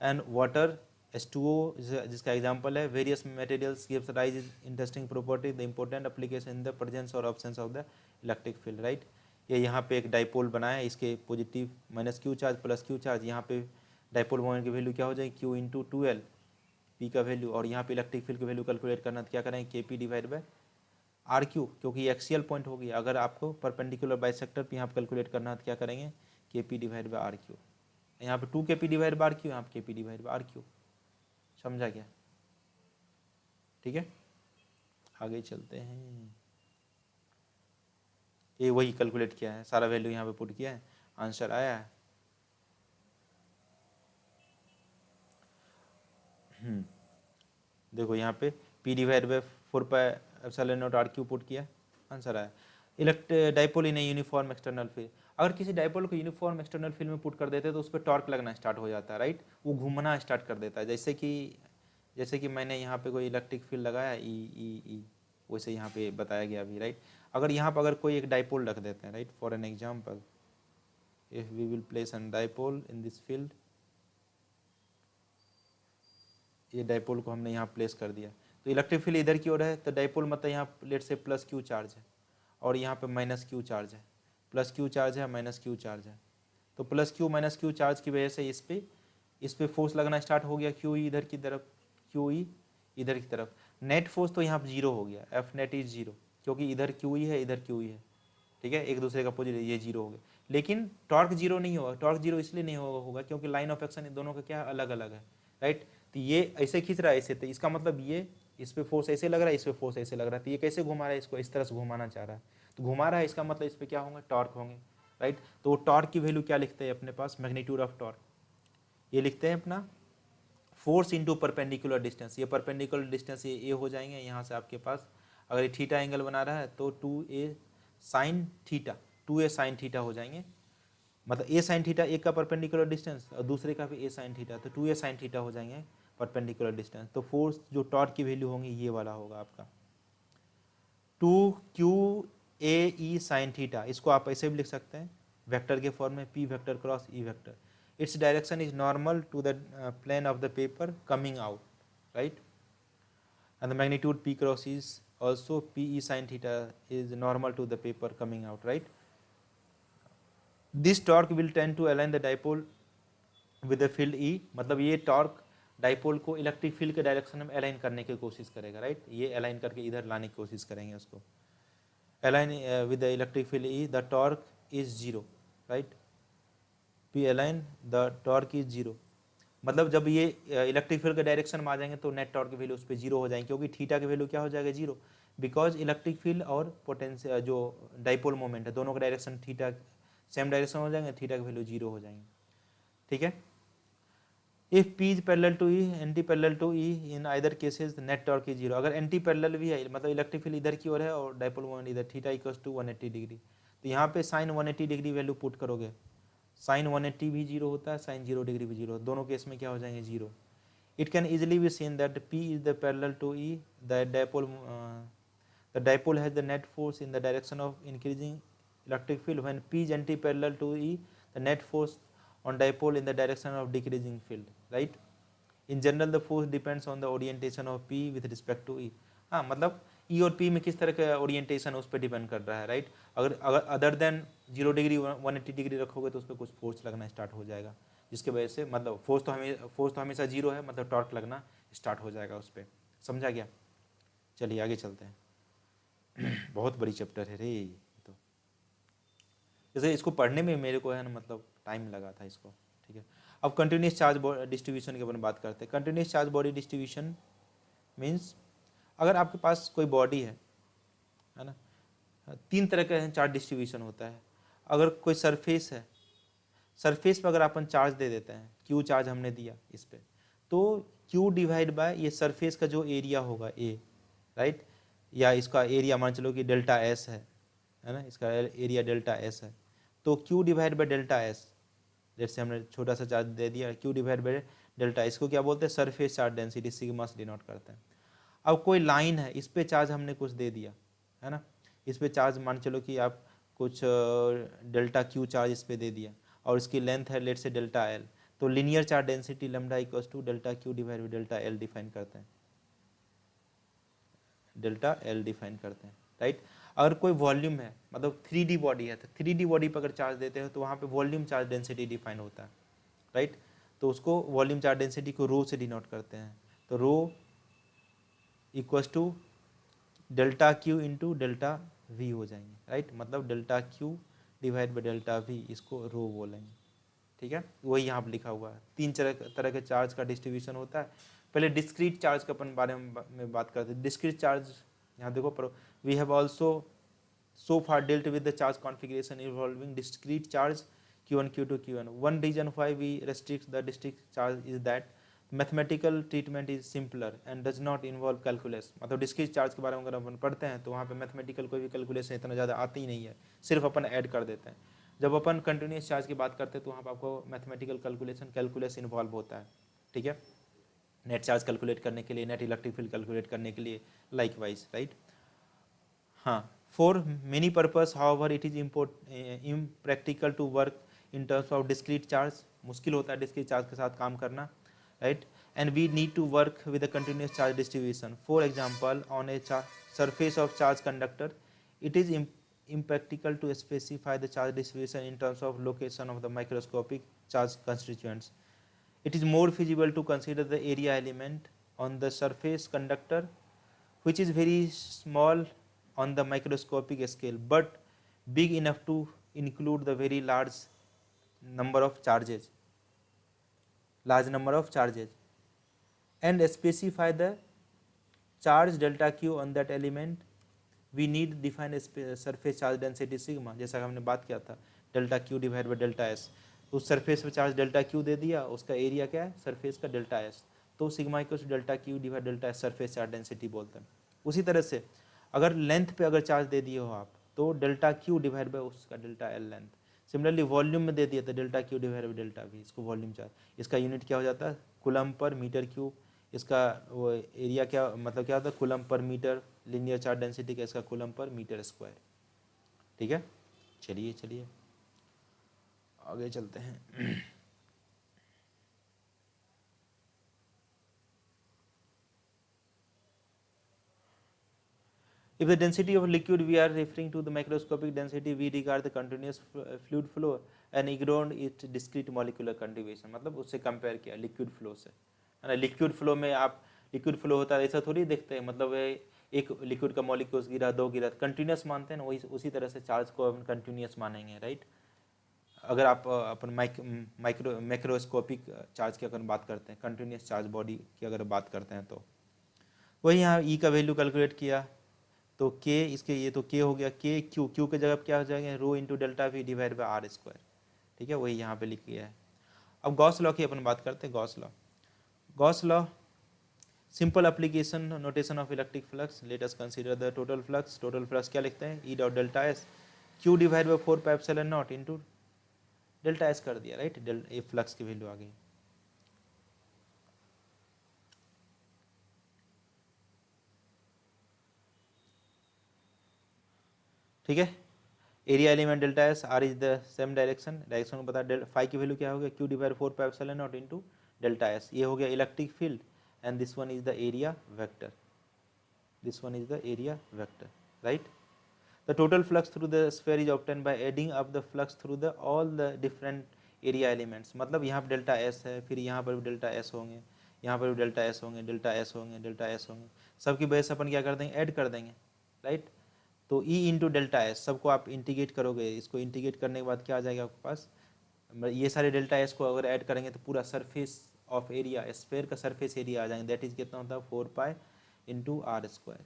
and water H2O जिसका एग्जाम्पल है. Various materials gives rise interesting property, the important application in the presence और absence of the electric field, right. ये यहाँ पे एक डाइपोल बना है, इसके positive minus Q charge plus Q charge, यहाँ पे डाइपोल मोमेंट की वैल्यू क्या हो जाएगी, Q इंटू 2L पी का वैल्यू, और यहाँ पे इलेक्ट्रिक फील्ड की वैल्यू कैलकुलेट करना, तो क्या करेंगे, KP डिवाइड बाय RQ, क्योंकि ये एक्सियल पॉइंट हो गया. अगर आपको परपेंडिकुलर बाइसेक्टर पे यहाँ पे कैलकुलेट करना है तो क्या करेंगे, KP डिवाइड बाय RQ. यहाँ पे 2 KP डिवाइड बाय RQ, यहाँ पे KP डिवाइड बाय RQ. समझा क्या, ठीक है. आगे चलते हैं. ये वही कैलकुलेट किया है, सारा वैल्यू यहाँ पे पुट किया है, आंसर आया है. देखो यहाँ पे P divide by 4πε0 RQ put किया, आंसर आया. Electric dipole in a uniform external field. अगर किसी डाइपोल को यूनिफॉर्म एक्सटर्नल फील्ड में पुट कर देते हैं तो उस पर टॉर्क लगना स्टार्ट हो जाता है, राइट. वो घूमना स्टार्ट कर देता है, जैसे कि मैंने यहाँ पे कोई इलेक्ट्रिक फील्ड लगाया ई, वैसे यहाँ पे बताया गया अभी, राइट. अगर यहाँ पर अगर कोई एक डाइपोल रख देते हैं, right, for an example, if we will place an dipole in this field, ये डाइपोल को हमने यहाँ प्लेस कर दिया, तो इलेक्ट्रिक फील्ड इधर की ओर है, तो डाइपोल मतलब यहाँ लेट से प्लस क्यू चार्ज है, और यहाँ पे माइनस क्यू चार्ज है, प्लस क्यू चार्ज है, माइनस क्यू चार्ज है. तो plus Q minus Q charge की वजह से इस पे फोर्स लगना स्टार्ट हो गया, क्यू इधर की तरफ, क्यू इधर की तरफ. नेट फोर्स तो यहाँ पर जीरो हो गया, F नेट इज जीरो, क्योंकि इधर क्यू है, इधर क्यू है, ठीक है, एक दूसरे का अपोजिट, ये जीरो हो गया. लेकिन टॉर्क जीरो नहीं होगा, टॉर्क जीरो इसलिए नहीं होगा क्योंकि लाइन ऑफ एक्शन इन दोनों का क्या अलग अलग है, राइट. तो ये ऐसे खींच रहा है ऐसे, तो इसका मतलब ये इस पे फोर्स ऐसे लग रहा है, इस पे फोर्स ऐसे लग रहा है, तो ये कैसे घुमा रहा है, इसको इस तरह से घुमाना चाह रहा है, तो घुमा रहा है, इसका मतलब इस पे क्या होंगे, टॉर्क होंगे, राइट. तो वो टॉर्क की वैल्यू क्या लिखते हैं अपने पास, मैग्नीट्यूड ऑफ टॉर्क, ये लिखते हैं अपना फोर्स इंटू परपेंडिकुलर डिस्टेंस. ये परपेंडिकुलर डिस्टेंस ये हो जाएंगे, यहाँ से आपके पास अगर ये थीटा एंगल बना रहा है तो 2A sine theta, 2A sine theta हो जाएंगे, मतलब A साइन थीटा एक का परपेंडिकुलर डिस्टेंस और दूसरे का भी A साइन थीटा, तो 2A साइन थीटा हो जाएंगे परपेंडिकुलर डिस्टेंस. तो फोर्स जो टॉर्क की वैल्यू होंगी ये वाला होगा आपका 2QAE साइन थीटा. इसको आप ऐसे भी लिख सकते हैं वेक्टर के फॉर्म में, P vector cross E vector. Its direction is normal to the plane of the paper coming out, right. And the magnitude P cross is also PE sin theta is normal to the paper coming out, right. This torque will tend to align the dipole with the field E. मतलब ये टॉर्क डाइपोल को इलेक्ट्रिक फील्ड के डायरेक्शन में अलाइन करने की कोशिश करेगा, राइट. ये अलाइन करके इधर लाने की कोशिश करेंगे उसको, align with the electric field E. The torque is zero, right. P align the torque is zero, मतलब जब ये इलेक्ट्रिक फील्ड के डायरेक्शन में आ जाएंगे तो नेट टॉर्क की वैल्यू उस पर जीरो हो जाएंगे, क्योंकि थीटा की वैल्यू क्या हो जाएगा, जीरो. बिकॉज इलेक्ट्रिक फील्ड और पोटेंशियल जो डाइपोल मोमेंट है दोनों का डायरेक्शन थीटा सेम डायरेक्शन हो जाएंगे, थीटा की वैल्यू जीरो हो जाएंगे, ठीक है. If P is parallel to E, anti parallel to E, in either cases net torque is zero. अगर एंटी पैरेलल भी है, मतलब इलेक्ट्रिक फील्ड इधर की ओर है और डाइपोल मोमेंट इधर, थीटा इक्वल्स टू 180 डिग्री, तो यहाँ पे साइन 180 डिग्री वैल्यू पुट करोगे, साइन 180 भी जीरो होता है, साइन 0 डिग्री भी जीरो, दोनों केस में क्या हो जाएंगे, zero. It can easily be seen that P is the parallel to E. The dipole has the net force in the direction of increasing electric field. When P is anti-parallel to E, the net force on dipole in the direction of decreasing field. Right? In general, the force depends on the orientation of P with respect to E. हाँ, मतलब ई और पी में किस तरह का ओरिएंटेशन है उस पर डिपेंड कर रहा है, राइट। अगर अगर अदर देन 0 डिग्री 180 डिग्री रखोगे तो उस पर कुछ फोर्स लगना स्टार्ट हो जाएगा, जिसके वजह से मतलब फोर्स तो हमेशा 0 है, मतलब टॉर्क लगना स्टार्ट हो जाएगा उस पर। समझा गया? चलिए आगे चलते हैं। बहुत बड़ी चैप्टर है रे तो, जैसे इसको पढ़ने में मेरे को है ना मतलब टाइम लगा था इसको, ठीक है। अब कंटिन्यूस चार्ज डिस्ट्रीब्यूशन के बारे में बात करते हैं। Continuous charge body distribution means अगर आपके पास कोई बॉडी है ना, 3 तरह का चार्ज डिस्ट्रीब्यूशन होता है। अगर कोई सरफेस है, सरफेस पर अगर अपन चार्ज दे देते हैं, क्यू चार्ज हमने दिया इस पर, तो क्यू डिवाइड बाय ये सरफेस का जो एरिया होगा ए, राइट, या इसका एरिया मान चलो कि डेल्टा एस है ना, इसका एरिया डेल्टा एस है, तो Q divide by delta S, जैसे हमने छोटा सा चार्ज दे दिया क्यू डिवाइड बाय डेल्टा, इसको क्या बोलते हैं? सरफेस चार्ज डेंसिटी, सिग्मा से डिनोट करते हैं। अब कोई लाइन है, इस पे चार्ज हमने कुछ दे दिया है ना, इस पे चार्ज मान चलो कि आप कुछ डेल्टा क्यू चार्ज इस पे दे दिया और इसकी लेंथ है लेट से डेल्टा एल, तो linear charge density lambda equals to delta Q divide by delta L define करते हैं, डेल्टा एल डिफाइन करते हैं, राइट। अगर कोई वॉल्यूम है, मतलब 3D बॉडी है, तो 3D बॉडी पर अगर चार्ज देते हो तो वहाँ पे वॉल्यूम चार्ज डेंसिटी डिफाइन होता है, राइट। तो उसको वॉल्यूम चार्ज डेंसिटी को रो से डिनोट करते हैं, तो rho equals to delta Q into delta V हो जाएंगे, राइट। मतलब delta Q divide by delta V, इसको रो बोलेंगे, ठीक है। वही यहाँ पर लिखा हुआ है। 3 तरह के चार्ज का डिस्ट्रीब्यूशन होता है। पहले डिस्क्रीट चार्ज का अपन बारे में बात करते हैं। डिस्क्रीट चार्ज यहाँ देखो पर we have also so far dealt with the charge configuration involving discrete charge q1 q2 q1. One reason why we restrict the discrete charge is that mathematical treatment is simpler and does not involve calculus. मतलब discrete charge के बारे में अगर अपन पढ़ते हैं तो वहाँ पे mathematical कोई भी calculation इतना ज़्यादा आती ही नहीं है, सिर्फ अपन ऐड कर देते हैं। जब अपन कंटिन्यूस चार्ज की बात करते हैं तो वहाँ पर आपको मैथमेटिकल कैलकुलेस इन्वॉल्व होता है, ठीक है। नेट चार्ज कैलकुलेट करने के लिए, नेट इलेक्ट्रिक फील्ड कैलकुलेट करने के लिए, लाइक वाइज, राइट। हाँ, for many purpose however it is impractical to work in terms of discrete charge, मुश्किल होता है डिस्क्रीट चार्ज के साथ काम करना, right. And we need to work with a continuous charge distribution. For example on a surface of charge conductor, it is impractical to specify the charge distribution in terms of location of the microscopic charge constituents. It is more feasible to consider the area element on the surface conductor, which is very small on the microscopic scale but big enough to include the very large number of charges, and specify the charge delta q on that element. We need define surface charge density sigma, जैसा हमने बात किया था, delta Q divide by delta S. उस सरफेस पे चार्ज डेल्टा क्यू दे दिया, उसका एरिया क्या है? सरफेस का डेल्टा एस, तो sigma equals delta Q divide delta S surface charge density बोलते हैं। उसी तरह से अगर लेंथ पे अगर चार्ज दे दिए हो आप, तो डेल्टा क्यू डिवाइड बाई उसका delta L length. Similarly volume में दे दिया तो delta Q divide by delta V, इसको वॉल्यूम चार्ज, इसका यूनिट क्या हो जाता है? Coulomb per metre cube. इसका वो एरिया क्या मतलब क्या होता है? Coulomb per metre. Linear charge density का इसका कूलम पर मीटर स्क्वायर, ठीक है। चलिए चलिए आगे चलते हैं। If the density of liquid we are referring to the microscopic density, we regard the continuous fluid flow and ignore its discrete molecular contribution। मतलब उससे कंपेयर किया लिक्विड फ्लो से, है ना। लिक्विड फ्लो में आप लिक्विड फ्लो होता है ऐसा थोड़ी देखते हैं, मतलब एक लिक्विड का मॉलिक्यूल्स गिरा, 2 गिरा, कंटिन्यूस मानते हैं ना, वही उसी तरह से चार्ज को अपन कंटिन्यूस मानेंगे, राइट। अगर आप अपन मैक्रोस्कोपिक चार्ज की अगर बात करते हैं, कंटिन्यूस चार्ज बॉडी की अगर बात करते हैं, तो वही यहाँ ई का वैल्यू कैलकुलेट किया तो के, इसके ये तो के हो गया, के क्यू, क्यू के जगह क्या हो जाएगा? Rho into delta V divide by R square, ठीक है। वही यहाँ पे लिख किया है। अब गॉस लॉ की अपन बात करते हैं। Gauss law simple application notation of electric flux. Late us consider the total flux. Total flux क्या लिखते हैं? ई dot delta S Q divide by 4 pi epsilon naught into delta S कर दिया, राइट। ये फ्लक्स की वैल्यू आ गई। ठीक है। Area element delta S, R is the same direction को पता है। फाई की वैल्यू क्या हो गया? Q divide 4 pi epsilon naught into delta S. ये हो गया electric field and this one is the area vector. this one is the area vector, right? The total flux through the sphere is obtained by adding up the flux through the all the different area elements. मतलब यहाँ पर डेल्टा एस है, फिर यहाँ पर भी डेल्टा एस होंगे, यहाँ पर भी डेल्टा एस होंगे, डेल्टा एस होंगे, डेल्टा एस होंगे, सबकी वजह से अपन क्या कर देंगे, ऐड कर देंगे, राइट? तो ई इंटू डेल्टा एस सबको आप इंटीग्रेट करोगे, इसको इंटीग्रेट करने के बाद क्या आ जाएगा आपके पास, ये सारे डेल्टा एस को अगर ऐड करेंगे तो पूरा सरफेस ऑफ एरिया, स्फेयर का सरफेस एरिया आ जाएंगे, दैट इज कितना होता है 4 pi into are square,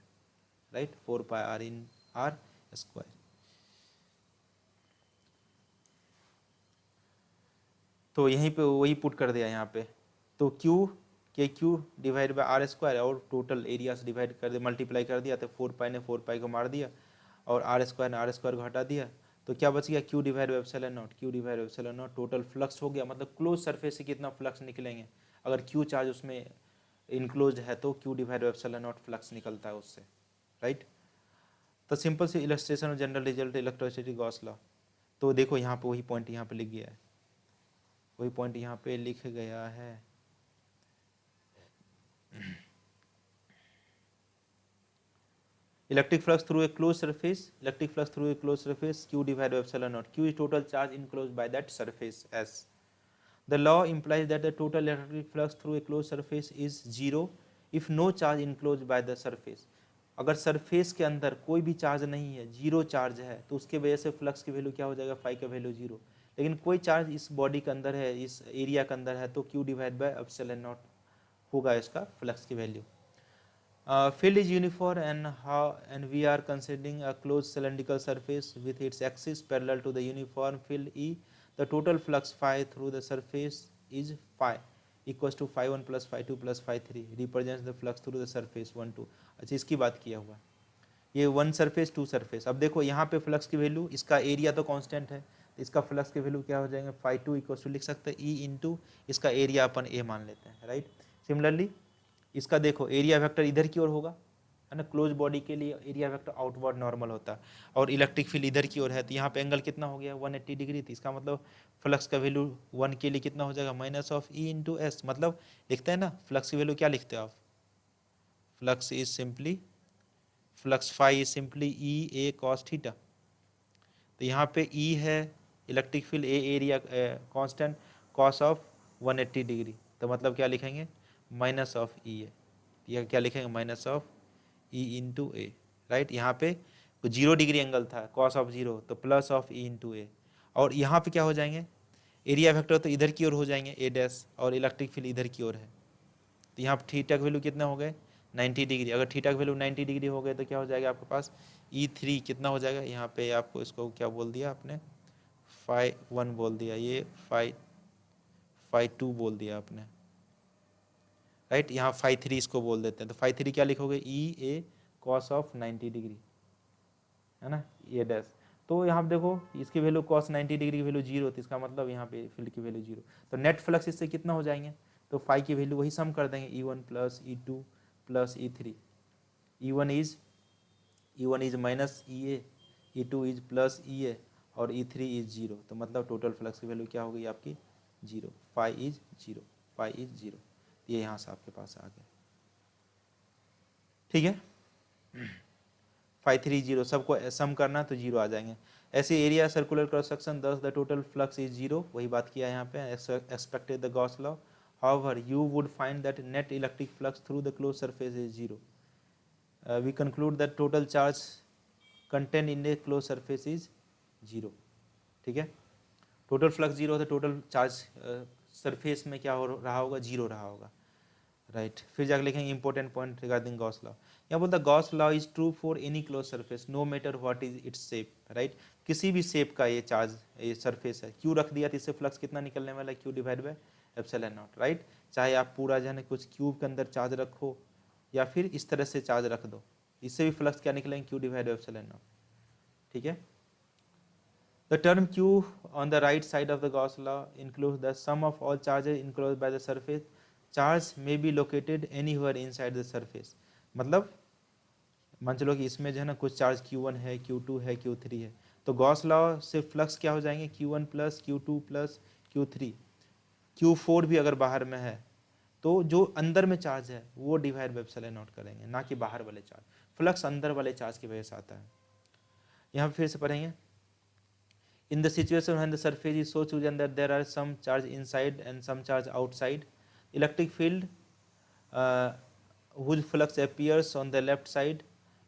right? 4 pi R in R square. तो यहीं पे वही पुट कर दिया यहाँ पे, तो Q के Q divide by R square और टोटल एरिया से डिवाइड कर दिया, मल्टीप्लाई कर दिया, तो 4 पाई ने 4 पाई को मार दिया और आर स्क्वायर ने आर स्क्वायर को हटा दिया, तो क्या बच गया Q divide by epsilon not, Q divide by epsilon not, total flux हो गया, मतलब क्लोज सरफेस से कितना फ्लक्स निकलेंगे, अगर Q चार्ज उसमें इनक्लोज है तो Q divide by epsilon naught flux निकलता है उससे, राइट? तो simple see illustration of general result electricity Gauss law. तो देखो यहाँ पे वही पॉइंट यहाँ पे लिख गया है, वही पॉइंट यहाँ पे लिख गया है, electric flux through a close surface, electric flux through a close surface Q divide by epsilon not, Q is total charge enclosed by that surface S। The law implies that the total electric flux through a closed surface is zero if no charge enclosed by the surface। अगर सरफेस के अंदर कोई भी चार्ज नहीं है, जीरो चार्ज है, तो उसके वजह से फ्लक्स की वैल्यू क्या हो जाएगा, फाई का वैल्यू जीरो। लेकिन कोई चार्ज इस बॉडी के अंदर है, इस एरिया के अंदर है, तो Q divide by epsilon not होगा इसका फ्लक्स की value. Field is uniform and we are considering a closed cylindrical surface with its axis parallel to the uniform field E. The total flux phi through the surface is phi equals to phi 1 plus phi 2 plus phi 3 represents the flux through the surface 1 2। अच्छा, इसकी बात किया हुआ, ये 1 सरफेस 2 सरफेस। अब देखो यहाँ पे फ्लक्स की वैल्यू, इसका एरिया तो कांस्टेंट है, तो इसका फ्लक्स की वैल्यू क्या हो जाएंगे, phi 2 इक्वल्स टू लिख सकते हैं E इंटू इसका एरिया अपन A मान लेते हैं, राइट? सिमिलरली इसका देखो एरिया वेक्टर इधर की ओर होगा, है ना, क्लोज बॉडी के लिए एरिया वेक्टर आउटवर्ड नॉर्मल होता है, और इलेक्ट्रिक फील्ड इधर की ओर है, तो यहाँ पे एंगल कितना हो गया 180 डिग्री, तो इसका मतलब फ्लक्स का वैल्यू 1 के लिए कितना हो जाएगा, minus of E into S. मतलब लिखते हैं ना फ्लक्स की वैल्यू, क्या लिखते हो आप, flux is simply, flux phi is simply E A cos theta. तो यहाँ पे ई है electric field, A area constant, cos of 180 degree, तो मतलब क्या लिखेंगे, माइनस ऑफ ई है, या क्या लिखेंगे, minus of E into A, right? यहाँ पे 0 डिग्री एंगल था, कॉस ऑफ 0, तो प्लस ऑफ ई इंटू ए, और यहाँ पे क्या हो जाएंगे, एरिया वेक्टर तो इधर की ओर हो जाएंगे ए डैश, और इलेक्ट्रिक फील्ड इधर की ओर है, तो यहाँ पर थीटा की वैल्यू कितना हो गए 90 डिग्री। अगर थीटा की वैल्यू 90 डिग्री हो गए तो क्या हो जाएगा आपके पास, E3 कितना हो जाएगा, यहाँ पे आपको इसको क्या बोल दिया आपने, फाई 1 बोल दिया, ये फाई 2 बोल दिया आपने, राइट? यहाँ फाई 3 इसको बोल देते हैं, तो फाई 3 क्या लिखोगे, ई ए कॉस ऑफ 90 डिग्री, है ना, ये डैश। तो यहाँ पे देखो इसकी वैल्यू कॉस 90 डिग्री की वैल्यू जीरो, तो इसका मतलब यहाँ पे फील्ड की वैल्यू जीरो, तो नेट फ्लक्स इससे कितना हो जाएंगे, तो फाई की वैल्यू वही सम कर देंगे, E1 plus E2 plus E3। E1 is minus E A, E2 is plus EA और E3 इज जीरो, तो मतलब टोटल फ्लक्स की वैल्यू क्या हो गई आपकी, zero, phi is zero, phi is zero. ये यहाँ से आपके पास आ गया, ठीक है। 530 सबको सम करना तो जीरो आ जाएंगे। ऐसे area circular cross section 10 the total flux is zero, वही बात किया यहाँ पे, expected the Gauss law. However you would find that net electric flux through the close surface is zero. We conclude that total charge content in a close surface is zero, ठीक है। टोटल फ्लक्स जीरो है तो टोटल चार्ज सरफेस में क्या हो रहा होगा, जीरो रहा होगा, राइट। फिर जाकर लिखेंगे important point regarding Gauss law. यहाँ बोलता है Gauss law is true for any close surface no matter what is its shape, right. किसी भी शेप का ये चार्ज, ये सरफेस है, क्यू रख दिया तो इससे फ्लक्स कितना निकलने वाला है, Q divide by epsilon naught, right. चाहे आप पूरा जो है ना कुछ क्यूब के अंदर चार्ज रखो या फिर इस तरह से चार्ज रख दो, इससे भी फ्लक्स क्या निकलेंगे, Q divide by epsilon not, ठीक है। The term Q on the right side of the Gauss law includes the sum of all charges enclosed by the surface. Charge may be located anywhere inside the surface. मतलब मान चलो कि इसमें जो है ना कुछ चार्ज Q1 है, Q2 है, Q3 है, तो गॉस लॉ से फ्लक्स क्या हो जाएंगे, Q1 plus Q2 plus Q3, Q4 भी अगर बाहर में है तो जो अंदर में चार्ज है वो डिवाइड बाय एप्सिलॉन नॉट करेंगे, ना कि बाहर वाले चार्ज। फ्लक्स अंदर वाले चार्ज की वजह से आता है। यहाँ पे फिर से पढ़ेंगे, in the situation when the surface is so chosen that there are some charge inside and some charge outside, electric field whose flux appears on the left side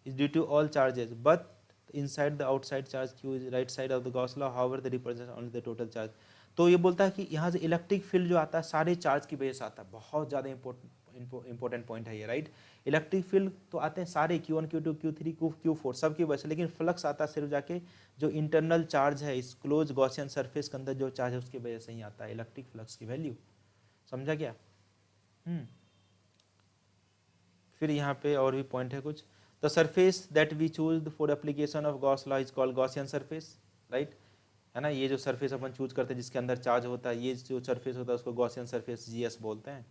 is due to all charges, but inside the outside charge q is right side of the Gauss law, however they represent only the total charge। तो ये बोलता है कि यहाँ से इलेक्ट्रिक फील्ड जो आता है सारे चार्ज की वजह से आता है। बहुत ज़्यादा इंपॉर्टेंट पॉइंट है ये, राइट। इलेक्ट्रिक फील्ड तो आते हैं सारे Q1 Q2 Q3 Q4 सब की वजह से, लेकिन फ्लक्स आता है सिर्फ जाके जो इंटरनल चार्ज है इस क्लोज गॉसियन सरफेस के अंदर जो चार्ज है उसकी वजह से ही आता है इलेक्ट्रिक फ्लक्स की वैल्यू। समझा क्या? फिर यहाँ पे और भी पॉइंट है कुछ। The surface that we choose for application of Gauss law is called Gaussian surface, right, है ना। ये जो सरफेस अपन चूज करते हैं जिसके अंदर चार्ज होता है, ये जो सरफेस होता है उसको गॉसियन सरफेस GS बोलते हैं।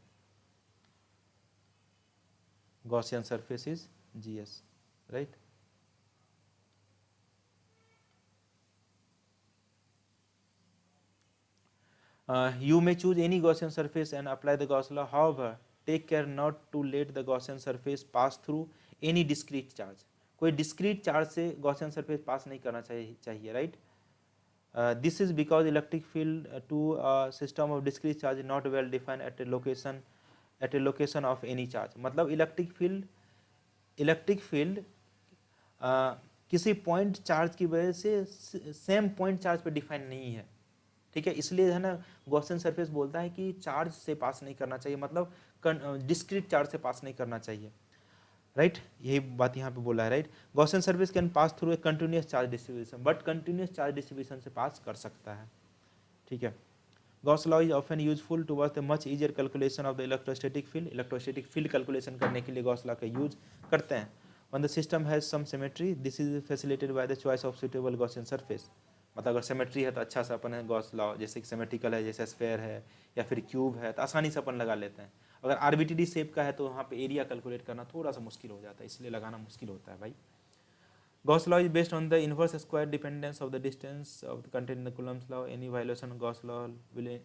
Gaussian surface is GS, right. You may choose any Gaussian surface and apply the Gauss law. However, take care not to let the Gaussian surface pass through any discrete charge। कोई discrete charge से Gaussian surface pass नहीं करना चाहिए, right? This is because electric field to a system of discrete charge is not well defined at a location of any charge। मतलब इलेक्ट्रिक फील्ड किसी पॉइंट चार्ज की वजह से सेम पॉइंट चार्ज पे डिफाइन नहीं है, ठीक है। इसलिए है ना गॉसियन सरफेस बोलता है कि चार्ज से पास नहीं करना चाहिए, मतलब डिस्क्रीट चार्ज से पास नहीं करना चाहिए, राइट। यही बात यहाँ पे बोला है, right. Gaussian surface can pass through a continuous charge distribution, but continuous charge distribution से पास कर सकता है, ठीक है। Gauss law is often useful towards the much easier calculation of the electrostatic field. Electrostatic field calculation करने के लिए गॉस लॉ का यूज करते हैं। When the system has some symmetry, this is facilitated by the choice of suitable Gaussian surface। मतलब अगर सिमेट्री है तो अच्छा सा अपन है गॉस लॉ, जैसे कि सिमेट्रिकल है जैसे स्फेयर है या फिर क्यूब है तो आसानी से अपन लगा लेते हैं। अगर आरबीटीडी शेप का है तो वहाँ पे एरिया कैलकुलेट करना थोड़ा सा मुश्किल हो जाता है, इसलिए लगाना मुश्किल होता है भाई। Gauss law is based on the inverse square dependence of the distance of the content in the Coulomb's law. Any violation Gauss law will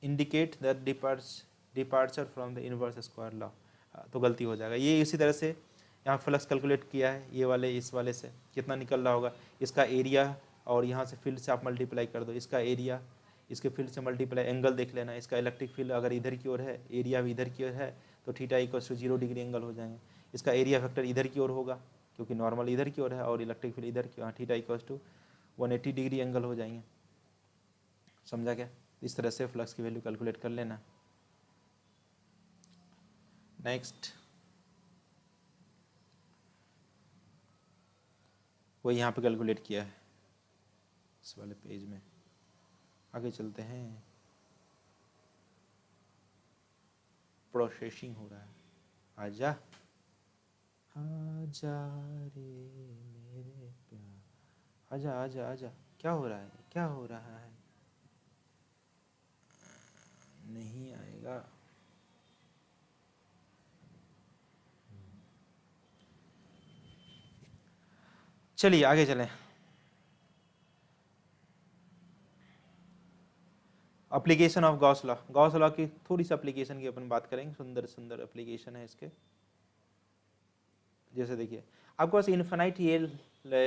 indicate that departure from the inverse square law. तो गलती हो जाएगा। ये इसी तरह से यहाँ फ्लक्स कैलकुलेट किया है, ये वाले इस वाले से कितना निकल रहा होगा, इसका एरिया और यहाँ से फील्ड से आप मल्टीप्लाई कर दो, इसका एरिया इसके फील्ड से मल्टीप्लाई, एंगल देख लेना। इसका इलेक्ट्रिक फील्ड अगर इधर की ओर है, एरिया भी इधर की ओर है, तो theta equals to 0 degree angle हो जाएंगे। इसका एरिया फैक्टर इधर की ओर होगा क्योंकि नॉर्मल इधर की ओर है और इलेक्ट्रिक फील्ड इधर की ओर, theta equals to 180 degree angle हो जाएंगे। समझा क्या? इस तरह से फ्लक्स की वैल्यू कैलकुलेट कर लेना। नेक्स्ट वो यहाँ पे कैलकुलेट किया है इस वाले पेज में। आगे चलते हैं, प्रोसेसिंग हो रहा है। आजा आजा रे मेरे प्यार, आजा आजा आजा। क्या हो रहा है, क्या हो रहा है? नहीं आएगा। चलिए आगे चलें। Application of Gauss law. Gauss law की थोड़ी सी एप्लीकेशन की अपन बात करेंगे, सुंदर सुंदर एप्लीकेशन है इसके। जैसे देखिए आपके पास इन्फिनाइट ये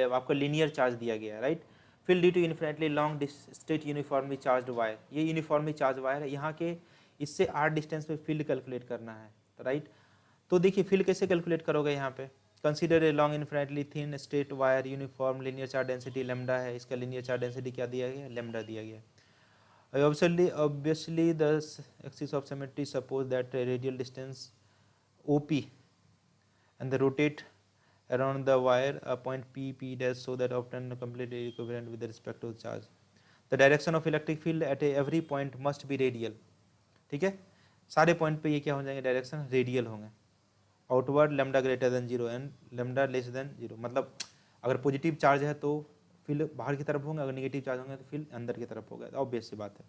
आपको लीनियर चार्ज दिया गया है, right. Field due to infinitely long straight uniformly charge wire. ये यूनिफॉर्मली चार्ज वायर है, यहाँ के इससे r डिस्टेंस पे फील्ड कैलकुलेट करना है, राइट। तो देखिए फील्ड कैसे कैलकुलेट करोगे यहाँ पे। Consider a long infinitely thin straight wire, uniform linear charge density lambda है। इसका लीनियर चार्ज डेंसिटी क्या दिया गया है? लैम्डा दिया गया है। Obviously, the axis of symmetry suppose that a radial distance OP and the rotate around the wire a point P dash so that obtain completely equivalent with respect to the charge. The direction of electric field at every point must be radial। ठीक है, सारे पॉइंट पे ये क्या हो जाएंगे? डायरेक्शन रेडियल होंगे। Outward lambda greater than 0 and lambda less than 0। मतलब अगर पॉजिटिव चार्ज है तो फील्ड बाहर की तरफ होंगे, अगर नेगेटिव चार्ज होंगे तो फील्ड अंदर की तरफ होगा। ऑब्वियस सी बात है।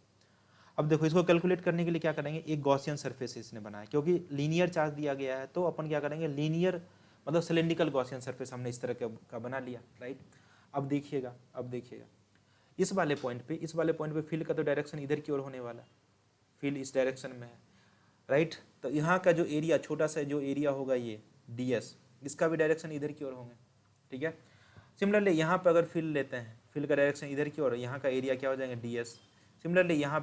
अब देखो इसको कैलकुलेट करने के लिए क्या करेंगे, एक गॉसियन सरफेस इसने बनाया, क्योंकि लीनियर चार्ज दिया गया है तो अपन क्या करेंगे, लीनियर मतलब सिलेंड्रिकल गॉसियन सरफेस हमने इस तरह का बना लिया, राइट। अब देखिएगा इस वाले पॉइंट पे फील्ड का तो डायरेक्शन इधर की ओर होने वाला, फील्ड इस डायरेक्शन में है, राइट। तो यहाँ का जो एरिया छोटा सा जो एरिया होगा ये ds, इसका भी डायरेक्शन इधर की ओर होंगे, ठीक है। सिमिलरली यहाँ पे अगर फील्ड लेते हैं, फील्ड का डायरेक्शन इधर की ओर, यहाँ का एरिया क्या हो जाएंगे ds। सिमिलरली यहाँ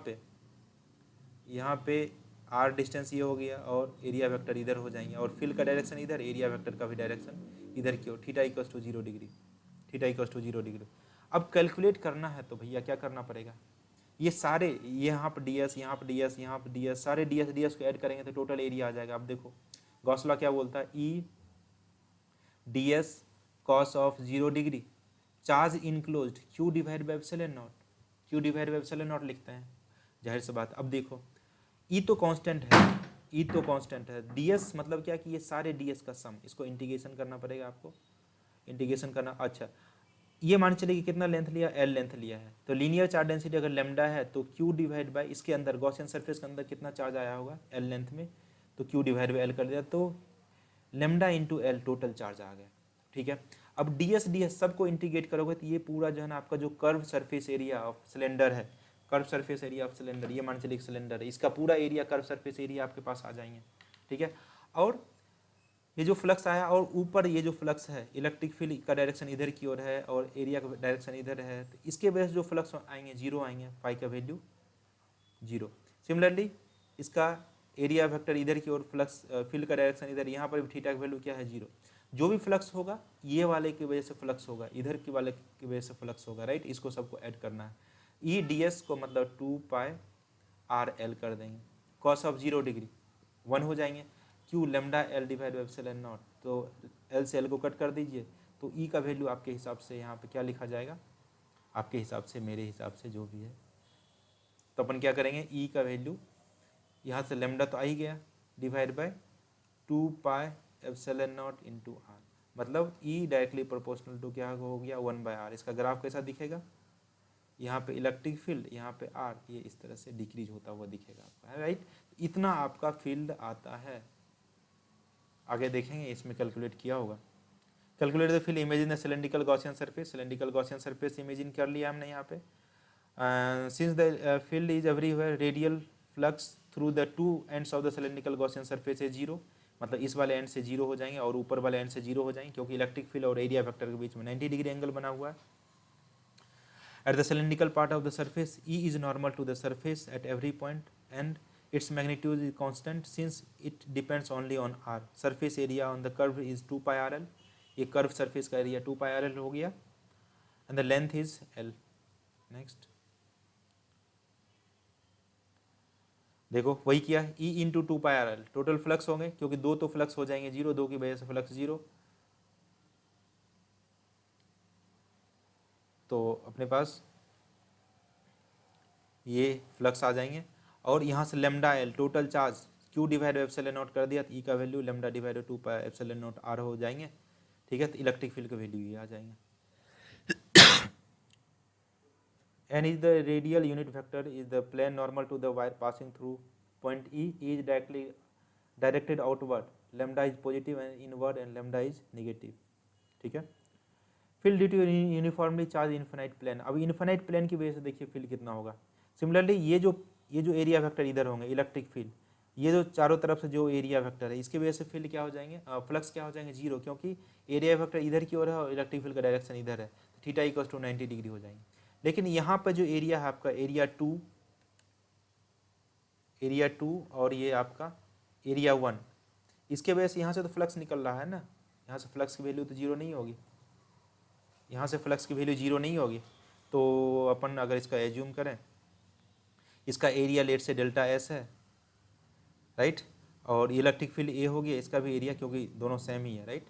पे r डिस्टेंस ये हो गया और एरिया वेक्टर इधर हो जाएंगे, और फील्ड का डायरेक्शन इधर, एरिया वेक्टर का भी डायरेक्शन इधर की ओर, theta equals to 0 degree, theta equals to 0 degree. अब कैलकुलेट करना है तो भैया क्या करना पड़ेगा, ये सारे यहाँ पर ds, यहाँ पर ds, यहाँ पर ds, सारे ds को ऐड करेंगे तो टोटल एरिया आ जाएगा। अब देखो गॉस लॉ क्या बोलता है, ई ds cos of 0 degree charge enclosed q divide by epsilon not, q divide by epsilon not लिखते हैं, जाहिर सी बात। अब देखो ई तो कांस्टेंट है, ई तो कांस्टेंट है, ds मतलब क्या कि ये सारे ds का सम, इसको इंटीग्रेशन करना पड़ेगा आपको, इंटीग्रेशन करना। अच्छा ये मान चलिए कि कितना लेंथ लिया, l लेंथ लिया है, तो लीनियर चार्ज डेंसिटी अगर लेमडा है तो q डिवाइड बाई इसके अंदर गॉसियन सरफेस के अंदर कितना चार्ज आया होगा l लेंथ में, तो q डिवाइड बाई l कर दिया तो lambda into L total charge आ गया, ठीक है। अब ds सबको इंटीग्रेट करोगे तो ये पूरा जो है ना आपका जो curve surface area of cylinder है, curve surface area of cylinder, ये मान चलिए सिलेंडर है, इसका पूरा एरिया कर्व सरफेस एरिया आपके पास आ जाएंगे, ठीक है। और ये जो फ्लक्स आया और ऊपर ये जो फ्लक्स है, इलेक्ट्रिक फील्ड का डायरेक्शन इधर की ओर है और एरिया का डायरेक्शन इधर है, तो इसके वजह से जो फ्लक्स आएंगे जीरो आएंगे, फाई का वैल्यू जीरो। सिमिलरली इसका एरिया वेक्टर इधर की ओर, फ्लक्स फील्ड का डायरेक्शन इधर, यहाँ पर भी थीटा का वैल्यू क्या है जीरो। जो भी फ्लक्स होगा ये वाले की वजह से फ्लक्स होगा, इधर की वाले की वजह से फ्लक्स होगा, राइट। इसको सबको ऐड करना है। ई ds को मतलब 2 पाई आर एल कर देंगे, कॉस ऑफ 0 डिग्री 1 हो जाएंगे, Q lambda L divide by epsilon naught, तो एल से एल को कट कर दीजिए, तो ई का वैल्यू आपके हिसाब से यहाँ पे क्या लिखा जाएगा, आपके हिसाब से, मेरे हिसाब से जो भी है, तो अपन क्या करेंगे, ई का वैल्यू यहाँ से लेमडा तो आ ही गया, divide by 2 pi epsilon naught into R, मतलब ई डायरेक्टली प्रोपोर्शनल टू क्या हो गया 1 बाय आर। इसका ग्राफ कैसा दिखेगा, यहाँ पे इलेक्ट्रिक फील्ड, यहाँ पे आर, ये इस तरह से डिक्रीज होता हुआ दिखेगा आपका, राइट। इतना आपका फील्ड आता है, आगे देखेंगे इसमें कैलकुलेट किया होगा। Calculate the field, imagine the cylindrical Gaussian surface, cylindrical Gaussian surface imagine कर लिया हमने यहाँ पे। Since the field is everywhere, radial flux through the two ends of the cylindrical Gaussian surface है जीरो, मतलब इस वाले एंड से जीरो हो जाएंगे और ऊपर वाले एंड से जीरो हो जाएंगे, क्योंकि इलेक्ट्रिक फील्ड और एरिया वेक्टर के बीच में 90 डिग्री एंगल बना हुआ है। At the cylindrical part of the surface, E is normal to the surface at every point and its magnitude is constant since it depends only on R. Surface area on the curve is 2 pi RL. ये curve surface का area 2 pi RL हो गया and the length is L. Next. देखो वही किया, E into 2 pi RL, total flux होंगे क्योंकि दो तो फ्लक्स हो जाएंगे जीरो, दो की वजह से फ्लक्स जीरो, तो अपने पास ये फ्लक्स आ जाएंगे और यहाँ से lambda L total charge Q divide by epsilon naught कर दिया, तो ई का value lambda divide by 2 pi epsilon naught R हो जाएंगे, ठीक है। तो इलेक्ट्रिक फील्ड का वैल्यू ये आ जाएंगे। N is the radial unit vector is the plane normal to the wire passing through point E is directed outward, lambda is positive and inward and lambda is negative, ठीक है। Field due to uniformly charge infinite plane, अब इन्फिनाइट प्लेन की वजह से देखिए फील्ड कितना होगा। सिमिलरली ये जो एरिया वेक्टर इधर होंगे इलेक्ट्रिक फील्ड, ये जो चारों तरफ से जो एरिया वेक्टर है इसकी वजह से फील्ड क्या हो जाएंगे, फ्लक्स क्या हो जाएंगे जीरो, क्योंकि एरिया वेक्टर इधर की ओर है और इलेक्ट्रिक फील्ड का डायरेक्शन इधर है, तो थीटा इक्वल्स टू 90 डिग्री हो जाएंगे। लेकिन यहाँ पर जो एरिया है आपका एरिया टू और ये आपका एरिया 1, इसके वजह से यहाँ से तो फ्लक्स निकल रहा है ना, यहाँ से फ्लक्स की वैल्यू तो जीरो नहीं होगी, यहाँ से फ्लक्स की वैल्यू जीरो नहीं होगी, तो अपन अगर इसका एज्यूम करें, इसका area late say delta S है, राइट, और इलेक्ट्रिक फील्ड ए हो गया, इसका भी एरिया क्योंकि दोनों सेम ही है, राइट,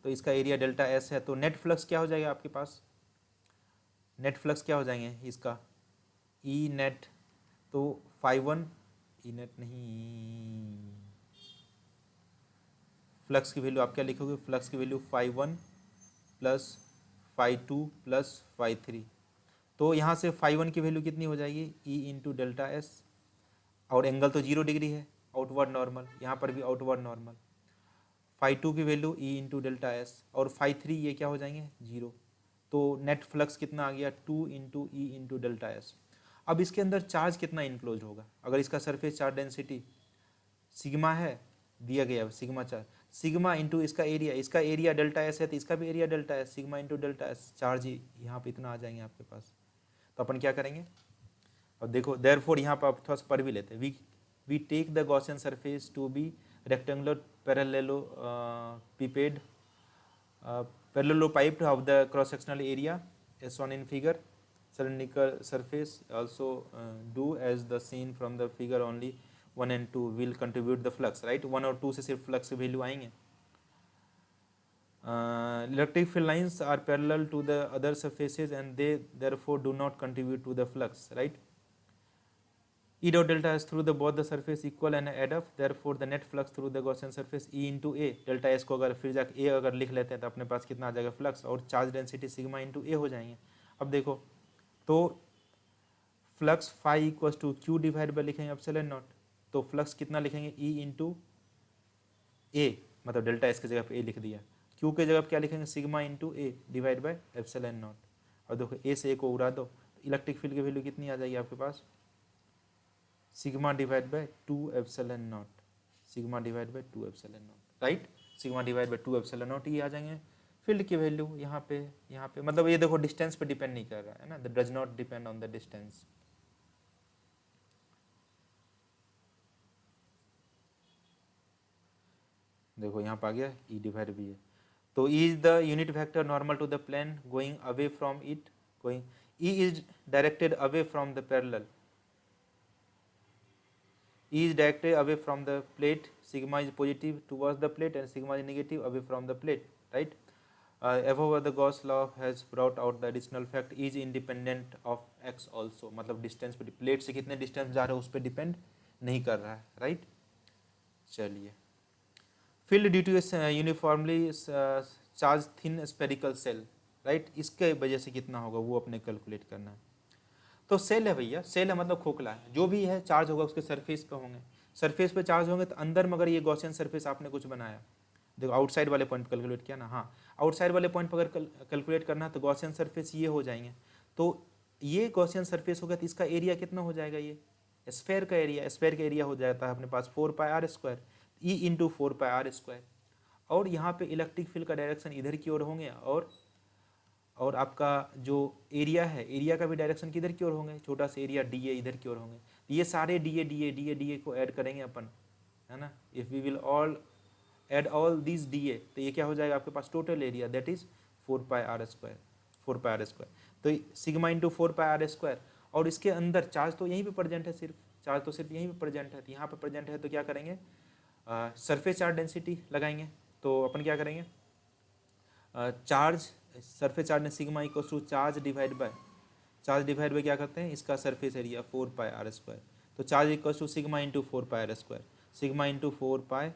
तो इसका एरिया डेल्टा एस है, तो नेट फ्लक्स क्या हो जाएगा आपके पास, नेट फ्लक्स क्या हो जाएंगे इसका ई नेट, तो फाई 1 ई नेट नहीं, फ्लक्स की वैल्यू आप क्या लिखोगे, फ्लक्स की value phi 1 plus phi 2 plus phi 3, तो यहाँ से फाई 1 की वैल्यू कितनी हो जाएगी ई इंटू डेल्टा एस, और एंगल तो 0 डिग्री है, आउटवर्ड नॉर्मल, यहाँ पर भी आउटवर्ड नॉर्मल, फाई 2 की value E into delta S, और फाई 3 ये क्या हो जाएंगे जीरो, तो नेट फ्लक्स कितना आ गया 2 into E into delta S. अब इसके अंदर चार्ज कितना इनक्लोज होगा, अगर इसका सरफेस चार्ज डेंसिटी सिग्मा है दिया गया सिग्मा चार्ज, सिग्मा इंटू इसका एरिया डेल्टा एस है तो इसका भी area delta S, sigma into delta S, charge यहाँ पे इतना आ जाएंगे आपके पास। तो अपन क्या करेंगे, अब देखो देयरफॉर यहाँ पर आप थोड़ा सा पढ़ भी लेते हैं, we take the Gaussian surface to be rectangular parallelopiped parallelopiped of the cross sectional area as shown in figure. Cylindrical surface also do as the seen from the figure, only 1 and 2 will contribute the flux, right? 1 और 2 से सिर्फ फ्लक्स की वैल्यू आएंगे। Electric field lines are parallel to the other surfaces and they therefore do not contribute to the flux, right? E dot delta S through the both the surface equal and add up, therefore the net flux through the Gaussian surface E into A, delta S को अगर फिर जाकर A अगर लिख लेते हैं तो अपने पास कितना आ जाएगा फ्लक्स, और charge density sigma into A हो जाएंगे। अब देखो तो flux phi equal to q divide by लिखेंगे एप्सिलॉन नॉट, तो फ्लक्स कितना लिखेंगे E इंटू A, मतलब डेल्टा S की जगह पे A लिख दिया, Q की जगह पे क्या लिखेंगे sigma into A divide by epsilon not. और देखो A से A को उड़ा दो, इलेक्ट्रिक फील्ड की वैल्यू कितनी आ जाएगी आपके पास, sigma divide by 2 epsilon naught, sigma divide by 2 epsilon naught, right? Sigma divide by 2 epsilon naught ये आ जाएंगे फील्ड की वैल्यू यहाँ पे मतलब ये देखो डिस्टेंस पे डिपेंड नहीं कर रहा है ना, that does not depend on the distance. देखो यहाँ पे आ गया ई डिवाइड भी है, तो e is the unit vector normal to the plane going away from it, going e is directed away from the parallel, E is directed away from the plate, sigma is positive towards the plate and sigma is negative away from the plate, right? Above the Gauss law has brought out the additional fact is independent of x also, मतलब डिस्टेंस पे प्लेट से कितने डिस्टेंस जा रहे हैं उस पर डिपेंड नहीं कर रहा है, राइट? चलिए, field due to uniformly charge thin spherical shell, right? इसके वजह से कितना होगा वो अपने कैलकुलेट करना है। तो सेल है भैया, सेल है मतलब खोखला है, जो भी है चार्ज होगा उसके सरफेस पे होंगे, सरफेस पे चार्ज होंगे तो अंदर में अगर ये गॉसियन सरफेस आपने कुछ बनाया, देखो आउटसाइड वाले पॉइंट पर कैलकुलेट किया ना, हाँ आउटसाइड वाले पॉइंट पर अगर कैलकुलेट करना है तो गॉसियन सरफेस ये हो जाएंगे, तो ये गॉसियन सरफेस होगा तो इसका एरिया कितना हो जाएगा, ये स्फेयर का एरिया, स्फेयर का एरिया हो जाता है अपने पास 4 pi R square, E into 4 pi R square, और यहाँ पे इलेक्ट्रिक फील्ड का डायरेक्शन इधर की ओर होंगे, और आपका जो एरिया है, एरिया का भी डायरेक्शन किधर की ओर होंगे, छोटा सा एरिया डी ए इधर की ओर होंगे, तो ये सारे डी ए को ऐड करेंगे अपन, है ना, if we will all add all this D A, तो ये क्या हो जाएगा आपके पास total area, that is 4 pi R square, 4 pi R square, तो sigma into 4 pi R square, और इसके अंदर चार्ज तो यहीं पे प्रेजेंट है, सिर्फ चार्ज तो सिर्फ यहीं पे प्रेजेंट है, तो यहाँ पे प्रेजेंट है तो क्या करेंगे, सरफेस चार्ज डेंसिटी लगाएंगे, तो अपन क्या करेंगे, चार्ज सरफेस चार्ज में sigma equal to charge divide by क्या करते हैं, इसका surface area 4 pi R square, तो charge equal to sigma into 4 pi R square, sigma into 4 pi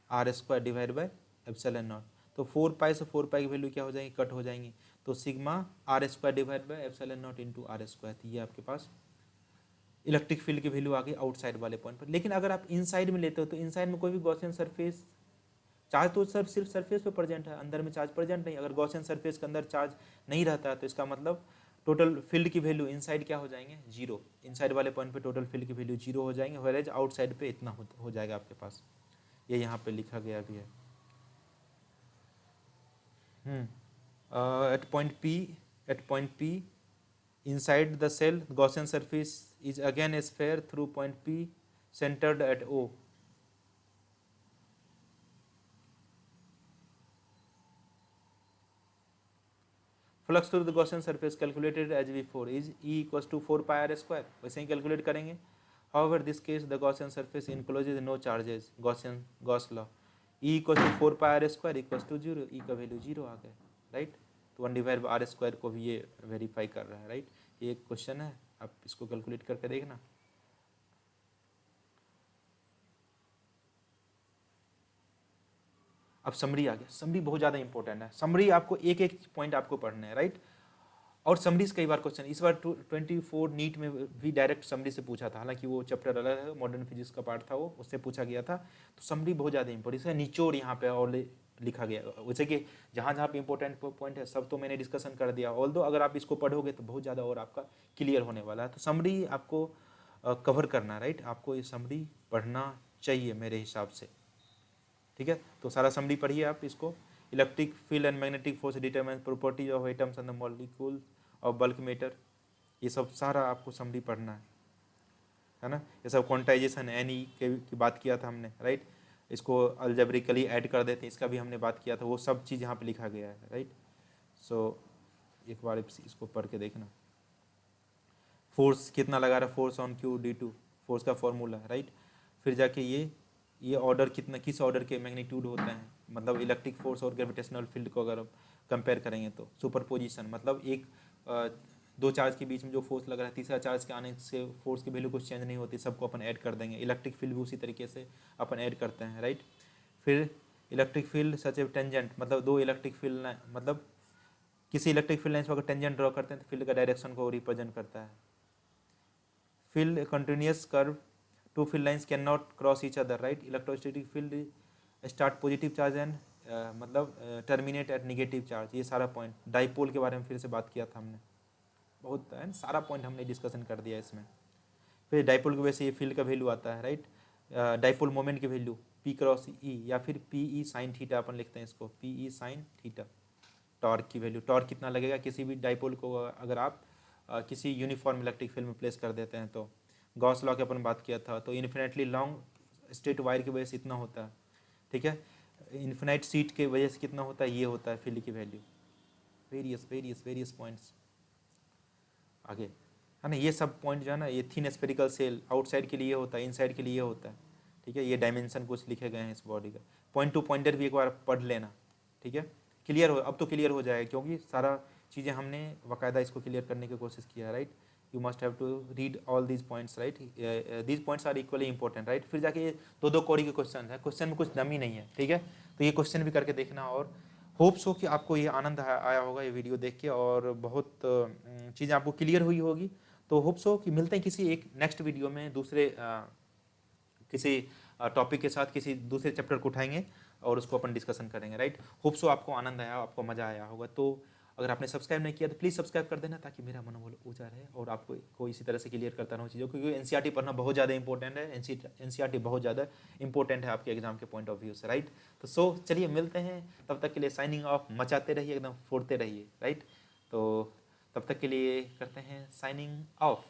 R square divide by epsilon naught, तो 4 पाई से 4 पाई की वैल्यू क्या हो जाएगी, कट हो जाएंगी, तो sigma r square divide by epsilon naught into are square, तो ये आपके पास इलेक्ट्रिक फील्ड की वैल्यू आ गई आउटसाइड वाले पॉइंट पर। लेकिन अगर आप इनसाइड में लेते हो तो इनसाइड में कोई भी गॉसियन सरफेस, चार्ज तो सिर्फ सरफेस पे प्रेजेंट है, अंदर में चार्ज प्रेजेंट नहीं, अगर गॉसियन सरफेस के अंदर चार्ज नहीं रहता है तो इसका मतलब टोटल फील्ड की वैल्यू इनसाइड क्या हो जाएंगे, जीरो, इनसाइड वाले पॉइंट पे टोटल फील्ड की वैल्यू जीरो हो जाएंगे, व्हेरेज आउटसाइड पे इतना हो जाएगा आपके पास, ये यहाँ पे लिखा गया भी है। At point p inside the cell Gaussian surface is again a sphere through point P centered at O. Flux through the Gaussian surface calculated as before is E equals to 4 pi r square, वैसे ही कैलकुलेट करेंगे। However, this case the Gaussian surface encloses no charges, Gauss law, E equals to 4 pi r square equals to 0, E का वैल्यू 0 आ गया, राइट? तो 1 डिवाइड बाई आर स्क्वायर को भी ये वेरीफाई कर रहा है, राइट? ये एक क्वेश्चन है, आप इसको कैलकुलेट करके देखना। अब समरी आ गया, समरी बहुत ज़्यादा इंपॉर्टेंट है, समरी आपको एक एक पॉइंट आपको पढ़ना है, राइट? और समरीज कई बार क्वेश्चन, इस बार 24 नीट में भी डायरेक्ट समरी से पूछा था, हालांकि वो चैप्टर अलग है, मॉडर्न फिजिक्स का पार्ट था वो, उससे पूछा गया था, तो समरी बहुत ज़्यादा इंपॉर्टेंट, इसका निचोड़ यहाँ पे और लिखा गया, वैसे कि जहाँ जहाँ पे इंपॉर्टेंट पॉइंट है सब तो मैंने डिस्कशन कर दिया, ऑल्दो अगर आप इसको पढ़ोगे तो बहुत ज़्यादा और आपका क्लियर होने वाला है, तो समरी आपको कवर करना, राइट? आपको ये समरी पढ़ना चाहिए मेरे हिसाब से। ठीक है, तो सारा समरी पढ़िए आप इसको। Electric field and magnetic force determine properties of atoms and the molecule of bulk matter, ये सब सारा आपको समरी पढ़ना है ना। ये सब क्वांटाइजेशन एनी की बात किया था हमने, राइट। इसको अलजेब्रिकली ऐड कर देते हैं, इसका भी हमने बात किया था, वो सब चीज़ यहाँ पे लिखा गया है, राइट। सो एक बार इसको पढ़ के देखना। फोर्स कितना लगा रहा, force on Q d2, force का फॉर्मूला, राइट। फिर जाके ये ऑर्डर कितना, किस ऑर्डर के मैग्नीट्यूड होते हैं, मतलब इलेक्ट्रिक फोर्स और ग्रेविटेशनल फील्ड को अगर कंपेयर करेंगे तो सुपरपोजिशन, मतलब एक दो चार्ज के बीच में जो फोर्स लग रहा है, तीसरा चार्ज के आने से फोर्स की वैल्यू कुछ चेंज नहीं होती, सबको अपन ऐड कर देंगे। इलेक्ट्रिक फील्ड भी उसी तरीके से अपन ऐड करते हैं, राइट। फिर इलेक्ट्रिक फील्ड सच ए टेंजेंट, मतलब दो इलेक्ट्रिक फील्ड, मतलब किसी इलेक्ट्रिक फील्ड लाइन्स पर अगर टेंजेंट ड्रॉ करते हैं तो फील्ड का डायरेक्शन को रिप्रेजेंट करता है। Field continuous curve, two field lines can not cross each other, right. Electrostatic field start positive charge and मतलब टर्मिनेट एट निगेटिव चार्ज, ये सारा पॉइंट। डाइपोल के बारे में फिर से बात किया था हमने, बहुत है सारा पॉइंट हमने डिस्कशन कर दिया इसमें। फिर डाइपोल की वजह से ये फील्ड का वैल्यू आता है, राइट। डाइपोल मोमेंट की वैल्यू पी क्रॉस ई या फिर पी ई साइन थीटा अपन लिखते हैं इसको, P E sine theta. Torque की वैल्यू, टॉर्क कितना लगेगा किसी भी डाइपोल को अगर आप किसी यूनिफॉर्म इलेक्ट्रिक फील्ड में प्लेस कर देते हैं तो। गॉस लॉ की अपन बात किया था, तो इन्फिनेटली लॉन्ग स्ट्रेट वायर की वजह से इतना होता है, ठीक है। इन्फिनाइट सीट के वजह से कितना होता है, ये होता है फील्ड की वैल्यू। वेरियस पॉइंट्स आगे है ना, ये सब पॉइंट जो है ना, ये थिन स्फेरिकल सेल आउटसाइड के लिए होता है, इनसाइड के लिए होता है, ठीक है। ये डायमेंशन कुछ लिखे गए हैं इस बॉडी का। पॉइंट टू पॉइंटर भी एक बार पढ़ लेना, ठीक है। क्लियर हो, अब तो क्लियर हो जाएगा क्योंकि सारा चीज़ें हमने बाकायदा इसको क्लियर करने की कोशिश किया, right. You must have to read all these points, right. These points are equally important, right. फिर जाके ये दो दो कौड़ी के क्वेश्चन है, क्वेश्चन में कुछ दम नहीं है, ठीक है। तो ये क्वेश्चन भी करके देखना, और होप्स हो कि आपको ये आनंद आया होगा ये वीडियो देख के, और बहुत चीज़ें आपको क्लियर हुई होगी। तो होप्स हो कि मिलते हैं किसी एक नेक्स्ट वीडियो में दूसरे किसी टॉपिक के साथ, किसी दूसरे चैप्टर को उठाएंगे और उसको अपन डिस्कशन करेंगे, राइट। होप्स हो आपको आनंद आया, आपको मज़ा आया होगा। तो अगर आपने सब्सक्राइब नहीं किया तो प्लीज़ सब्सक्राइब कर देना, ताकि मेरा मनोबल ऊंचा रहे और आपको कोई इसी तरह से क्लियर करता रहूँ चीज़ों, क्योंकि एनसीईआरटी पढ़ना बहुत ज़्यादा इंपॉर्टेंट है। एनसीईआरटी बहुत ज़्यादा इंपॉर्टेंट है आपके एग्जाम के पॉइंट ऑफ व्यू से, राइट। तो चलिए मिलते हैं, तब तक के लिए साइनिंग ऑफ, मचाते रहिए, एकदम फोड़ते रहिए, राइट। तो तब तक के लिए करते हैं साइनिंग ऑफ।